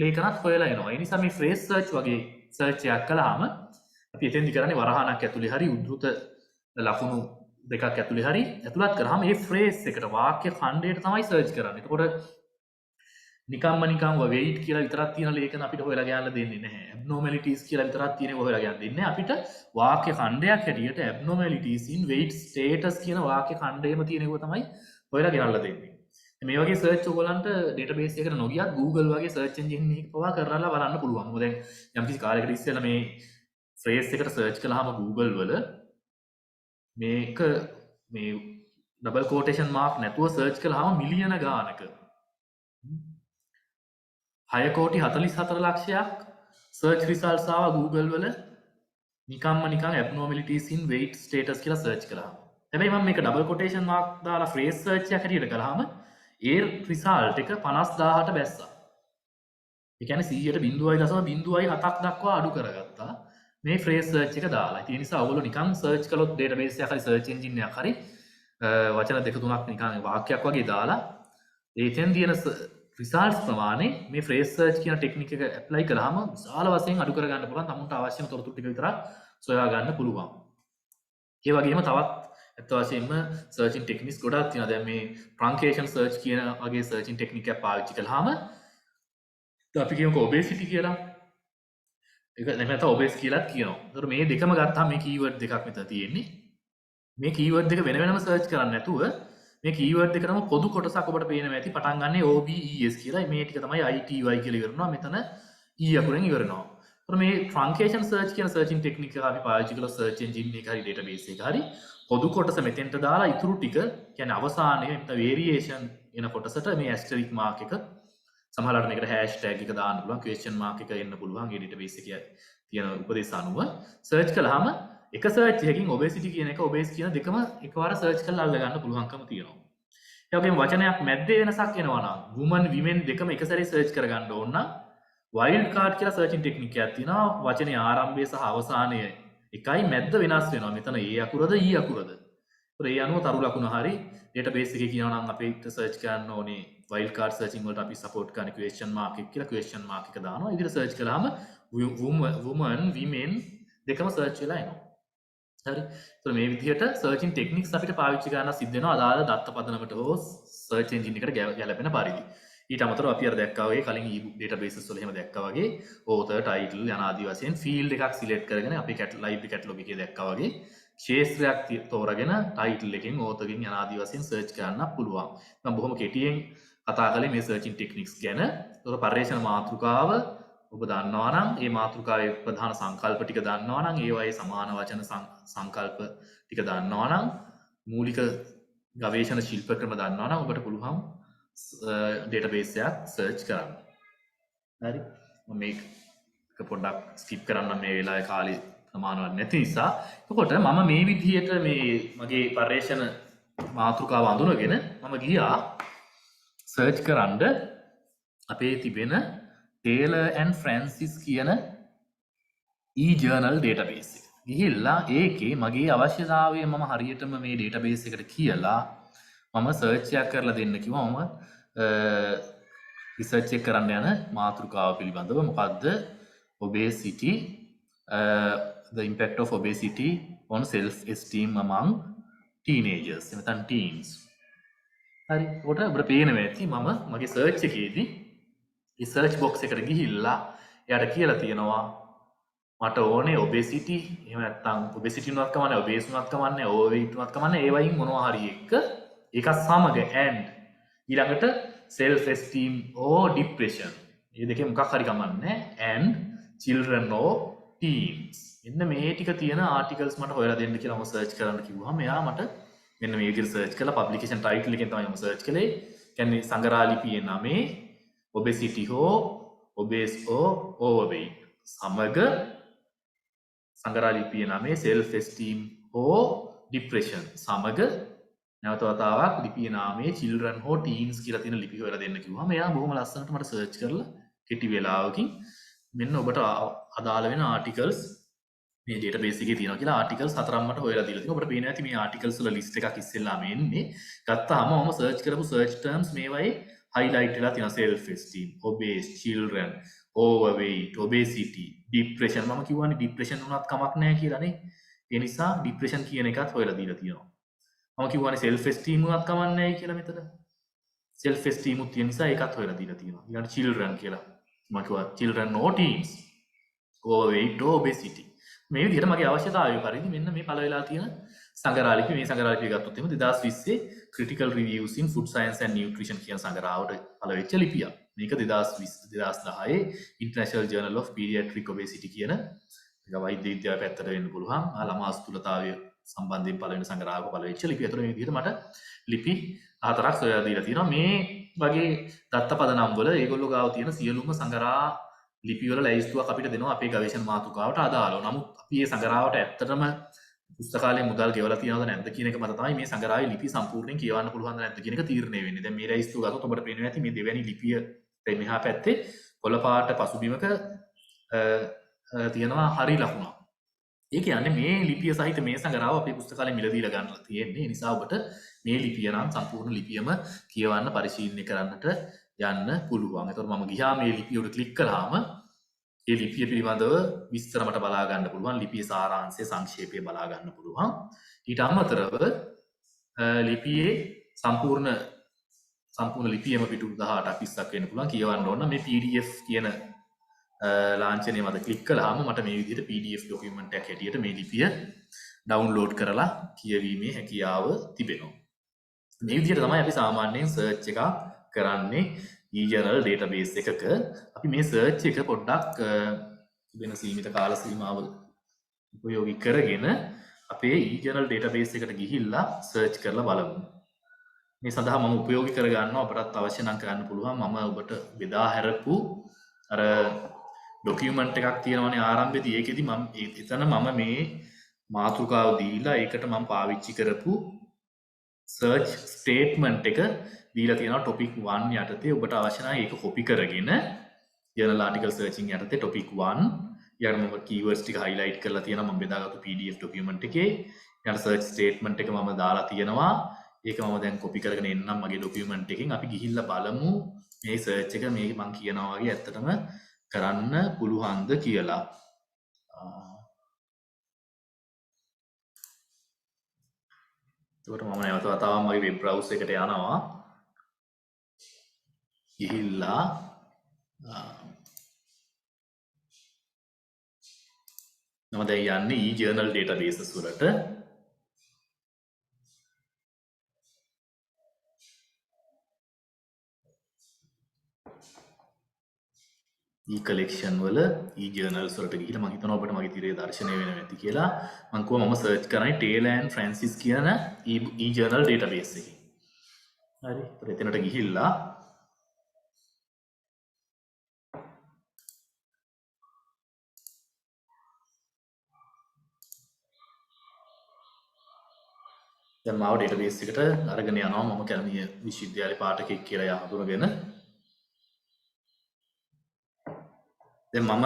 ලේඛනත් හොයලා එනවා. ඒ නිසා මේ phrase search වගේ search එකක් කළාම අපි එතෙන්දි කරන්නේ වරහණක් ඇතුලේ හරි උද්දෘත ලකුණු දෙකක් ඇතුලේ හරි ඇතුළත් කරාම මේ phrase එකට වාක්‍ය ඛණ්ඩයට තමයි search කරන්නේ. එතකොට නිකම්ම weight කියලා විතරක් තියෙන ලේඛන අපිට හොයලා ගන්න දෙන්නේ නැහැ. abnormalities කියලා විතරක් තියෙන හොයලා ගන්න දෙන්නේ. අපිට වාක්‍ය ඛණ්ඩයක් හැටියට abnormalities in weight status කියන වාක්‍ය ඛණ්ඩයම තියෙන ඒවා තමයි හොයලා ගෙනල්ලා දෙන්නේ. මේ වගේ search ඔයගලන්ට database එකකට නොගියත් Google වගේ search engine එකක පවා කරලා බලන්න පුළුවන්. මොකද දැන් යම්කිසි කාලයකට ඉස්සෙල්ලා මේ phrase එකට search කළාම Google වල මේක මේ double quotation mark නැතුව search කළාම මිලියන ගානක 6,44,00,000ක් search results ආවා Google වල නිකන් abnormalities in weight status කියලා search කළාම. හැබැයි මම මේක double quotation mark දාලා phrase search එකක් හැටියට කළාම ඒ result එක 50,000ට බැස්සා. ඒ කියන්නේ 100.0.07ක් දක්වා අඩු කරගත්තා මේ phrase search එක දාලා. ඒ නිසා ඔයගොල්ලෝ නිකන් search කළොත් database එකක් හරි search engine එකක් හරි වචන දෙක තුනක් නිකන් වාක්‍යයක් වගේ දාලා ඒකෙන් තියෙන results ප්‍රමාණය මේ phrase search කියන ටෙක්නික් එක apply කරාම විශාල වශයෙන් අඩු කර ගන්න පුළුවන්. තමුන්ට අවශ්‍යම තොරතුරු ටික විතරක් සොයා ගන්න පුළුවන්. ඒ වගේම තවත් ඇත්ත වශයෙන්ම searching techniques ගොඩක් තියෙනවා. දැන් මේ truncation search කියන වගේ searching technique එකක් පාවිච්චි කළාම අපි කියමුකෝ obesity කියලා. ඒක නැත්නම් obese කියලාත් කියනවා. ඒතර මේ දෙකම ගත්තාම මේ keyword දෙකක් මෙතන තියෙන්නේ. මේ keyword දෙක වෙන වෙනම search කරන්නේ නැතුව මේ keyword දෙකම පොදු කොටසක් ඔබට පේනවා ඇති. පටන් ගන්න OBES කියලා. මේ ටික තමයි ITY කියලා ඉවරනවා. මෙතන E අකුරෙන් ඉවරනවා. ඒතර මේ truncation search කියන searching technique එක අපි පාවිච්චි කළොත් search engine එක හරි database එක හරි පොදු කොටස මෙතෙන්ට දාලා ඉතුරු ටික කියන්නේ අවසානයේ මෙතන variation එන කොටසට මේ asterisk mark එක සමහරවිට මේකට hashtag එක දාන්න පුළුවන් question mark එක එන්න පුළුවන් ඒ database එකේ තියෙන උපදේශ අනුව search කළාම එක search එකකින් obesity කියන එක obese කියන දෙකම එකවර search කරලා අල්ල ගන්න පුළුවන්කම තියෙනවා. ඒ වගේම වචනයක් මැද්දේ වෙනසක් එනවා නම් women women දෙකම එක සැරේ search කරගන්න ඕන නම් wild card කියලා searching technique එකක් තියෙනවා. වචනේ ආරම්භය සහ අවසානය එකයි මැද්ද වෙනස් වෙනවා. මෙතන ඒ අකුරද ඊ අකුරද. ඒතර ඒ අනුව තරු ලකුණ හරි database එකේ කියනවා නම් අපිට search කරන්න ඕනේ wild card searching වලට අපි support කරන question mark එක කියලා question mark එක දානවා. ඒ විදිහට search කළාම women women දෙකම search වෙලා එනවා. හරි. ඒතර මේ විදිහට searching techniques අපිට පාවිච්චි කරන්න සිද්ධ වෙනවා අදාළ දත්ත පදනමට හෝ search engine එකට ගැලපෙන පරිදි. ඊට අමතරව අපි අර දැක්කා වගේ කලින් databases වල එහෙම දැක්කා වගේ author title යන ආදී වශයෙන් field එකක් select කරගෙන අපි library catalog එකේ දැක්කා වගේ ක්ෂේත්‍රයක් තෝරාගෙන title එකෙන් author ගෙන් යන ආදී වශයෙන් search කරන්න පුළුවන්. මම බොහොම කෙටියෙන් කතා කළේ මේ searching techniques ගැන. ඒතර පරිවර්තන මාතෘකාව ඔබ දන්නවා නම් ඒ මාතෘකාවේ ප්‍රධාන සංකල්ප ටික දන්නවා නම් ඒවායේ සමාන වචන සංකල්ප ටික දන්නවා නම් මූලික ගවේෂණ ශිල්ප ක්‍රම දන්නවා නම් ඔබට පුළුවන් database එකක් search කරන්න. හරි. මම මේක පොඩ්ඩක් skip කරන්න මේ වෙලාවේ කාලේ ප්‍රමාණවත් නැති නිසා. එතකොට මම මේ විදිහට මේ මගේ පරිවර්තන මාතෘකාව අඳුනගෙන මම ගියා search කරන්න අපේ තිබෙන Taylor and Francis කියන e-journal database එක. ගිහිල්ලා ඒකේ මගේ අවශ්‍යතාවය මම හරියටම මේ database එකට කියලා මම search එකක් කරලා දෙන්න කිව්වා. මම research එක කරන්න යන මාතෘකාව පිළිබඳව මොකද්ද obesity the impact of obesity on self esteem among teenagers එතන teens. හරි. ඔකට අපිට පේනවා ඇති මම මගේ search එකේදී search box එකට ගිහිල්ලා එයාට කියලා තියෙනවා මට ඕනේ obesity එහෙම නැත්නම් obesity උනත් කමන්නේ obese උනත් කමන්නේ overweight උනත් කමන්නේ ඒ වයින් මොනවා හරි එක ඒක සමග and ඊළඟට self esteem or depression මේ දෙකේ මොකක් හරි කමන්නේ and children or teens මෙන්න මේ ටික තියෙන ආටිකල්ස් මට හොයලා දෙන්න කියලා මම සර්ච් කරන්න කිව්වම එයා මට මෙන්න මේ විදිහට සර්ච් කළා පබ්ලිකේෂන් ටයිටල් එකෙන් තමයි මම සර්ච් කළේ කියන්නේ සංගරා ලිපියේ නමේ obesity හෝ obese or overweight සමග සංගරා ලිපියේ නමේ self esteem හෝ depression සමග නැවත වතාවක් ලිපියේ නාමයේ children හෝ teens කියලා තියෙන ලිපි හොයලා දෙන්න කිව්වම එයා බොහොම ලස්සනට මට සර්ච් කරලා කෙටි වෙලාවකින් මෙන්න ඔබට අදාළ වෙන ආටිකල්ස් මේ database එකේ තියෙනවා කියලා ආටිකල්ස් හතරක් මට හොයලා දීලා තියෙනවා. ඔබට පේනවා ඇති මේ ආටිකල්ස් වල ලිස්ට් එකක් ඉස්සෙල්ලාම එන්නේ. ගත්තාම මම සර්ච් කරපු සර්ච් ටර්ම්ස් මේවයි highlight වෙලා තියෙනවා self esteem, obese, children, overweight, obesity, depression. මම කිව්වනේ depression උනත් කමක් නැහැ කියලා නේ. ඒ නිසා depression කියන එකත් හොයලා දීලා තියෙනවා. මම කිව්වනේ self esteem උනත් කමක් නැහැ කියලා මෙතන. self esteem උත් තියෙන නිසා ඒකත් හොයලා දීලා තියෙනවා. ඊළඟට children කියලා. මම කිව්වා children or teens, overweight or obesity. මේ විදිහට මගේ අවශ්‍යතාවය පරිදි මෙන්න මේ පළ වෙලා තියෙන සංගරා ලිපි මේ සංගරා ලිපිය ගත්තොත් එහෙම 2020 critical reviews in food science and nutrition කියන සංගරාවට පළ වෙච්ච ලිපියක්. මේක 2010 International Journal of Pediatric Obesity කියන වෛද්‍ය විද්‍යාව පැත්තට වෙන්න පුළුවන්. ළමා අස්තුලතාවය සම්බන්ධයෙන් පළ වෙන සංගරාවක පළ වෙච්ච ලිපිය. ඒතර මේ විදිහට මට ලිපි හතරක් සොයා දීලා තියෙනවා. මේ වගේ දත්ත පදනම් වල ඒගොල්ලෝ ගාව තියෙන සියලුම සංගරා ලිපි වල ලැයිස්තුවක් අපිට දෙනවා අපේ ගවේෂණ මාතෘකාවට අදාළව. නමුත් අපි මේ සංගරාවට ඇත්තටම පුස්තකාලයේ මුදල් ගෙවලා තියනවද නැද්ද කියන එක මත තමයි මේ සංගරාවේ ලිපි සම්පූර්ණයෙන් කියවන්න පුළුවන්ද නැද්ද කියන එක තීරණය වෙන්නේ. දැන් මේ ලැයිස්තුව ගත්තොත් ඔබට පේනවා ඇති මේ දෙවැනි ලිපිය මෙහා පැත්තේ කොළ පාට පසුබිමක තියෙනවා හරි ලකුණක්. ඒ කියන්නේ මේ ලිපිය සහිත මේ සංගරාව අපේ පුස්තකාලේ මිල දීලා ගන්නලා තියෙන්නේ. ඒ නිසා ඔබට මේ ලිපිය නම් සම්පූර්ණ ලිපියම කියවන්න පරිශීලනය කරන්නට යන්න පුළුවන්. ඒතකොට මම ගියා මේ ලිපිය උඩ ක්ලික් කළාම ඒ ලිපිය පිළිබඳව විස්තර මට බලා ගන්න පුළුවන්. ලිපියේ සාරාංශය සංක්ෂේපය බලා ගන්න පුළුවන්. ඊට අමතරව ලිපියේ සම්පූර්ණ ලිපියම පිටු 18ක් 20ක් වෙන්න පුළුවන්. කියවන්න ඕන මේ PDF කියන ලාංඡනය මත ක්ලික් කළාම මට මේ විදිහට PDF ડોකියුමන්ට් එකක් හැටියට මේ ලිපිය ඩවුන්ලෝඩ් කරලා කියවීමේ හැකියාව තිබෙනවා. මේ විදිහට තමයි අපි සාමාන්‍යයෙන් සර්ච් එකක් කරන්නේ e-journal database එකක. අපි මේ සර්ච් එක පොඩ්ඩක් වෙන සීමිත කාල සීමාව උපයෝගී කරගෙන අපේ e-journal database එකට ගිහිල්ලා සර්ච් කරලා බලමු. මේ සඳහා මම උපයෝගී කරගන්නවා අපටත් අවශ්‍ය නම් කරන්න පුළුවන්. මම ඔබට බෙදා හැරපු අර ડોකියුමන්ට් එකක් තියෙනවනේ ආරම්භයේදී. ඒකෙදි මම මේ මාතෘකාව දීලා ඒකට මම පාවිච්චි කරපු search statement එක දීලා තියෙනවා topic 1 යටතේ. ඔබට අවශ්‍ය නම් ඒක copy කරගෙන journal article searching යටතේ topic 1 ඊළඟ මම keywords ටික highlight කරලා තියෙනවා මම බෙදාගත්තු PDF document එකේ. ඊළඟ search statement එක මම දාලා තියෙනවා. ඒක මම දැන් copy කරගෙන එන්නම් මගේ document එකෙන්. අපි ගිහිල්ලා බලමු මේ search එක මේ මම කියනවා වගේ ඇත්තටම කරන්න පුළුවන්ද කියලා. එතකොට මම නැවත වතාවක් මගේ web browser එකට යනවා. ගිහිල්ලා මම දැන් යන්නේ e-journal databases වලට. e-collection වල e-journals වලට ගිහිල්ලා මම හිතනවා ඔබට මගේ තිරේ දර්ශනය වෙනවා ඇති කියලා. මම කොහොම මම search කරන්නේ Taylor and Francis කියන e-journal database එකේ. හරි. ඒත් එතනට ගිහිල්ලා දැන් මාව database එකට අරගෙන යනවා. මම කැලණිය විශ්වවිද්‍යාලේ පාඨකයෙක් කියලා හඳුනගෙන දැන් මම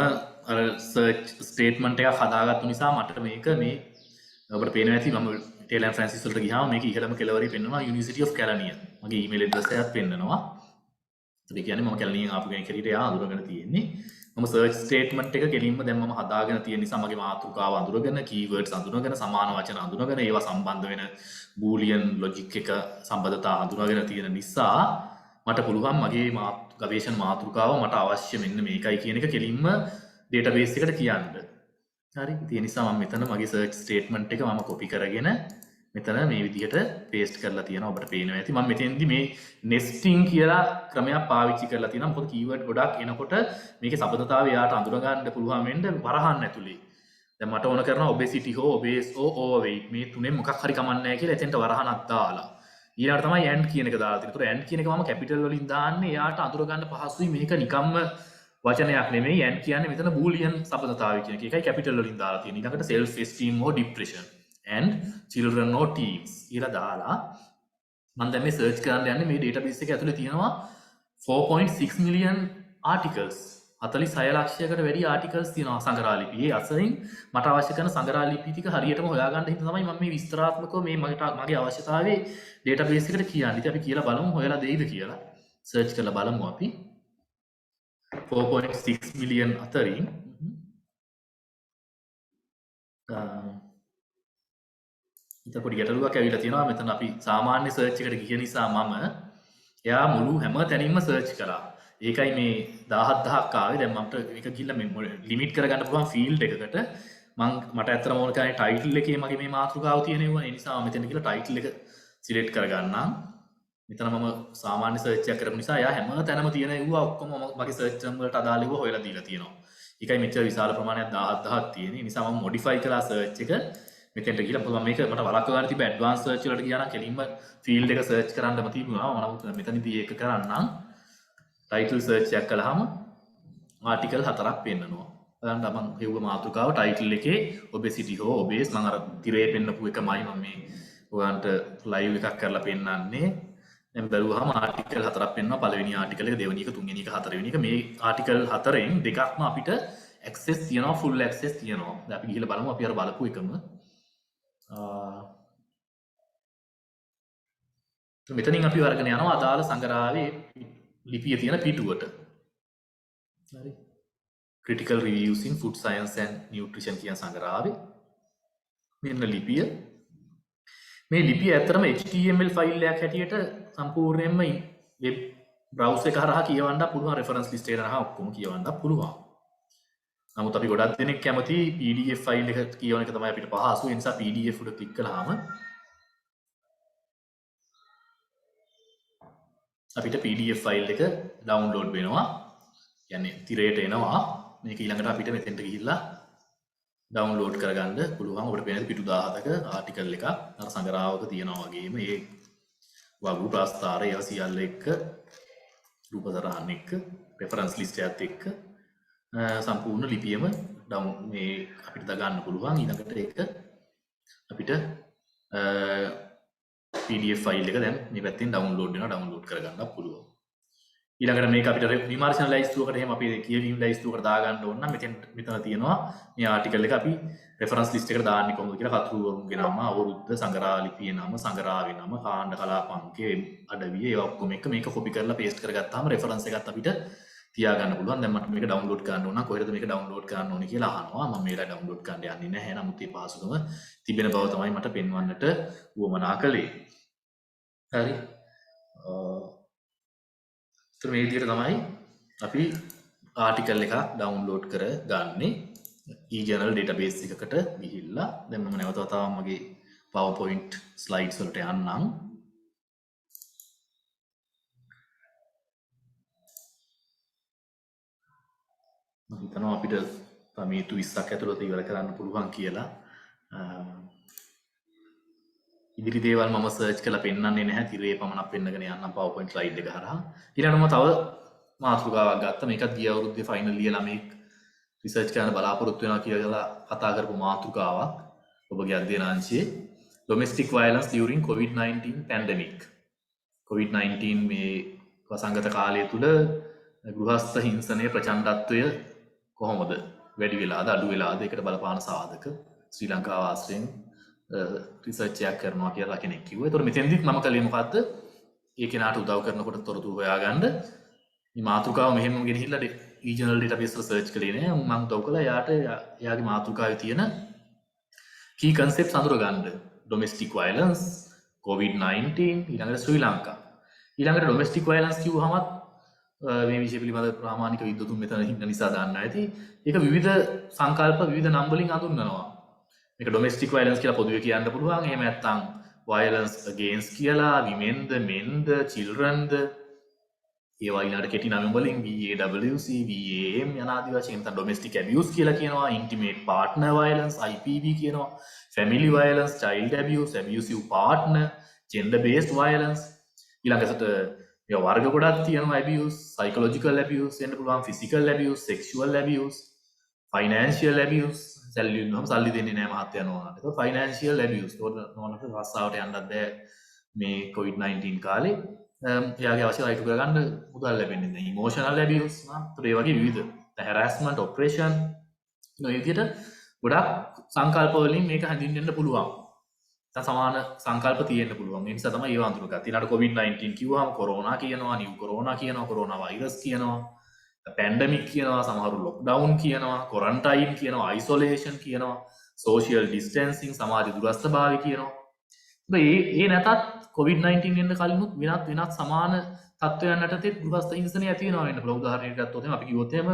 අර search statement එකක් හදාගත්තු නිසා මට මේක මේ ඔබට පේනවා ඇති මම Taylor and Francis වලට ගියාම මේක ඉහළම කෙළවරේ පෙන්වනවා University of Kelaniya. මගේ email address එකත් පෙන්නනවා. ඒ කියන්නේ මම කැලණියෙන් ආපු කෙනෙක් හැටියට එයා අඳුරගෙන තියෙන්නේ. මම search statement එක ගෙලින්ම දැන් මම හදාගෙන තියෙන නිසා මගේ මාතෘකාව අඳුරගෙන keywords අඳුරගෙන සමාන වචන අඳුරගෙන ඒවා සම්බන්ධ වෙන boolean logic එක සම්බන්ධතා අඳුරගෙන තියෙන නිසා මට පුළුවන් මගේ ගවේෂණ මාතෘකාව මට අවශ්‍ය මෙන්න මේකයි කියන එක කෙලින්ම ඩේටාබේස් එකට කියන්න. හරි. ඒ නිසා මම මෙතන මගේ සර්ච් ස්ටේට්මන්ට් එක මම කොපි කරගෙන මෙතන මේ විදිහට පේස්ට් කරලා තියෙනවා. ඔබට පේනවා ඇති මම මෙතෙන්දි මේ නෙස්ටිං කියලා ක්‍රමයක් පාවිච්චි කරලා තියෙනවා. මොකද කීවර්ඩ් ගොඩක් එනකොට මේකේ සබඳතාවය යාට අඳුර ගන්න පුළුවන් වෙන්න වරහන් ඇතුලේ. දැන් මට ඕන කරනවා obesity හෝ obese හෝ overweight මේ තුනෙන් මොකක් හරි කමන්නේ නැහැ කියලා එතෙන්ට වරහනක් දාලා. ඊළඟට තමයි and කියන එක දාලා තියෙන්නේ. ඒතර and කියන එක මම කැපිටල් වලින් දාන්නේ එයාට අඳුර ගන්න පහසුයි මේක නිකම්ම වචනයක් නෙමෙයි and කියන්නේ මෙතන බූලියන් සබඳතාවය කියන එක. ඒකයි කැපිටල් වලින් දාලා තියෙන්නේ. ඊළඟට self esteem or depression and children or teens කියලා දාලා මම දැන් මේ සර්ච් කරන්න යන්නේ මේ database එක ඇතුලේ තියෙනවා 4.6 million articles 46 ලක්ෂයකට වැඩි ආටිකල්ස් තියෙනවා සංග්‍රහ ලිපියේ. අසලින් මට අවශ්‍ය කරන සංග්‍රහ ලිපි ටික හරියටම හොයාගන්න හින්දා තමයි මම මේ විස්තරාත්මකව මේ මගේ අවශ්‍යතාවයේ ඩේටාබේස් එකට කියන්නේ. ඉතින් අපි කියලා බලමු හොයලා දෙයිද කියලා. සර්ච් කරලා බලමු අපි. 4.6 මිලියන් අතරින් ඉතින් පොඩි ගැටලුවක් ඇවිල්ලා තියෙනවා. මෙතන අපි සාමාන්‍ය සර්ච් එකට ගිය නිසා මම එයා මුළු හැම තැනින්ම සර්ච් කරා. ඒකයි මේ 17000ක් ආවේ. දැන් මට මේක ගිහිල්ලා මේ ලිමිට් කරගන්න පුළුවන් ෆීල්ඩ් එකකට මට ඇත්තටම ඕන කරන්නේ ටයිටල් එකේ මගේ මේ මාතෘකාව තියෙනවා. ඒ නිසා මම මෙතන ගිහලා ටයිටල් එක සිලෙක්ට් කරගන්නම්. මෙතන මම සාමාන්‍ය සර්ච් එකක් කරපු නිසා එයා හැම තැනම තියෙන ඒවා ඔක්කොම මගේ සර්ච් ටර්ම් වලට අදාළව හොයලා දීලා තියෙනවා. ඒකයි මෙච්චර විශාල ප්‍රමාණයක් 17000ක් තියෙන්නේ. ඒ නිසා මම මොඩිෆයි කළා සර්ච් එක. මෙතෙන්ට ගිහලා මම මේක මට වළක්ව ගන්න තිබ්බ ඇඩ්වාන්ස් සර්ච් වලට ගියා නම් කෙලින්ම ෆීල්ඩ් එක සර්ච් කරන්නම තිබුණා. මම නමුත් මෙතනදී ඒක කරන්නම්. ටයිටල් සර්ච් එකක් කළාම ආටිකල් 4ක් පෙන්නනවා. බලන්න මම හෙව්ව මාතෘකාව ටයිටල් එකේ obesity හෝ obese මම අර තිරේ පෙන්නපු එකමයි මම මේ ඔයන්ට ලයිව් එකක් කරලා පෙන්නන්නේ. දැන් බලුවාම ආටිකල් 4ක් පෙන්නනවා. පළවෙනි ආටිකල් එක, දෙවෙනි එක, තුන්වෙනි එක, හතරවෙනි එක. මේ ආටිකල් 4න් දෙකක්ම අපිට ඇක්සස් තියෙනවා, ෆුල් ඇක්සස් තියෙනවා. දැන් අපි ගිහලා බලමු අපි අර බලපු එකම. මෙතනින් අපි වර්ගන යනවා අදාළ සංග්‍රහයේ ලිපිය තියෙන පිටුවට. හරි. critical reviews in food science and nutrition කියන සංග්‍රහයේ මෙන්න ලිපිය. මේ ලිපිය ඇත්තටම HTML ෆයිල් එකක් හැටියට සම්පූර්ණයෙන්ම වෙබ් බ්‍රවුසර් එක හරහා කියවන්න පුළුවන්, රෙෆරන්ස් ලිස්ට් එක හරහා ඔක්කොම කියවන්න පුළුවන්. නමුත් අපි ගොඩක් දෙනෙක් කැමති PDF ෆයිල් එක කියවන එක තමයි අපිට පහසු. ඒ නිසා PDF උඩ ක්ලික් කළාම අපිට PDF ෆයිල් එක ඩවුන්ලෝඩ් වෙනවා. කියන්නේ තිරයට එනවා. මේක ඊළඟට අපිට මෙතෙන්ට ගිහිල්ලා ඩවුන්ලෝඩ් කරගන්න පුළුවන්. ඔබට පේන පිටු 17ක ආටිකල් එකක් අර සංග්‍රහවක තියෙනවා වගේම ඒ වගු ප්‍රස්තාර ඒවා සියල්ල එක්ක රූප සටහන් එක්ක රෙෆරන්ස් ලිස්ට් එකත් එක්ක සම්පූර්ණ ලිපියම මේ අපිට දාගන්න පුළුවන්. ඊළඟට ඒක අපිට PDF ෆයිල් එක දැන් මේ පැත්තෙන් ඩවුන්ලෝඩ් වෙනවා. ඩවුන්ලෝඩ් කරගන්න පුළුවන්. ඊළඟට මේක අපිට විමර්ශන ලයිස්තුවකට එහෙම අපි කියවීම් ලයිස්තුවකට දාගන්න ඕන නම් මෙතන තියෙනවා මේ ආටිකල් එක අපි රෙෆරන්ස් ලිස්ට් එකට දාන්නේ කොහොමද කියලා කතුරුවරුන්ගේ නම, අවුරුද්ද, සංග්‍රහ ලිපියේ නම, සංග්‍රහයේ නම, කාණ්ඩ කලාප අංකය, අඩවිය ඒවා ඔක්කොම එක මේක කොපි කරලා පේස්ට් කරගත්තාම රෙෆරන්ස් එකත් අපිට තියාගන්න පුළුවන්. දැන් මට මේක ඩවුන්ලෝඩ් කරන්න ඕන නම් කොහෙද මේක ඩවුන්ලෝඩ් කරන්න ඕනේ කියලා අහනවා. මම මේක ඩවුන්ලෝඩ් කරන්න යන්නේ නැහැ. නමුත් මේ පහසුකම තිබෙන බව තමයි මට පෙන්වන්නට උවමනා කළේ. හරි. මේ විදිහට තමයි අපි ආටිකල් එකක් ඩවුන්ලෝඩ් කරගන්නේ e-journal database එකකට ගිහිල්ලා. දැන් මම නැවත වතාවක් මගේ PowerPoint slides වලට යන්නම්. මම හිතනවා අපිට මේ 20ක් ඇතුළත ඉවර කරන්න පුළුවන් කියලා. ඉදිරි දේවල් මම සර්ච් කරලා පෙන්නන්නේ නැහැ. තිරේ පමණක් පෙන්නගෙන යන්නම් PowerPoint slide එක හරහා. ඊළඟටම තව මාතෘකාවක් ගත්තා. මේකත් ගිය අවුරුද්දේ ෆයිනල් ලියලා ළමෙක් රිසර්ච් කරන්න බලාපොරොත්තු වෙනවා කියලා කතා කරපු මාතෘකාවක්. ඔබගේ අධ්‍යයන අංශයේ domestic violence during COVID-19 pandemic. COVID-19 මේ වසංගත කාලය තුල ගෘහස්ත හිංසනයේ ප්‍රචණ්ඩත්වය කොහොමද වැඩි වෙලාද අඩු වෙලාද ඒකට බලපාන සාධක ශ්‍රී ලංකාව ආශ්‍රයෙන් රිසර්ච් එකක් කරනවා කියලා කෙනෙක් කිව්වා. ඒතකොට මෙතෙන්දිත් මම කළේ මොකද්ද? ඒ කෙනාට උදව් කරනකොට තොරතුරු හොයාගන්න මේ මාතෘකාව මෙහෙම ගෙනහිල්ලා e-journal database වල සර්ච් කළේ නෑ. මම උදව් කළා එයාගේ මාතෘකාවේ තියෙන key concepts අඳුර ගන්න. domestic violence, COVID-19 ඊළඟට ශ්‍රී ලංකා. ඊළඟට ඩොමෙස්ටික් වයලන්ස් කිව්වහමත් මේ විෂය පිළිබඳ ප්‍රාමාණික විද්වතුන් මෙතන ඉන්න නිසා දන්න ඇති. ඒක විවිධ සංකල්ප විවිධ නම් වලින් හඳුන්වනවා. මේක ඩොමෙස්ටික් වයලන්ස් කියලා පොදුවේ කියන්න පුළුවන්. එහෙම නැත්නම් violence against කියලා womenද menද childrenද ඒවා ඊළඟට කෙටි නම වලින් VAWC VAM යන ආදී වශයෙන් නැත්නම් domestic abuse කියලා කියනවා, intimate partner violence IPV කියනවා, family violence, child abuse, abusive partner, gender based violence ඊළඟට ඒ වර්ග ගොඩක් තියෙනවා abuse, psychological abuse වෙන්න පුළුවන්, physical abuse, sexual abuse, financial abuse සල්ලි නම් සල්ලි දෙන්නේ නැහැ මහත්තයා නෝනාට. ඒක financial abuse. නෝනාට රස්සාවට යන්නත් බෑ මේ COVID-19 කාලේ. එයාගේ අවශ්‍ය අයිතු කරගන්න මුදල් ලැබෙන්නේ නැහැ. emotional abuse ඒ වගේ විවිධ harassment, oppression මේ විදිහට ගොඩක් සංකල්ප වලින් මේක හැඳින්වෙන්න පුළුවන්. සමාන සංකල්ප තියෙන්න පුළුවන්. ඒ නිසා තමයි ඒව අඳුරගත්තේ. ඊළඟට COVID-19 කිව්වහම කොරෝනා කියනවා, නිව් කොරෝනා කියනවා, කොරෝනා වෛරස් කියනවා, පැන්ඩමික් කියනවා, සමහරු ලොක්ඩවුන් කියනවා, කොරන්ටයින් කියනවා, අයිසොලේෂන් කියනවා, සෝෂියල් ඩිස්ටන්සිං සමාජ දුරස්ථභාවය කියනවා. ඒ නැතත් COVID-19 වෙන්න කලිනුත් වෙනත් සමාන තත්ත්වයන් යටතේ ගෘහස්ත හිංසනය ඇති වෙනවා වෙන්න පුළුවන්. උදාහරණයක් ගත්තොත් අපි කිව්වොත් එහෙම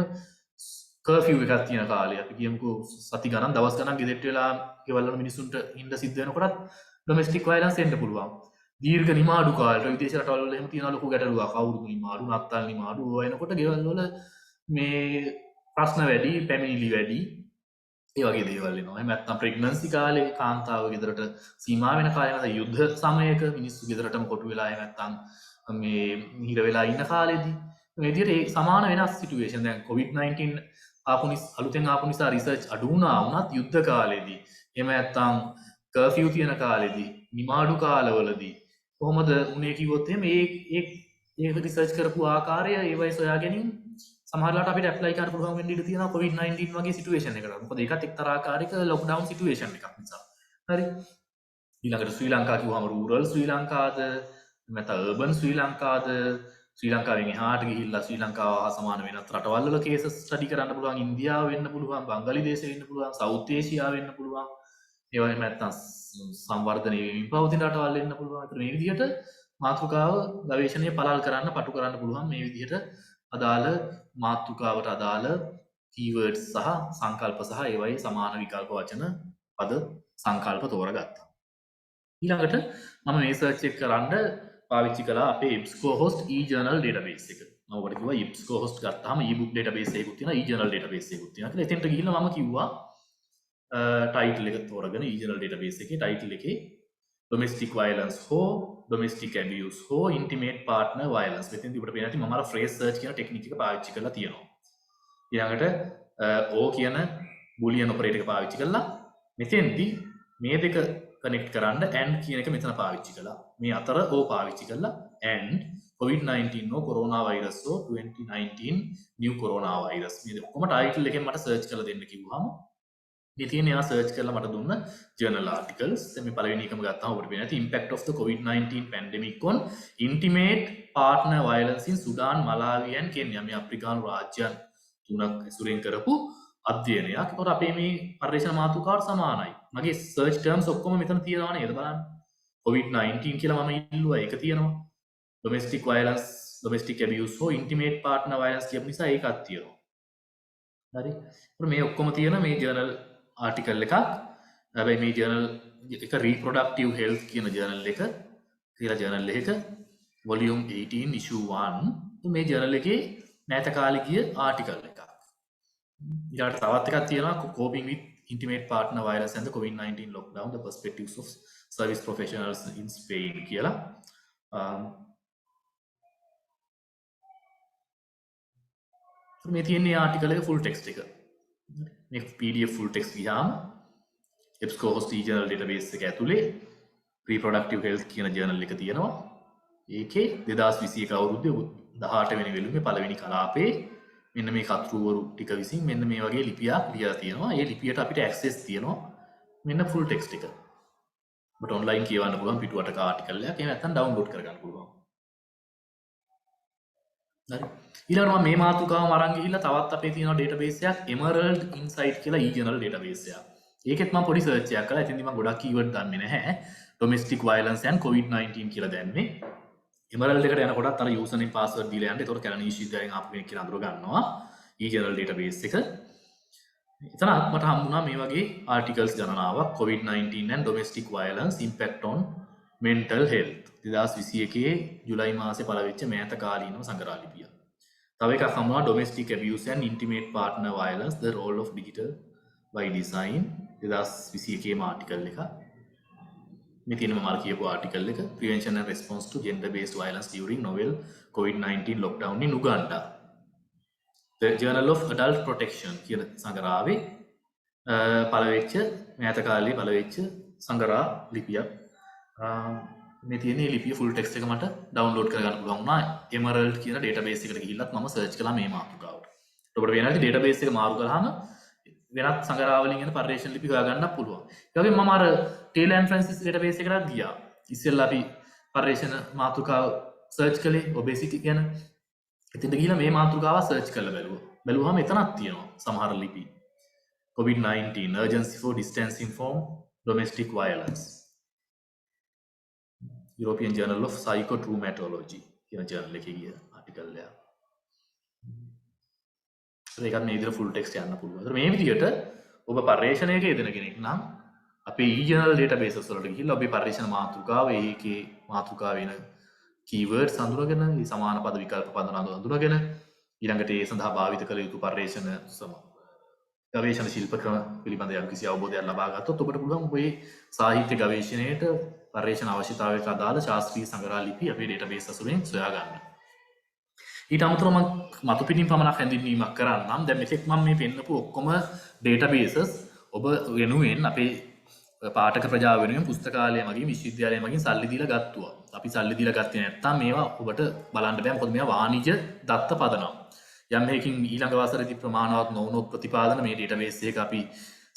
කර්ෆියු එකක් තියෙන කාලේ අපි කියමුකෝ සති ගණන් දවස් ගණන් ගෙදරට වෙලා ගෙවල් වල මිනිස්සුන්ට ඉන්න සිද්ධ වෙනකොටත් ඩොමෙස්ටික් වයලන්ස් එන්න පුළුවන්. දීර්ඝ නිමාඩු කාලේ විදේශ රටවල් වල එහෙම තියෙන ලොකු ගැටලුවක් අවුරුදු නිමාඩු නත්තල් නිමාඩු වෙනකොට ගෙවල් වල මේ ප්‍රශ්න වැඩි, පැමිණිලි වැඩි, ඒ වගේ දේවල් එනවා. එහෙම නැත්නම් ප්‍රෙග්නන්සි කාලේ කාන්තාව ගෙදරට සීමා වෙන කාලේ නැත්නම් යුද්ධ සමයක මිනිස්සු ගෙදරටම කොටු වෙලා එහෙම නැත්නම් මේ හිර වෙලා ඉන්න කාලෙදී මේ විදිහට ඒ සමාන වෙනස් සිටුේෂන්. දැන් COVID-19 අලුතෙන් ආපු නිසා රිසර්ච් අඩු වුණා වුණත් යුද්ධ කාලෙදී එහෙම නැත්නම් කර්ෆියු තියෙන කාලෙදී නිමාඩු කාලවලදී කොහොමද උනේ කිව්වොත් එහෙම ඒ රිසර්ච් කරපු ආකාරය ඒවයි සොයා ගැනීම සමහරවිට අපිට ඇප්ලයි කරන්න පුළුවන් වෙන්න ඉඩ තියෙනවා COVID-19 වගේ සිටුේෂන් එකකට. මොකද ඒකත් එක්තරා ආකාරයක ලොක්ඩවුන් සිටුේෂන් එකක් නිසා. හරි. ඊළඟට ශ්‍රී ලංකාව කිව්වම රූරල් ශ්‍රී ලංකාවද නැත්නම් අර්බන් ශ්‍රී ලංකාවද ශ්‍රී ලංකාවෙන් එහාට ගිහිල්ලා ශ්‍රී ලංකාව හා සමාන වෙනත් රටවල් වල කේසස් ස්ටඩි කරන්න පුළුවන්. ඉන්දියාව වෙන්න පුළුවන්, බංගලිදේශ වෙන්න පුළුවන්, සවුත් ඒෂියාව වෙන්න පුළුවන්. ඒ වගේම නැත්නම් සංවර්ධනය වෙමින් පවතින රටවල් වෙන්න පුළුවන්. ඒතර මේ විදිහට මාතෘකාව ගවේෂණය පළල් කරන්න, පටු කරන්න පුළුවන්. මේ විදිහට අදාළ මාතෘකාවට අදාළ කීවර්ඩ්ස් සහ සංකල්ප සහ ඒවයි සමාන විකල්ප වචන පද සංකල්ප තෝරගත්තා. ඊළඟට මම මේ සර්ච් එක කරන්න පාවිච්චි කළා අපේ EBSCOhost e-journal database එක. මම ඔබට කිව්වා EBSCOhost ගත්තාම e-book database එකකුත් තියෙනවා, e-journal database එකකුත් තියෙනවා කියලා. එතෙන්ට ගිහිල්ලා මම කිව්වා ටයිටල් එක තෝරගෙන e-journal database එකේ ටයිටල් එකේ domestic violence හෝ domestic abuse හෝ intimate partner violence මෙතෙන්දී ඔබට පේනවා මම අර phrase search කියන ටෙක්නික් එක පාවිච්චි කරලා තියෙනවා. ඊළඟට o කියන boolean operator එක පාවිච්චි කරලා මෙතෙන්දී මේ දෙක කනෙක්ට් කරන්න and කියන එක මෙතන පාවිච්චි කළා. මේ අතර o පාවිච්චි කරලා and COVID-19 හෝ corona virus හෝ 2019 new corona virus මේ ඔක්කොම ටයිටල් එකෙන් මට සර්ච් කරලා දෙන්න කිව්වහම මේ තියෙන යා සර්ච් කරලා මට දුන්න journal articles. දැන් මේ පළවෙනි එකම ගත්තාම ඔබට පේනවා impact of the COVID-19 pandemic on intimate partner violence in Sudan, Malawi and Kenya. මේ අප්‍රිකානු රාජ්‍යයන් තුනක් ඇසුරෙන් කරපු අධ්‍යයනයක්. ඒකට අපේ මේ පරිශන මාතෘකාවට සමානයි. මගේ search terms ඔක්කොම මෙතන තියෙනවා නේද බලන්න. COVID-19 කියලා මම ඉල්ලුවා ඒක තියෙනවා. domestic violence, domestic abuse හෝ intimate partner violence කියපු නිසා ඒකක් තියෙනවා. හරි. ඒකට මේ ඔක්කොම තියෙන මේ journal article එකක්. හැබැයි මේ journal එක reproductive health කියන journal එක කියලා journal එක volume 18 issue 1 මේ journal එකේ නැත කාලේ ගිය article එකක්. ඊට තවත් එකක් තියෙනවා coping with intimate partner violence and the COVID-19 lockdown, the perspectives of service professionals in Spain කියලා. මේ තියෙන ආටිකල් එක full text එක. මේ PDF full text ගියාම EBSCOhost e-journal database එක ඇතුලේ reproductive health කියන journal එක තියෙනවා. ඒකේ 2021 අවුරුද්දේ 18 වෙනි වෙළුවේ පළවෙනි කලාපේ මෙන්න මේ කතුරුවරු ටික විසින් මෙන්න මේ වගේ ලිපියක් ලියලා තියෙනවා. ඒ ලිපියට අපිට access තියෙනවා. මෙන්න full text එක. ඔබට online කියවන්න පුළුවන් පිටුවටක ආටිකල් එකක්. එහෙම නැත්නම් download කරගන්න පුළුවන්. හරි. ඊළඟට මම මේ මාතෘකාවම අරන් ගිහිල්ලා තවත් අපේ තියෙන database එකක් Emerald Insight කියලා e-journal database එකක්. ඒකෙත් මම පොඩි search එකක් කළා. එතෙන්දී මම ගොඩක් keyword දන්නේ නැහැ. domestic violence and COVID-19 කියලා දැම්මේ. එමරල්ඩ් එකට යනකොට අර යූසර් නේම් පාස්වර්ඩ් දීලා යන්න. ඒතකොට කැලණි විශ්වවිද්‍යාලයෙන් ආපු කෙනෙක් කියලා අඳුර ගන්නවා e-journal database එක. එතනත් මට හම්බුණා මේ වගේ ආටිකල්ස් ගණනාවක් COVID-19 and domestic violence impact on mental health 2021 ජුලයි මාසේ පළ වෙච්ච මෑත කාලීනව සංග්‍රහ ලිපිය. තව එකක් හම්බුණා domestic abuse and intimate partner violence the role of digital by design 2021 ආටිකල් එක. මේ තියෙනවා මාර කියපු ආටිකල් එක prevention and response to gender based violence during novel COVID-19 lockdown in Uganda. The Journal of Adult Protection කියන සංග්‍රහයේ පළවෙච්ච මෑත කාලේ පළවෙච්ච සංග්‍රහ ලිපියක්. මේ තියෙන ලිපිය ෆුල් ටෙක්ස්ට් එක මට ඩවුන්ලෝඩ් කරගන්න පුළුවන් වුණා එමරල්ඩ් කියන ඩේටාබේස් එකට ගිහිල්ලත් මම සර්ච් කළා මේ මාතෘකාවට. ඔබට වෙනවාගේ ඩේටාබේස් එක මාරු කරාම වෙනත් සංග්‍රහ වලින් එන පරිවර්තන ලිපි හොයාගන්න පුළුවන්. ඒ වගේම මම අර ටේලර් ඇන්ඩ් ෆ්‍රැන්සිස් ඩේටාබේස් එකකට ගියා. ඉස්සෙල්ලා අපි පරිවර්තන මාතෘකාව සර්ච් කළේ ඔබෙසිටි ගැන. එතෙන්ට ගිහිල්ලා මේ මාතෘකාව සර්ච් කරලා බැලුවා. බැලුවාම එතනක් තියෙනවා සමහර ලිපි. COVID-19 urgency for distancing from domestic violence. European Journal of Psychotraumatology කියන ජර්නල් එකේ ගිය ආටිකල් එක. ඒකත් මේ විදිහට ෆුල් ටෙක්ස්ට් යන්න පුළුවන්. ඒතර මේ විදිහට ඔබ පරිශ්‍රණයක යෙදෙන කෙනෙක් නම් අපේ e-journal databases වලට ගිහිල්ලා ඔබේ පරිශ්‍රණ මාතෘකාව ඒකේ මාතෘකාව වෙන keywords අඳුරගෙන මේ සමාන පද විකල්ප පද අඳුරගෙන ඊළඟට ඒ සඳහා භාවිත කළ යුතු පරිශ්‍රණ ගවේෂණ ශිල්ප ක්‍රම පිළිබඳ යම්කිසි අවබෝධයක් ලබා ගත්තොත් ඔබට පුළුවන් ඔබේ සාහිත්‍ය ගවේෂණයට පරිශ්‍රණ අවශ්‍යතාවයට අදාළ ශාස්ත්‍රීය සංග්‍රහ ලිපි අපේ ඩේටාබේස් අසුරෙන් සොයා ගන්න. ඊට අමතරව මම මතුපිටින් පමණක් හැඳින්වීමක් කරන්නම්. දැන් මෙතෙක් මම මේ පෙන්නපු ඔක්කොම ඩේටාබේසස් ඔබ වෙනුවෙන් අපේ පාඨක ප්‍රජාව වෙනුවෙන් පුස්තකාලය මගින් විශ්වවිද්‍යාලය මගින් සල්ලි දීලා ගත්තා. අපි සල්ලි දීලා ගත්තේ නැත්නම් මේවා ඔබට බලන්න බෑ. මොකද මේවා වාණිජ දත්ත පදනම්. යම් හේකින් ඊළඟ වසරේදී ප්‍රමාණවත් නොවුණොත් ප්‍රතිපාදන මේ ඩේටාබේස් එක අපි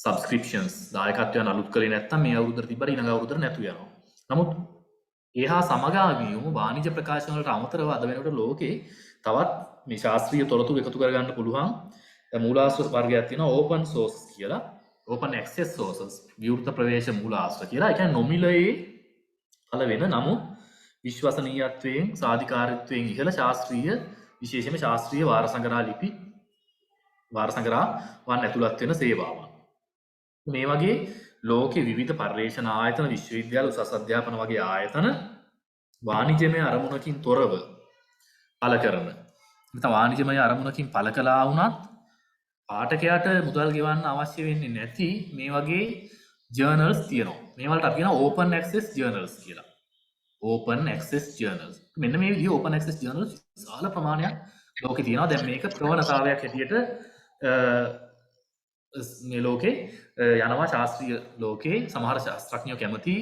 සබ්ස්ක්‍රිප්ෂන්ස් දායකත්වයන් අලුත් කරේ නැත්නම් මේ අවුරුද්දට තිබ්බට ඊළඟ අවුරුද්දට නැතු වෙනවා. නමුත් ඒහා සමගාමීවම වාණිජ ප්‍රකාශන වලට අමතරව අද වෙනකොට ලෝකේ තවත් මේ ශාස්ත්‍රීය තොරතුරු එකතු කරගන්න පුළුවන් මූලාශ්‍ර වර්ගයක් තියෙනවා open source කියලා. open access sources විවෘත ප්‍රවේශ මූලාශ්‍ර කියලා. ඒ කියන්නේ නොමිලයේ පළ වෙන නමුත් විශ්වසනීයත්වයෙන් සාධිකාරීත්වයෙන් ඉහළ ශාස්ත්‍රීය විශේෂයෙන්ම ශාස්ත්‍රීය වාර සංග්‍රහ ලිපි වාර සංග්‍රහ වන් ඇතුළත් වෙන සේවාවන්. මේ වගේ ලෝකේ විවිධ පර්යේෂණ ආයතන විශ්වවිද්‍යාල උසස් අධ්‍යාපන වගේ ආයතන වාණිජමය අරමුණකින් තොරව පළ කරන. නැත්නම් වාණිජමය අරමුණකින් පළ කළා වුණත් පාඨකයාට මුදල් ගෙවන්න අවශ්‍ය වෙන්නේ නැති මේ වගේ ජර්නල්ස් තියෙනවා. මේවලට අපි කියනවා open access journals කියලා. open access journals. මෙන්න මේ විදිහ open access journals විශාල ප්‍රමාණයක් ලෝකේ තියෙනවා. දැන් මේක ප්‍රවණතාවයක් හැටියට මේ ලෝකේ යනවා ශාස්ත්‍රීය ලෝකේ සමහර ශාස්ත්‍රඥයෝ කැමති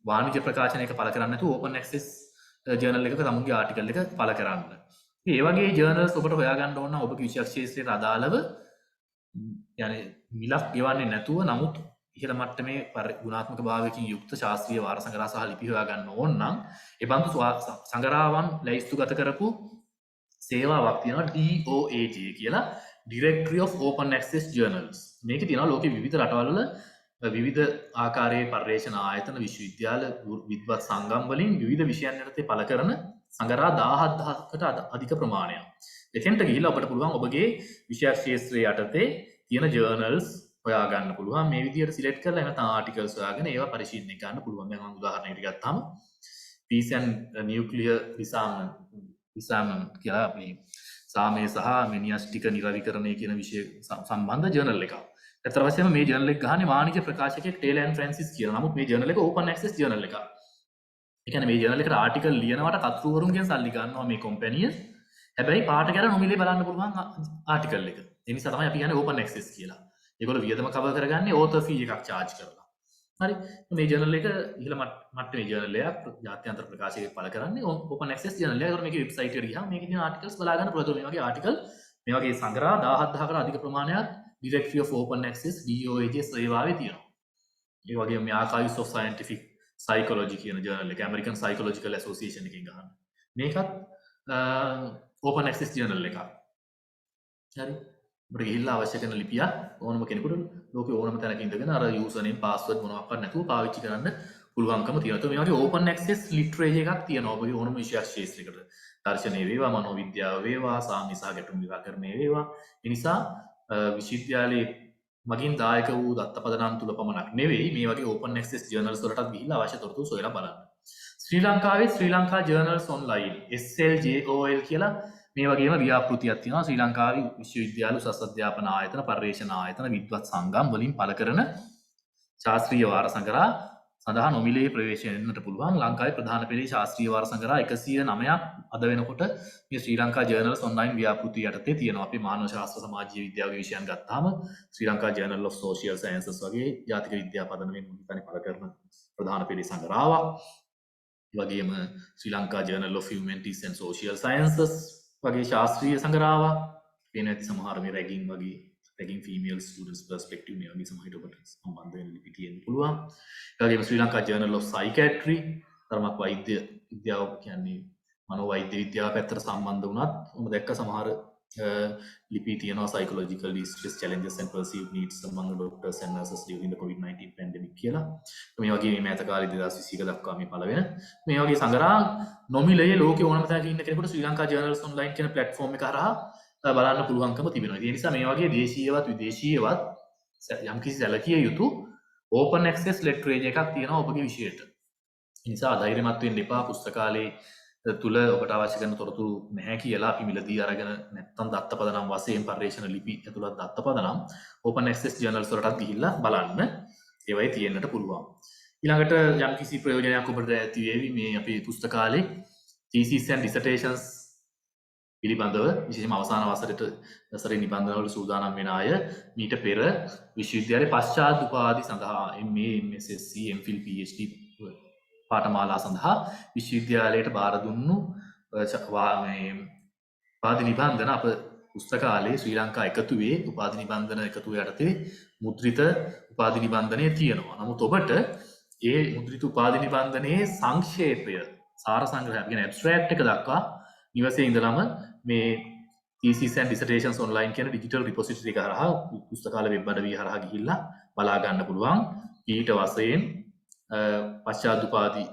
වාණිජ්‍ය ප්‍රකාශනයක පළ කරන්නේ නැතුව open access journal එකක තමුන්ගේ ආටිකල් එක පළ කරන්න. ඒ වගේ ජර්නල්ස් ඔබට හොයාගන්න ඕන නම් ඔබගේ විෂය ක්ෂේත්‍රයට අදාළව يعني මිලක් ගෙවන්නේ නැතුව නමුත් ඉහළ මට්ටමේ ගුණාත්මක භාවයකින් යුක්ත ශාස්ත්‍රීය වාර සංග්‍රහ සහ ලිපි හොයාගන්න ඕන නම් ඒ බඳු සංග්‍රහවන් ලැයිස්තුගත කරපු සේවාවක් තියෙනවා DOAJ කියලා Directory of Open Access Journals. මේකේ තියෙනවා ලෝකේ විවිධ රටවල් වල විවිධ ආකාරයේ පර්යේෂණ ආයතන විශ්වවිද්‍යාල විද්වත් සංගම් වලින් විවිධ විෂයන් යටතේ පළ කරන සංග්‍රහ 17000කට අධික ප්‍රමාණයක්. එතෙන්ට ගිහිල්ලා ඔබට පුළුවන් ඔබගේ විෂය ක්ෂේත්‍රයේ යටතේ තියෙන ජර්නල්ස් හොයාගන්න පුළුවන්. මේ විදිහට සිලෙක්ට් කරලා නැත්නම් ආටිකල්ස් හොයාගෙන ඒවා පරිශීලනය කරන්න පුළුවන්. දැන් මම උදාහරණයකට ගත්තාම peace and nuclear disarmament කියලා මේ සාමය සහ මෙනියස්ටික නිරවිකරණය කියන විෂය සම්බන්ධ ජර්නල් එකක්. ඇත්තට වශයෙන්ම මේ ජර්නල් එක ගහන්නේ වාණිජ්‍ය ප්‍රකාශකයෙක් ටේලර් ඇන්ඩ් ෆ්‍රැන්සිස් කියලා. නමුත් මේ ජර්නල් එක open access ජර්නල් එකක්. ඒ කියන්නේ මේ ජර්නල් එකට ආටිකල් ලියනවට කතුරුවරුන්ගෙන් සල්ලි ගන්නවා මේ කම්පැනිය. හැබැයි පාඨකයාට නොමිලේ බලන්න පුළුවන් ආටිකල් එක. ඒ නිසා තමයි අපි කියන්නේ open access කියලා. ඒගොල්ලෝ වියදම කවර් කරගන්නේ author fee එකක් charge කරලා. හරි. මේ ජර්නල් එක ඉහළ මට්ටමේ ජර්නල් එකක් ජාත්‍යන්තර ප්‍රකාශකයෙක් පළ කරන්නේ open access ජර්නල් එකක්. ඒකට මේකේ වෙබ්සයිට් එකට ගියාම මේකේ තියෙන ආටිකල්ස් බලා ගන්න පුළුවන්. මේ වගේ ආටිකල් මේ වගේ සංග්‍රහ 17000කට අධික ප්‍රමාණයක් Directory of Open Access DOAJ සේවාවේ තියෙනවා. ඒ වගේම මේ Archives of Scientific Psychology කියන ජර්නල් එක American Psychological Association එකෙන් ගන්න. මේකත් open access ජර්නල් එකක්. හරි. ඔබට ගිහිල්ලා අවශ්‍ය කරන ලිපියක් ඕනම කෙනෙකුට ලෝකේ ඕනම තැනක ඉඳගෙන අර යූසර් නේම් පාස්වර්ඩ් මොනවාක්වත් නැතුව පාවිච්චි කරන්න පුළුවන්කම තියෙනවා. ඒතකොට මේ වගේ open access literature එකක් තියෙනවා ඔබගේ ඕනම විෂයක් ශාස්ත්‍රයකට. දර්ශනය වේවා, මනෝවිද්‍යාව වේවා, සාමි සහ ගැටුම් නිරාකරණය වේවා. ඒ නිසා විශ්වවිද්‍යාලයේ මගින් දායක වූ දත්තපදනම් තුල පමණක් නෙවෙයි මේ වගේ open access journals වලටත් ගිහිල්ලා අවශ්‍ය තොරතුරු සොයලා බලන්න. ශ්‍රී ලංකාවේ ශ්‍රී ලංකා journals online SLJOL කියලා මේ වගේම ව්‍යාපෘතියක් තියෙනවා. ශ්‍රී ලංකාවේ විශ්වවිද්‍යාල උසස් අධ්‍යාපන ආයතන, පර්යේෂණ ආයතන, විද්වත් සංගම් වලින් පළ කරන ශාස්ත්‍රීය වාර සංග්‍රහ සඳහා නොමිලේ ප්‍රවේශයෙන්ට පුළුවන්. ලංකාවේ ප්‍රධාන පෙළේ ශාස්ත්‍රීය වාර සංග්‍රහ 109ක් අද වෙනකොට මේ ශ්‍රී ලංකා ජර්නල්ස් ඔන්ලයින් ව්‍යාපෘතිය යටතේ තියෙනවා. අපි මානව ශාස්ත්‍ර සමාජීය විද්‍යාව විෂයන් ගත්තාම ශ්‍රී ලංකා ජර්නල් ඔෆ් සෝෂියල් සයන්සස් වගේ ජාතික විද්‍යා පදනමෙන් මුලින්ම පළ කරන ප්‍රධාන පෙළේ සංග්‍රහාවක්. ඒ වගේම ශ්‍රී ලංකා ජර්නල් ඔෆ් හියුමැනිටීස් ඇන්ඩ් සෝෂියල් සයන්සස් වගේ ශාස්ත්‍රීය සංග්‍රහාවක්. වෙන ඇති සමහර මේ රැගින් වගේ taking female students perspective මේ වගේ සමහරට ඔබට සම්බන්ධ වෙන ලිපි තියෙන්න පුළුවන්. ඒ වගේම ශ්‍රී ලංකා ජර්නල් ඔෆ් සයිකියාට්‍රි තරමක් වෛද්‍ය විද්‍යාව කියන්නේ මනෝවෛද්‍ය විද්‍යාව පැත්තට සම්බන්ධ වුණත් මම දැක්ක සමහර ලිපි තියෙනවා psychological distress challenges and perceived needs among doctors and nurses during the COVID-19 pandemic කියලා. මේ වගේ මේ මෑත කාලේ 2021 දක්වා මේ පළ වෙන මේ වගේ සංග්‍රහ නොමිලයේ ලෝකේ ඕනම තැනක ඉන්න කෙනෙකුට ශ්‍රී ලංකා ජර්නල්ස් ඔන්ලයින් කියන ප්ලැට්ෆෝම් එක හරහා බලන්න පුළුවන්කම තිබෙනවා. ඒ නිසා මේ වගේ දේශීයවත් විදේශීයවත් යම්කිසි සැලකිය යුතු open access literature එකක් තියෙනවා ඔබගේ විෂයට. ඒ නිසා ධෛර්යමත් වෙන්න එපා. පුස්තකාලේ තුල ඔබට අවශ්‍ය කරන තොරතුරු නැහැ කියලා අපි මිලදී අරගෙන නැත්තම් දත්තපදනම් වශයෙන් පරිශන ලිපි ඇතුළත් දත්තපදනම් open access journals වලටත් ගිහිල්ලා බලන්න. ඒවයි තියෙන්නට පුළුවන්. ඊළඟට යම්කිසි ප්‍රයෝජනයක් ඔබට ඇති වේවි මේ අපේ පුස්තකාලේ thesis and dissertations පිළිබඳව විශේෂයෙන්ම අවසාන වසරේ නිබන්ධනවල සූදානම් වෙන අය මීට පෙර විශ්වවිද්‍යාලයේ පශ්චාත් උපාධි සඳහා MA, MSc, MPhil, PhD පාඨමාලා සඳහා විශ්වවිද්‍යාලයට බාර දුන්නු උපාධි නිබන්ධන අප පුස්තකාලයේ ශ්‍රී ලංකා එකතුවේ උපාධි නිබන්ධන එකතුව යටතේ මුද්‍රිත උපාධි නිබන්ධනය තියෙනවා. නමුත් ඔබට ඒ මුද්‍රිත උපාධි නිබන්ධනයේ සංක්ෂේපය සාර සංග්‍රහය කියන ඇබ්ස්ට්‍රැක්ට් එක දක්වා නිවසේ ඉඳලම මේ thesis and dissertations online කියන digital repository එක හරහා පුස්තකාල වෙබ් අඩවිය හරහා ගිහිල්ලා බලා ගන්න පුළුවන්. ඊට වශයෙන් පශ්චාත් උපාධි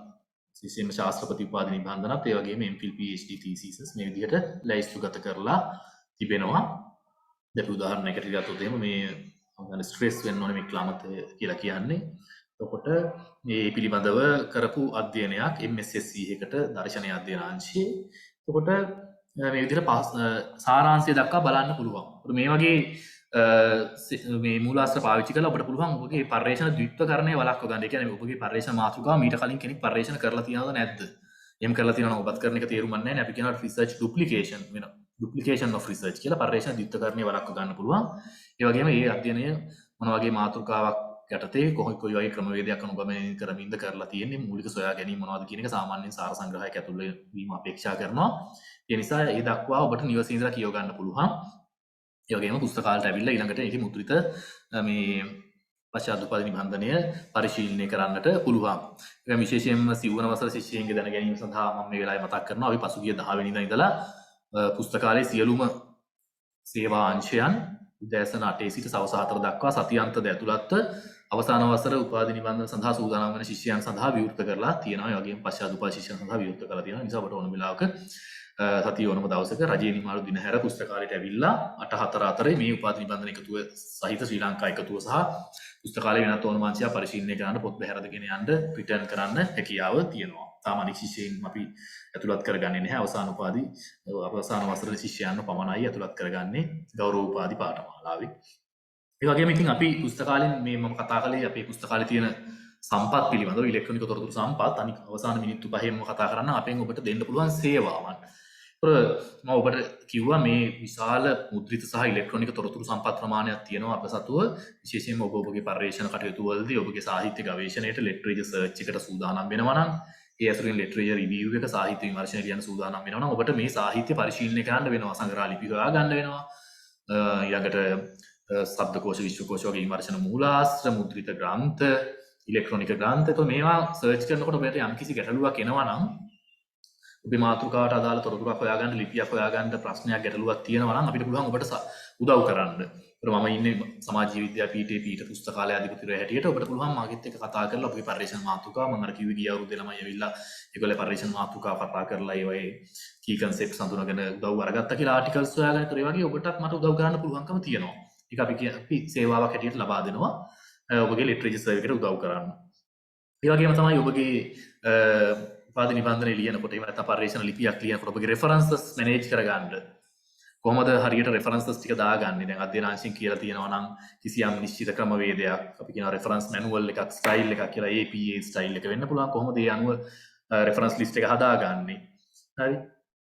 විශේෂයෙන්ම ශාස්ත්‍රපති උපාධි නිබන්ධනත් ඒ වගේම MPhil PhD thesis මේ විදිහට ලැයිස්තුගත කරලා තිබෙනවා. දැන් උදාහරණයකට ගත්තොත් එහෙම මේ ස්ට්‍රෙස් වෙන්න ඕනේ මේ ක්ලාමත කියලා කියන්නේ. එතකොට මේ පිළිබඳව කරපු අධ්‍යයනයක් MSc එකට දර්ශනීය අධ්‍යයන අංශයේ. එතකොට මේ විදිහට සාරාංශය දක්වා බලන්න පුළුවන්. මේ වගේ මේ මූලාශ්‍ර පාවිච්චි කරලා ඔබට පුළුවන් ඔබගේ පර්යේෂණ ද්විත්වකරණය වළක්ව ගන්න. ඒ කියන්නේ ඔබගේ පර්යේෂණ මාතෘකාව මීට කලින් කෙනෙක් පර්යේෂණ කරලා තියෙනවද නැද්ද? එහෙම කරලා තියෙනවා නම් ඔබත් කරන එක තේරුම් ගන්න නැහැ. අපි කියනවා රිසර්ච් ඩුප්ලිකේෂන් වෙනවා. ඩුප්ලිකේෂන් ඔෆ් රිසර්ච් කියලා පර්යේෂණ ද්විත්වකරණය වළක්ව ගන්න පුළුවන්. ඒ වගේම මේ අධ්‍යයනය මොන වගේ මාතෘකාවක් යටතේ කොයි වගේ ක්‍රමවේදයක් අනුගමනය කරමින්ද කරලා තියෙන්නේ, මූලික සොයා ගැනීම මොනවද කියන එක සාමාන්‍යයෙන් සාර සංග්‍රහයක ඇතුළේ වීම අපේක්ෂා කරනවා. ඒ නිසා ඒ දක්වා ඔබට නිවසේ ඉඳලා කියව ගන්න පුළුවන්. ඒ වගේම පුස්තකාලයට ඇවිල්ලා ඊළඟට ඒකේ මුද්‍රිත මේ පශ්චාත් උපාධි නිබන්ධනය පරිශීලනය කරන්නට පුළුවන්. ඒක විශේෂයෙන්ම සිව්වන වසර ශිෂ්‍යයන්ගේ දැන ගැනීම සඳහා මම මේ වෙලාවේ මතක් කරනවා. අපි පසුගිය 10 වෙනිදා ඉඳලා පුස්තකාලයේ සියලුම සේවා අංශයන් උදෑසන 8 සිට සවස් 4 දක්වා සතියන්ත ඇතුළත අවසාන වසර උපාධි නිබන්ධන සඳහා සූදානම් වෙන ශිෂ්‍යයන් සඳහා විවෘත කරලා තියෙනවා. ඒ වගේම පශ්චාත් උපාධි ශිෂ්‍යයන් සඳහා විවෘත කරලා තියෙනවා. නිසා ඔබට ඕන වෙලාවක සතිය ඕනම දවසක රජයේ නිමාඩු දින හැර පුස්තකාලයට ඇවිල්ලා 8-4 අතරේ මේ උපාධි නිබන්ධන එකතුව සහිත ශ්‍රී ලංකා එකතුව සහ පුස්තකාලයේ වෙනත් ඕනම අංශයක් පරිශීලනය කරන්න පොත් බැහැරදගෙන යන්න රිටර්න් කරන්න හැකියාව තියෙනවා. සාමාන්‍ය ශිෂ්‍යයන් අපි ඇතුළත් කරගන්නේ නැහැ. අවසාන වසරේ ශිෂ්‍යයන්ව පමණයි ඇතුළත් කරගන්නේ ගෞරව උපාධි පාඨමාලාවේ. ඒ වගේම ඉතින් අපි පුස්තකාලෙන් මේ මම කතා කළේ අපේ පුස්තකාලේ තියෙන සම්පත් පිළිබඳව ඉලෙක්ට්‍රොනික තොරතුරු සම්පත් අනික අවසාන මිනිත්තු 5ෙන්ම කතා කරන්න අපෙන් ඔබට දෙන්න පුළුවන් සේවාවන්. මම ඔබට කිව්වා මේ විශාල මුද්‍රිත සහ ඉලෙක්ට්‍රොනික තොරතුරු සම්පත් ප්‍රමාණයක් තියෙනවා අප සතුව. විශේෂයෙන්ම ඔබගේ පර්යේෂණ කටයුතු වලදී ඔබගේ සාහිත්‍ය ගවේෂණයට ලිටරේචර් සර්ච් එකට සූදානම් වෙනවා නම් ඒ ඇසුරින් ලිටරේචර් රිවිව් එක සාහිත්‍ය විමර්ශනය ලියන්න සූදානම් වෙනවා නම් ඔබට මේ සාහිත්‍ය පරිශීලනය කරන්න වෙනවා. සංග්‍රහ ලිපි හොයා ගන්න වෙනවා. ඊළඟට ශබ්දකෝෂ විශ්වකෝෂ වගේ විමර්ශන මූලාශ්‍ර මුද්‍රිත ග්‍රන්ථ ඉලෙක්ට්‍රොනික ග්‍රන්ථ. તો මේවා සර්ච් කරනකොට ඔබට යම්කිසි ගැටලුවක් එනවා නම් ඔබේ මාතෘකාවට අදාළ තොරතුරක් හොයාගන්න, ලිපියක් හොයාගන්න ප්‍රශ්නයක් ගැටලුවක් තියෙනවා නම් අපිට පුළුවන් ඔබට උදව් කරන්න. මම ඉන්නේ සමාජ විද්‍යා පීඨයේ පීඨ පුස්තකාලය අධිපතිවරයා හැටියට ඔබට පුළුවන් මාගෙත් එක්ක කතා කරලා ඔබගේ පරිශ්‍රණ මාතෘකාව මම අර කිව්වේ ගිය අවුරුද්දේ ළමයි ඇවිල්ලා ඒගොල්ලෝ පරිශ්‍රණ මාතෘකාව කතා කරලා ඒ කී කන්සෙප්ට්ස් හඳුනාගෙන උදව් අරගත්තා කියලා ආටිකල්ස් හොයාගෙන ඒ වගේ ඔබටත් මට උදව් කරන්න පුළුවන්කම තියෙනවා. ඒක අපි සේවාවක් හැටියට ලබා දෙනවා ඔබගේ ලිටරේචර් සර්වර් එකට උදව් කරන්න. ඒ වගේම තමයි ඔබගේ උපාධි නිබන්ධනය ලියනකොට එහෙම නැත්නම් පරිශ්‍රණ ලිපියක් ලියනකොට ඔබගේ රෙෆරන්සස් මැනේජ් කරගන්න කොහොමද හරියට රෙෆරන්සස් ටික දාගන්නේ? දැන් අධ්‍යයනාංශයෙන් කියලා තියෙනවා නම් කිසියම් නිශ්චිත ක්‍රමවේදයක් අපි කියනවා රෙෆරන්ස් මැනුවල් එකක් ස්ටයිල් එකක් කියලා APA ස්ටයිල් එක වෙන්න පුළුවන්. කොහොමද ඒ අනුව රෙෆරන්ස් ලිස්ට් එක හදාගන්නේ? හරි.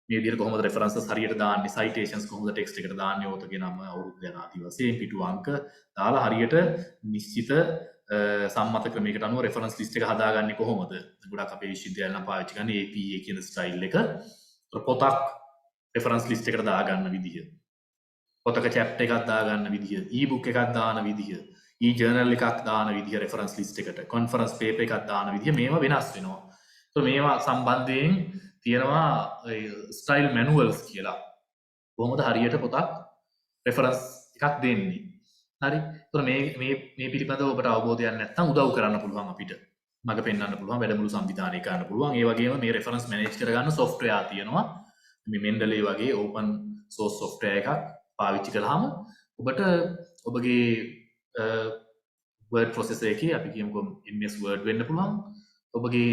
මේ විදිහට කොහොමද රෙෆරන්සස් හරියට දාන්නේ? සයිටේෂන්ස් කොහොමද ටෙක්ස්ට් එකට දාන්නේ? ඕතගේ නම අවුරුද්ද යන ආදි වශයෙන් පිටු අංක දාලා හරියට නිශ්චිත සම්මත ක්‍රමයකට අනුව රෙෆරන්ස් ලිස්ට් එක හදාගන්නේ කොහොමද? ගොඩක් අපේ විශ්වවිද්‍යාල නම් පාවිච්චි කරන්නේ APA කියන ස්ටයිල් එක. පොතක් රෙෆරන්ස් ලිස්ට් එකට දාගන්න විදිහ, පොතක චැප්ටර් එකක් දාගන්න විදිහ, ඊබුක් එකක් දාන විදිහ, ඊ ජර්නල් එකක් දාන විදිහ රෙෆරන්ස් ලිස්ට් එකට, කොන්ෆරන්ස් පේපර් එකක් දාන විදිහ මේවා වෙනස් වෙනවා. તો මේවා සම්බන්ධයෙන් තියෙනවා ස්ටයිල් මැනුවල්ස් කියලා. කොහොමද හරියට පොතක් රෙෆරන්ස් එකක් දෙන්නේ. හරි. તો මේ පිළිබඳව ඔබට අවබෝධයක් නැත්නම් උදව් කරන්න පුළුවන් අපිට. මග පෙන්වන්න පුළුවන්, වැඩමුළු සංවිධානය කරන්න පුළුවන්. ඒ වගේම මේ රෙෆරන්ස් මැනේජ් කරගන්න software තියෙනවා. මේ මෙන්ඩලේ වගේ ඕපන් සෝස් software එකක් පාවිච්චි කළාම ඔබට ඔබගේ word processor එකේ අපි කියමුකෝ MS Word වෙන්න පුළුවන්. ඔබගේ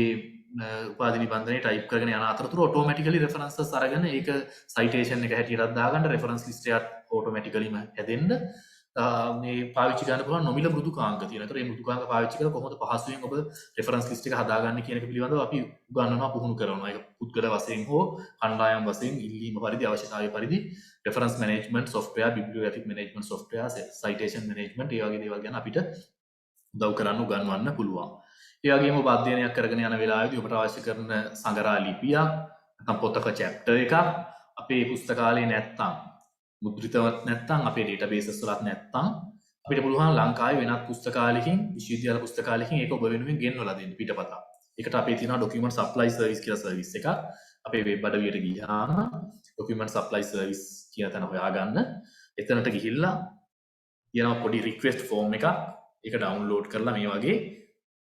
උපාධි නිබන්ධනයේ ටයිප් කරගෙන යන අතරතුර ඔටෝමැටිකලි රෙෆරන්සස් අරගෙන ඒක සයිටේෂන් එක හැටියටත් දාගන්න රෙෆරන්ස් ලිස්ට් එකත් ඔටෝමැටිකලිම හැදෙන්න මේ පාවිච්චි ගන්න පුළුවන් නොමිල මෘදුකාංක තියෙනවා. ඒතර මේ මෘදුකාංක පාවිච්චි කරලා කොහොමද පහසුවෙන් ඔබ රෙෆරන්ස් ලිස්ට් එක හදාගන්නේ කියන එක පිළිබඳව අපි උගන්වනවා, පුහුණු කරනවා. ඒක පුද්ගල වශයෙන් හෝ කණ්ඩායම් වශයෙන් ඉල්ලීම පරිදි අවශ්‍යතාවය පරිදි reference management software, bibliographic management software, citation management ඒ වගේ දේවල් ගැන අපිට උදව් කරන්න උගන්වන්න පුළුවන්. ඒ වගේම ඔබ අධ්‍යයනයක් කරගෙන යන වෙලාවේදී ඔබට අවශ්‍ය කරන සංගරා ලිපියක් නැත්නම් පොතක chapter එකක් අපේ පුස්තකාලේ නැත්නම් මුද්‍රිතව නැත්නම් අපේ ඩේටාබේසස් වලත් නැත්නම් අපිට පුළුවන් ලංකාවේ වෙනත් පුස්තකාලයකින් විශ්වවිද්‍යාල පුස්තකාලයකින් ඒක ඔබ වෙනුවෙන් ගෙන්වලා දෙන්න පිටපතක්. ඒකට අපේ තියෙනවා document supply service කියලා සර්විස් එකක්. අපේ වෙබ් අඩවියට ගියාම document supply service කියන තැන හොයාගන්න. එතනට ගිහිල්ලා තියෙනවා පොඩි request form එකක්. ඒක download කරලා මේ වගේ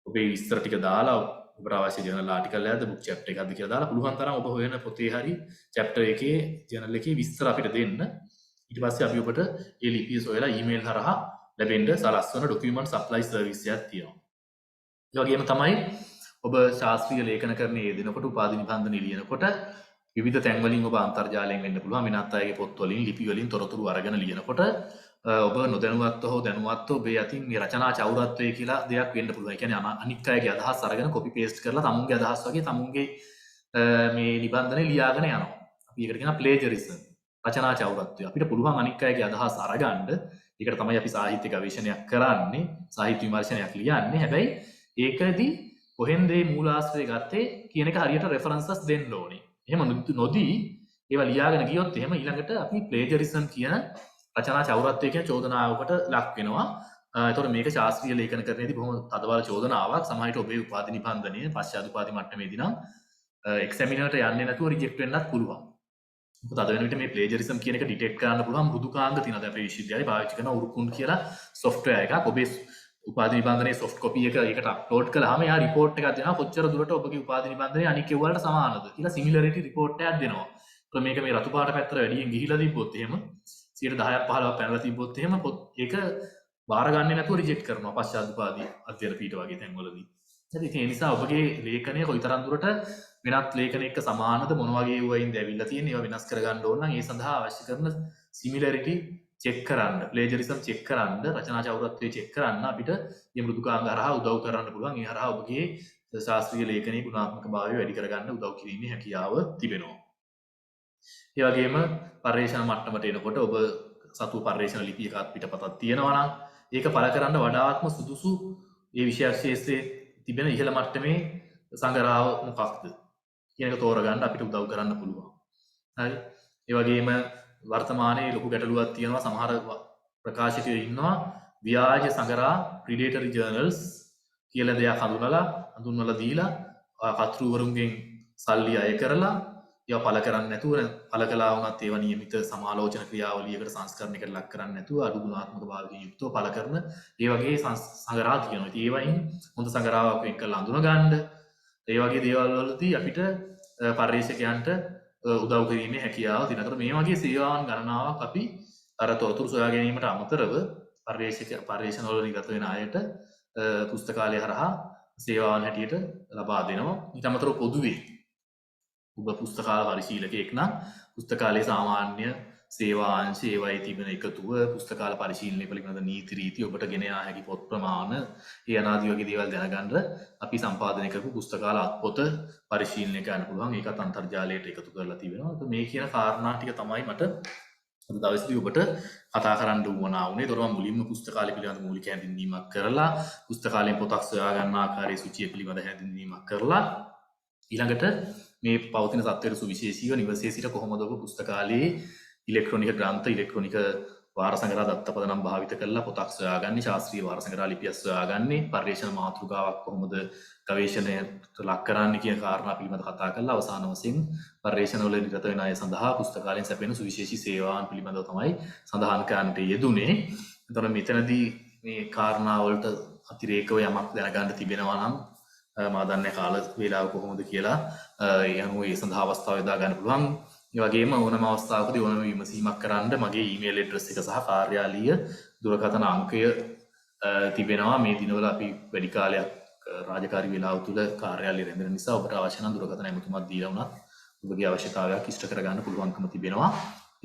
ඔබේ විස්තර ටික දාලා ඔබට අවශ්‍ය ජර්නල් ආටිකල් එකක්ද බුක් චැප්ටර් එකක්ද කියලා දාලා පුළුවන් තරම් ඔබ හොයන පොතේ හරි චැප්ටර් එකේ ජර්නල් එකේ විස්තර අපිට දෙන්න. ඊට පස්සේ අපි ඔබට ඒ ලිපිය සොයලා ඊමේල් හරහා ලැබෙන්න සලස්වන ඩොකියුමන්ට් සප්ලයි සර්විස් එකක් තියෙනවා. ඒ වගේම තමයි ඔබ ශාස්ත්‍රීය ලේඛනකරණයේ යෙදෙනකොට උපාධි නිබන්ධන ලියනකොට විවිධ තැන්වලින් ඔබ අන්තර්ජාලයෙන් වෙන්න පුළුවන් වෙනත් අයගේ පොත් වලින් ලිපි වලින් තොරතුරු අරගෙන ලියනකොට ඔබ නොදැනුවත්ව හෝ දැනුවත්ව ඔබේ අතින් මේ රචනා චෞරත්වය කියලා දෙයක් වෙන්න පුළුවන්. ඒ කියන්නේ අනික් අයගේ අදහස් අරගෙන කොපි පේස්ට් කරලා තමුන්ගේ අදහස් වගේ තමුන්ගේ මේ නිබන්ධනේ ලියාගෙන යනවා. අපි ඒකට කියනවා ප්ලේජරිසම්. රචනා චෞරත්වය. අපිට පුළුවන් අනික් අයගේ අදහස් අරගන්න. ඒකට තමයි අපි සාහිත්‍ය ගවේෂණයක් කරන්නේ, සාහිත්‍ය විමර්ශනයක් ලියන්නේ. හැබැයි ඒකදී කොහෙන්ද මේ මූලාශ්‍රය ගත්තේ කියන එක හරියට රෙෆරන්සස් දෙන්න ඕනේ. එහෙම නොදී ඒවා ලියාගෙන ගියොත් එහෙම ඊළඟට අපි ප්ලේජරිසම් කියන රචනා චෞරත්වය කියන චෝදනාවකට ලක් වෙනවා. ඒතකොට මේක ශාස්ත්‍රීය ලේඛනකරණයේදී බොහොම තදබල චෝදනාවක්. සමහරවිට ඔබේ උපාධි නිබන්ධනය පශ්චාත් උපාධි මට්ටමේදී නම් එක්සැමිනර්ට යන්නේ නැතුව රිජෙක්ට් වෙන්නත් පුළුවන්. මොකද අද වෙන විට මේ ප්ලේජරිසම් කියන එක ඩිටෙක්ට් කරන්න පුළුවන් මෘදුකාංග තියෙනවා. අපේ විශ්වවිද්‍යාලේ පාවිච්චි කරන උරුකුන් කියලා software එකක්. ඔබේ උපාධි නිබන්ධනයේ soft copy එක ඒකට අප්ලෝඩ් කළාම එයා report එකක් දෙනවා. කොච්චර දුරට ඔබගේ උපාධි නිබන්ධනය අනික් ඒවාට සමානද කියලා similarity report එකක් දෙනවා. ඒත් මේක මේ රතු පාට පැත්තට වැඩියෙන් ගිහිලා තිබ්බොත් එහෙම 10ක් 15ක් පැනලා තිබ්බොත් එහෙම ඒක බාර ගන්නේ නැතුව රිජෙක්ට් කරනවා පශ්චාත් උපාධි අධ්‍යයන පීඨ වගේ තැන්වලදී. හරි ඒ නිසා ඔබගේ ලේඛනය කොයිතරම් දුරට වෙනත් ලේඛන එක්ක සමානද මොන වගේ වයින්ද ඇවිල්ලා තියෙන්නේ ඒවා වෙනස් කරගන්න ඕන නම් ඒ සඳහා අවශ්‍ය කරන සිමිලැරිටි චෙක් කරන්න, ප්ලේජරිසම් චෙක් කරන්න, රචනා චෞරත්වය චෙක් කරන්න අපිට මේ මෘදුකාංග හරහා උදව් කරන්න පුළුවන්. ඒ හරහා ඔබගේ ශාස්ත්‍රීය ලේඛනයේ ගුණාත්මක භාවය වැඩි කරගන්න උදව් කිරීමේ හැකියාව තිබෙනවා. ඒ වගේම පර්යේෂණ මට්ටමට එනකොට ඔබ සතු පර්යේෂණ ලිපි එකක් පිටපතක් තියෙනවා නම් ඒක පළ කරන්න වඩාත්ම සුදුසු ඒ විෂය ශාස්ත්‍රයේ තිබෙන ඉහළ මට්ටමේ සංග්‍රහව මොකක්ද කියන එක තෝරගන්න අපිට උදව් කරන්න පුළුවන්. හරි. ඒ වගේම වර්තමානයේ ලොකු ගැටලුවක් තියෙනවා. සමහර ප්‍රකාශකයෝ ඉන්නවා ව්‍යාජ සංග්‍රහ predatory journals කියලා දෙයක් හඳුන්වලා දීලා කතෘවරුන්ගෙන් සල්ලි අය කරලා ඒවා පළ කරන්නේ නැතුව පළ කළා වුණත් ඒවා නියමිත සමාලෝචන ක්‍රියාවලියකට සංස්කරණයකට ලක් කරන්නේ නැතුව අඩු ගුණාත්මක භාවයකින් යුක්තව පළ කරන ඒ වගේ සංගරා තියෙනවා. ඉතින් ඒවයින් හොඳ සංගරාවක් වෙන් කරලා අඳුන ගන්න ඒ වගේ දේවල් වලදී අපිට පර්යේෂකයන්ට උදව් කිරීමේ හැකියාව තියෙනවා. මේ වගේ සේවාවන් ගණනාවක් අපි අර තොරතුරු සොයා ගැනීමට අමතරව පර්යේෂණ වල නිරත වෙන අයට පුස්තකාලය හරහා සේවාවන් හැටියට ලබා දෙනවා. ඊට අමතරව පොදුවේ ඔබ පුස්තකාල පරිශීලකයෙක් නම් පුස්තකාලයේ සාමාන්‍ය සේවා අංශ ඒවයි තිබෙන එකතුව පුස්තකාල පරිශීලනය පිළිබඳ නීති රීති ඔබට ගෙන යා හැකි පොත් ප්‍රමාණ ඒ අනාදී වගේ දේවල් දැනගන්න අපි සම්පාදනය කරපු පුස්තකාල අත්පොත පරිශීලනය කරන්න පුළුවන්. ඒකත් අන්තර්ජාලයට එකතු කරලා තිබෙනවා. මේ කියන කාරණා ටික තමයි මට අද දවසේදී ඔබට කතා කරන්න උවමනා වුණේ. ඒතකොට මම මුලින්ම පුස්තකාලය පිළිබඳ මූලික හැඳින්වීමක් කරලා පුස්තකාලයෙන් පොතක් සොයා ගන්න ආකාරයේ සූචිය පිළිබඳ හැඳින්වීමක් කරලා ඊළඟට මේ පවතින තත්ත්වයට සුවිශේෂීව නිවසේ සිට කොහොමද ඔබ පුස්තකාලයේ ඉලෙක්ට්‍රොනික ග්‍රන්ථ ඉලෙක්ට්‍රොනික වාර සංග්‍රහ දත්තපද නම් භාවිත කරලා පොතක් සොයාගන්නේ, ශාස්ත්‍රීය වාර සංග්‍රහ ලිපියක් සොයාගන්නේ, පර්යේෂණ මාතෘකාවක් කොහොමද ගවේෂණයට ලක් කරන්නේ කියන කාරණා පිළිබඳව කතා කරලා අවසාන වශයෙන් පර්යේෂණ වල නිරත වෙන අය සඳහා පුස්තකාලයෙන් සැපෙන සුවිශේෂී සේවාවන් පිළිබඳව තමයි සඳහන් කරන්නට යෙදුනේ. එතකොට මෙතනදී මේ කාරණා වලට අතිරේකව යමක් දැනගන්න තිබෙනවා නම් මා දන්නේ කාල වේලාව කොහොමද කියලා ඒ අනුව ඒ සඳහා අවස්ථාව යොදා ගන්න පුළුවන්. ඒ වගේම ඕනම අවස්ථාවකදී ඕනම විමසීමක් කරන්න මගේ ඊමේල් ඇඩ්‍රස් එක සහ කාර්යාලීය දුරකථන අංකය තිබෙනවා. මේ දිනවල අපි වැඩි කාලයක් රාජකාරී වේලාව තුල කාර්යාලයේ රැඳෙන නිසා ඔබට අවශ්‍ය නම් දුරකථන ඇමතුමක් දීලා වුණත් ඔබගේ අවශ්‍යතාවයක් ඉෂ්ට කරගන්න පුළුවන්කම තිබෙනවා.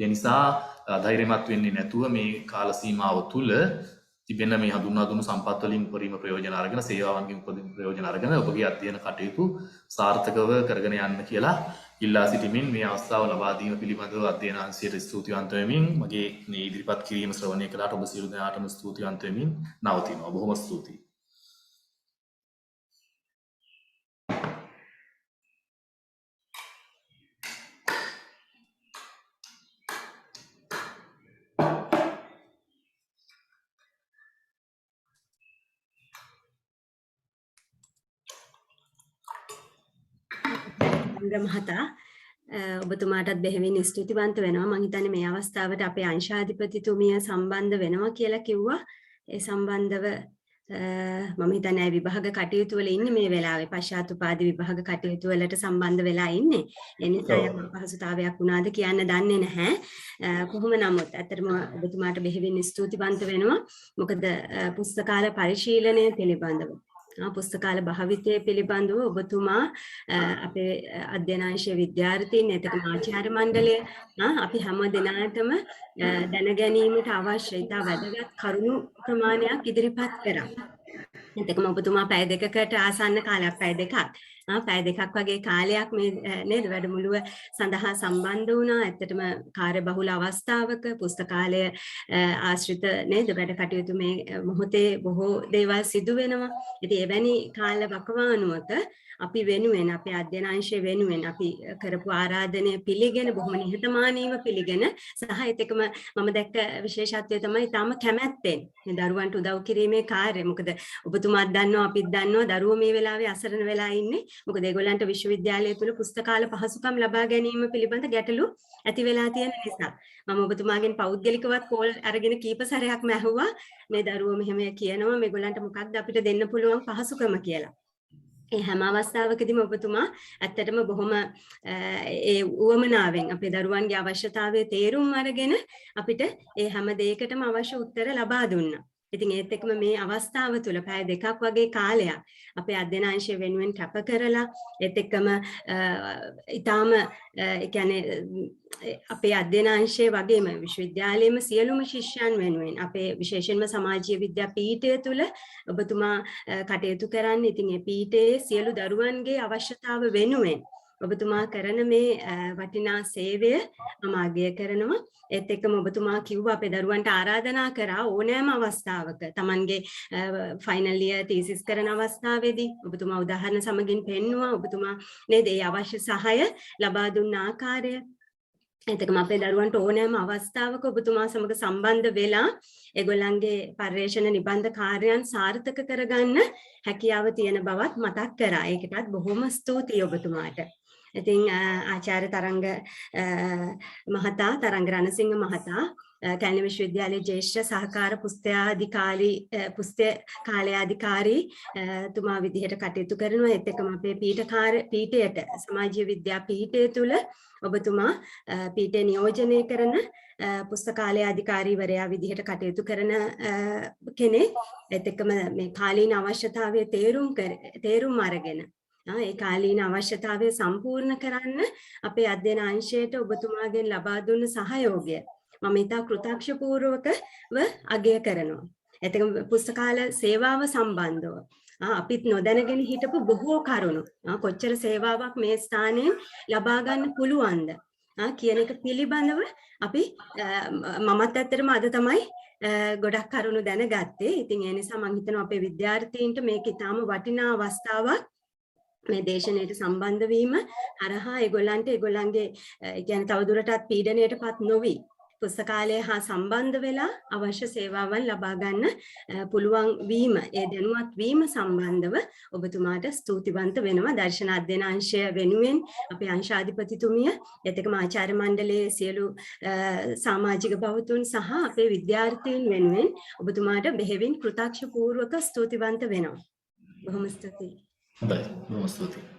ඒ නිසා ධෛර්යමත් වෙන්නේ නැතුව මේ කාල සීමාව තුල තිබෙන මේ හඳුන්වා දුන්නු සම්පත් වලින් උපරිම ප්‍රයෝජන අරගෙන සේවාවන්ගෙන් උපරිම ප්‍රයෝජන අරගෙන ඔබගේ අධ්‍යයන කටයුතු සාර්ථකව කරගෙන යන්න කියලා ඉල්ලා සිටිමින් මේ අවස්ථාව ලබා දීම පිළිබඳව අධ්‍යයන අංශයට ස්තුතිවන්ත වෙමින් මගේ මේ ඉදිරිපත් කිරීම ශ්‍රවණය කළාට ඔබ සියලු දෙනාටම ස්තුතිවන්ත වෙමින් නවතිනවා. බොහොම ස්තුතියි. මහතා ඔබතුමාටත් බෙහෙවින් ස්තුතිවන්ත වෙනවා. මම හිතන්නේ මේ අවස්ථාවට අපේ අංශාධිපතිතුමිය සම්බන්ධ වෙනවා කියලා කිව්වා. ඒ සම්බන්ධව මම හිතන්නේ අය විභාග කටයුතු වල ඉන්නේ මේ වෙලාවේ පශ්චාත් උපාධි විභාග කටයුතු වලට සම්බන්ධ වෙලා ඉන්නේ. ඒ නිසා යම් අපහසුතාවයක් වුණාද කියන්න දන්නේ නැහැ. කොහොම නමුත් අතරම ඔබතුමාට බෙහෙවින් ස්තුතිවන්ත වෙනවා. මොකද පුස්තකාල පරිශීලනය පිළිබඳව පුස්තකාල භාවිතය පිළිබඳව ඔබතුමා අපේ අධ්‍යනාංශ විද්‍යාර්ථීන් එතකම ආචාර්ය මණ්ඩලය අපි හැම දිනකටම දැන ගැනීමට අවශ්‍ය ඉතා වැදගත් කරුණු ප්‍රමාණයක් ඉදිරිපත් කරා. එතකම ඔබතුමා පැය දෙකකට ආසන්න කාලයක් පැය දෙකක් වගේ කාලයක් මේ නේද වැඩමුළුව සඳහා සම්බන්ධ වුණා. ඇත්තටම කාර්යබහුල අවස්ථාවක පුස්තකාලය ආශ්‍රිත නේද වැඩ කටයුතු මේ මොහොතේ බොහෝ දේවල් සිදු වෙනවා. ඉතින් එවැනි කාල වකවානුවක අපි වෙනුවෙන් අපේ අධ්‍යනාංශය වෙනුවෙන් අපි කරපු ආරාධනය පිළිගෙන බොහොම නිහතමානීව පිළිගෙන සහ ඒකම මම දැක්ක විශේෂත්වය තමයි තාම කැමැත්තෙන් මේ දරුවන්ට උදව් කිරීමේ කාර්යය. මොකද ඔබතුමාත් දන්නවා අපිත් දන්නවා දරුවෝ මේ වෙලාවේ අසරණ වෙලා ඉන්නේ. මොකද ඒගොල්ලන්ට විශ්වවිද්‍යාලය තුල පුස්තකාල පහසුකම් ලබා ගැනීම පිළිබඳ ගැටලු ඇති වෙලා තියෙන නිසා මම ඔබතුමාගෙන් පෞද්ගලිකවත් කෝල් අරගෙන කීප සැරයක්ම ඇහුවා මේ දරුවෝ මෙහෙම කියනවා මේගොල්ලන්ට මොකක්ද අපිට දෙන්න පුළුවන් පහසුකම කියලා. ඒ හැම අවස්ථාවකදීම ඔබතුමා ඇත්තටම බොහොම ඒ උවමනාවෙන් අපේ දරුවන්ගේ අවශ්‍යතාවය තේරුම් අරගෙන අපිට ඒ හැම දෙයකටම අවශ්‍ය උත්තර ලබා දුන්නා. ඉතින් ඒත් එක්කම මේ අවස්ථාව තුළ පැය දෙකක් වගේ කාලයක් අපේ අධ්‍යනාංශය වෙනුවෙන් කැප කරලා ඒත් එක්කම ඊටාම ඒ කියන්නේ අපේ අධ්‍යනාංශයේ වගේම විශ්වවිද්‍යාලයේම සියලුම ශිෂ්‍යයන් වෙනුවෙන් අපේ විශේෂයෙන්ම සමාජීය විද්‍යා පීඨය තුළ ඔබතුමා කටයුතු කරන්නේ. ඉතින් මේ පීඨයේ සියලු දරුවන්ගේ අවශ්‍යතාව වෙනුවෙන් ඔබතුමා කරන මේ වටිනා සේවය මම අගය කරනවා. ඒත් එක්කම ඔබතුමා කිව්වා අපේ දරුවන්ට ආරාධනා කරා ඕනෑම අවස්ථාවක Tamanගේ ෆයිනල් ඉයර් තීසිස් කරන අවස්ථාවේදී ඔබතුමා උදාහරණ සමගින් පෙන්නුවා. ඔබතුමා නේද ඒ අවශ්‍ය සහාය ලබා දුන්න ආකාරය. එතකම අපේ දරුවන්ට ඕනෑම අවස්ථාවක ඔබතුමා සමග සම්බන්ධ වෙලා ඒගොල්ලන්ගේ පර්යේෂණ නිබන්ධ කාර්යයන් සාර්ථක කරගන්න හැකියාව තියෙන බවත් මතක් කරා. ඒකටත් බොහොම ස්තුතියි ඔබතුමාට. ඉතින් ආචාර්ය තරංග මහතා තරංග රණසිංහ මහතා කැලණි විශ්වවිද්‍යාලයේ ජ්‍යෙෂ්ඨ සහකාර පුස්තකාලයාධිකාරී තුමා විදිහට කටයුතු කරනවා. ඒත් එක්කම අපේ පීඨයට සමාජීය විද්‍යා පීඨය තුල ඔබතුමා පීඨේ නියෝජනය කරන පුස්තකාලයාධිකාරීවරයා විදිහට කටයුතු කරන කෙනෙක්. ඒත් එක්කම මේ කාලීන අවශ්‍යතාවය තේරුම් අරගෙන ඒ කාලීන අවශ්‍යතාවය සම්පූර්ණ කරන්න අපේ අධ්‍යයන අංශයට ඔබතුමාගෙන් ලබා දුන්න සහයෝගය මම ඉතා කෘතඥපූර්වකව අගය කරනවා. එතකොට පුස්තකාල සේවාව සම්බන්ධව අපිත් නොදැනගෙන හිටපු බොහෝ කරුණු කොච්චර සේවාවක් මේ ස්ථානයෙන් ලබා ගන්න පුළුවන්ද කියන එක පිළිබඳව අපි මමත් ඇත්තටම අද තමයි ගොඩක් කරුණු දැනගත්තේ. ඉතින් ඒ නිසා මම හිතනවා අපේ විද්‍යාර්ථීන්ට මේක ඉතාම වටිනා අවස්ථාවක්. මේ දේශනයට සම්බන්ධ වීම හරහා ඒගොල්ලන්ගේ කියන්නේ තවදුරටත් පීඩනයටපත් නොවි පුස්තකාලය හා සම්බන්ධ වෙලා අවශ්‍ය සේවාවන් ලබා ගන්න පුළුවන් වීම ඒ දැනුවත් වීම සම්බන්ධව ඔබතුමාට ස්තුතිවන්ත වෙනවා. දර්ශන අධ්‍යයන අංශය වෙනුවෙන් අපේ අංශාධිපතිතුමිය එතකම ආචාර්ය මණ්ඩලයේ සියලු සමාජික බවතුන් සහ අපේ විද්‍යාර්ථීන් වෙනුවෙන් ඔබතුමාට බෙහෙවින් කෘතඥපූර්වක ස්තුතිවන්ත වෙනවා. බොහොම ස්තුතියි. හොඳයි. බොහොම ස්තුතියි.